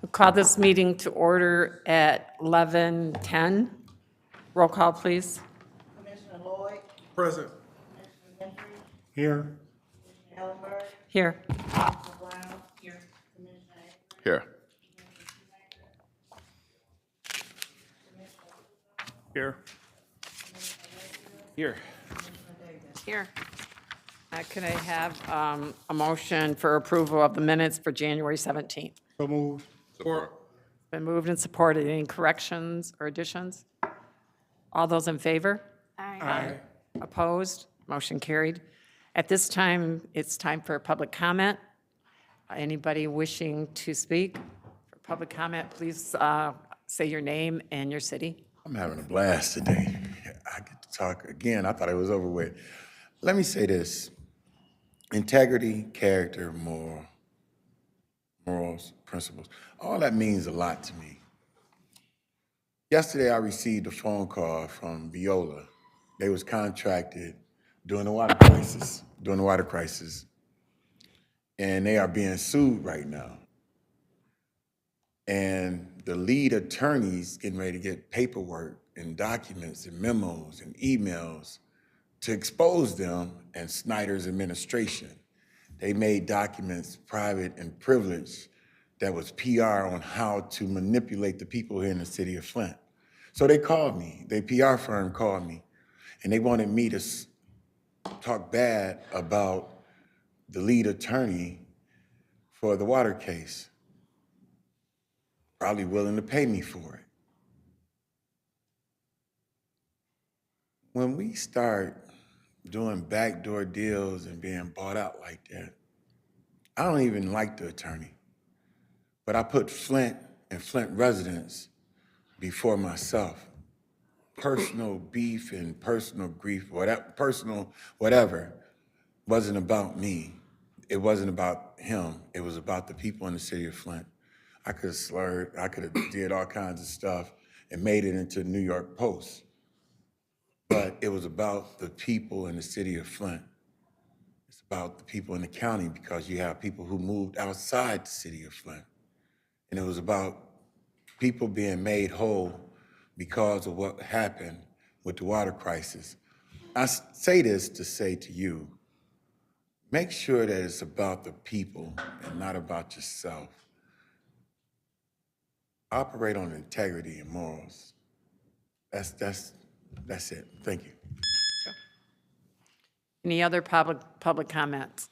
We'll call this meeting to order at 11:10. Roll call, please. Present. Here. Here. Here. Here. Here. Here. Can I have a motion for approval of the minutes for January 17th? So moved. Support. Been moved and supported. Any corrections or additions? All those in favor? Aye. Opposed? Motion carried. At this time, it's time for public comment. Anybody wishing to speak for public comment, please say your name and your city. I'm having a blast today. I get to talk again. I thought it was over with. Let me say this. Integrity, character, morals, principles. All that means a lot to me. Yesterday, I received a phone call from Viola. They was contracted during the water crisis, and they are being sued right now. And the lead attorney's getting ready to get paperwork and documents and memos and emails to expose them and Snyder's administration. They made documents private and privileged that was PR on how to manipulate the people here in the city of Flint. So they called me, their PR firm called me, and they wanted me to talk bad about the lead attorney for the water case. Probably willing to pay me for it. When we start doing backdoor deals and being bought out like that, I don't even like the attorney, but I put Flint and Flint residents before myself. Personal beef and personal grief, whatever, wasn't about me. It wasn't about him. It was about the people in the city of Flint. I could have slurred, I could have did all kinds of stuff and made it into New York Post. But it was about the people in the city of Flint. It's about the people in the county because you have people who moved outside the city of Flint. And it was about people being made whole because of what happened with the water crisis. I say this to say to you, make sure that it's about the people and not about yourself. Operate on integrity and morals. That's it. Thank you. Any other public comments?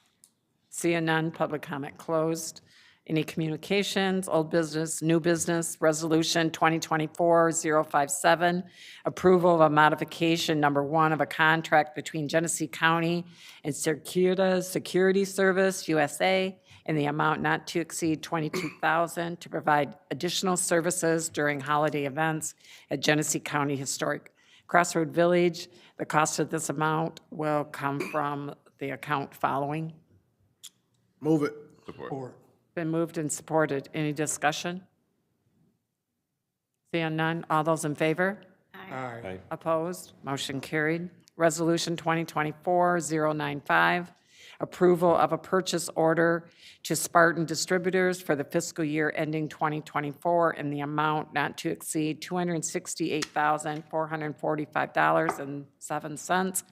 Seeing none, public comment closed. Any communications, old business, new business, resolution 2024-057, approval of a modification number 1 of a contract between Genesee County and Securita Security Service USA in the amount not to exceed $22,000 to provide additional services during holiday events at Genesee County Historic Crossroad Village. The cost of this amount will come from the account following. Move it. Support. Been moved and supported. Any discussion? Seeing none, all those in favor? Aye. Opposed? Motion carried. Resolution 2024-095, approval of a purchase order to Spartan Distributors for the fiscal year ending 2024 in the amount not to exceed $268,445.07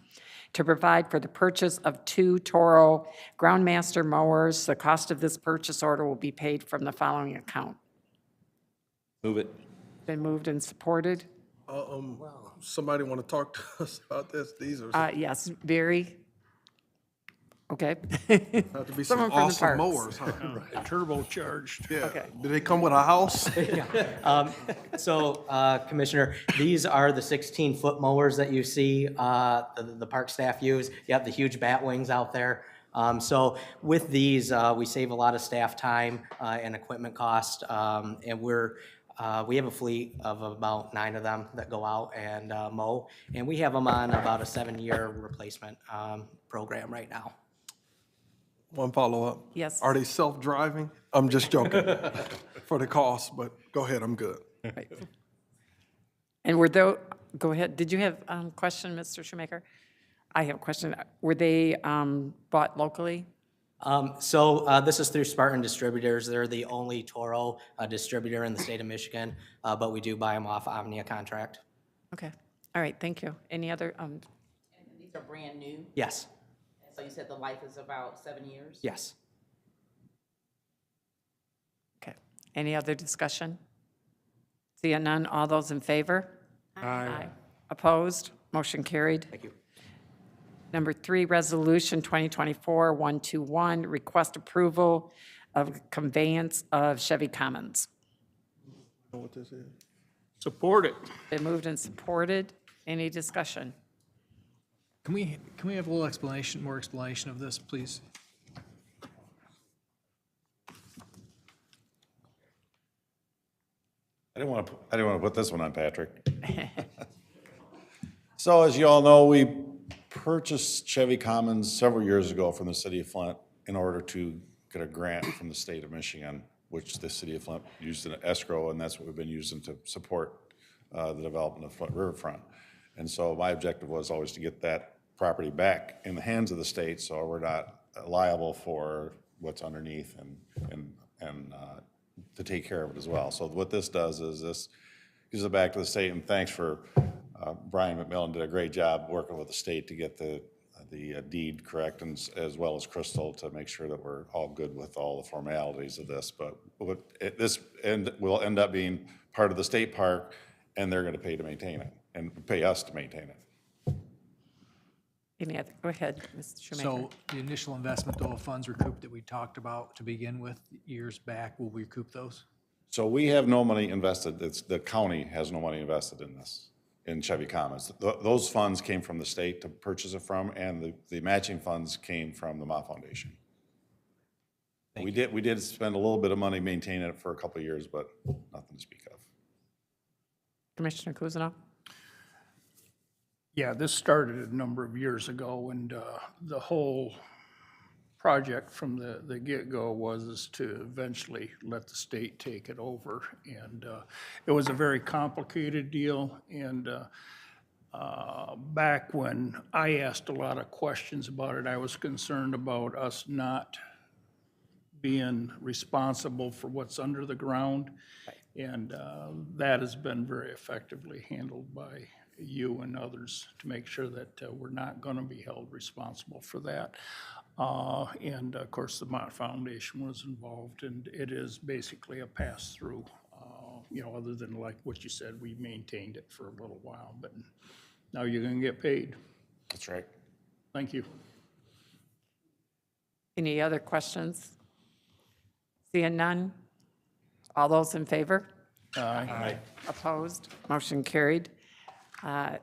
to provide for the purchase of 2 Toro Groundmaster mowers. The cost of this purchase order will be paid from the following account. Move it. Been moved and supported. Somebody want to talk to us about this? These are Yes, Barry. Okay. have to be some Someone from the awesome parks. mowers, huh? Turbocharged. Yeah. Okay. Do they come with a house? So, Commissioner, these are the 16-foot mowers that you see the park staff use. You have the huge bat wings out there. So with these, we save a lot of staff time and equipment cost, and we have a fleet of about 9 of them that go out and mow, and we have them on about a 7-year replacement program right now. One follow-up. Yes. Are they self-driving? I'm just joking for the cost, but go ahead, I'm good. Right. And go ahead. Did you have a question, Mr. Shoemaker? I have a question. Were they bought locally? This is through Spartan Distributors. They're the only Toro distributor in the state of Michigan, but we do buy them off Omnia contract. Okay. All right. Thank you. Any other? And these are brand new? Yes, So you said the life is about 7 years? yes. Okay. Any other discussion? Seeing none, all those in favor? Aye. Opposed? Motion carried. Thank you. Number 3, Resolution 2024-121, request approval of conveyance of Chevy Commons. Know what this is? Support it. Been moved and supported. Any discussion? Can we have a little explanation, more explanation of this, please? I didn't want to put this one on Patrick. So as you all know, we purchased Chevy Commons several years ago from the city of Flint in order to get a grant from the state of Michigan, which the city of Flint used in escrow, and that's what we've been using to support the development of Flint Riverfront. And so my objective was always to get that property back in the hands of the state, so we're not liable for what's underneath and to take care of it as well. So what this does is this gives it back to the state, and thanks for Brian McMillan did a great job working with the state to get the deed correct, and as well as Crystal to make sure that we're all good with all the formalities of this. But this will end up being part of the state park, and they're going to pay to maintain it and pay us to maintain it. Any other, go ahead, Mr. Shoemaker. So the initial investment, though, of funds recouped that we talked about to begin with years back, will we recoup those? So we have no money invested. The county has no money invested in this, in Chevy Commons. Those funds came from the state to purchase it from, and the matching funds came from the Ma Foundation. We did spend a little bit of money maintaining it for a couple of years, but nothing to speak of. Commissioner Kuzma? Yeah, this started a number of years ago, and the whole project from the get-go was to eventually let the state take it over. And it was a very complicated deal, and back when I asked a lot of questions about it, I was concerned about us not being responsible for what's under the ground. And that has been very effectively handled by you and others to make sure that we're not going to be held responsible for that. And of course, the Mott Foundation was involved, and it is basically a pass-through. You know, other than like what you said, we maintained it for a little while, but now you're going to get paid. That's right. Thank you. Any other questions? Seeing none? All those in favor? Aye. Opposed? Motion carried.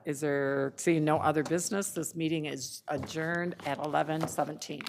Seeing no other business, this meeting is adjourned at 11:17.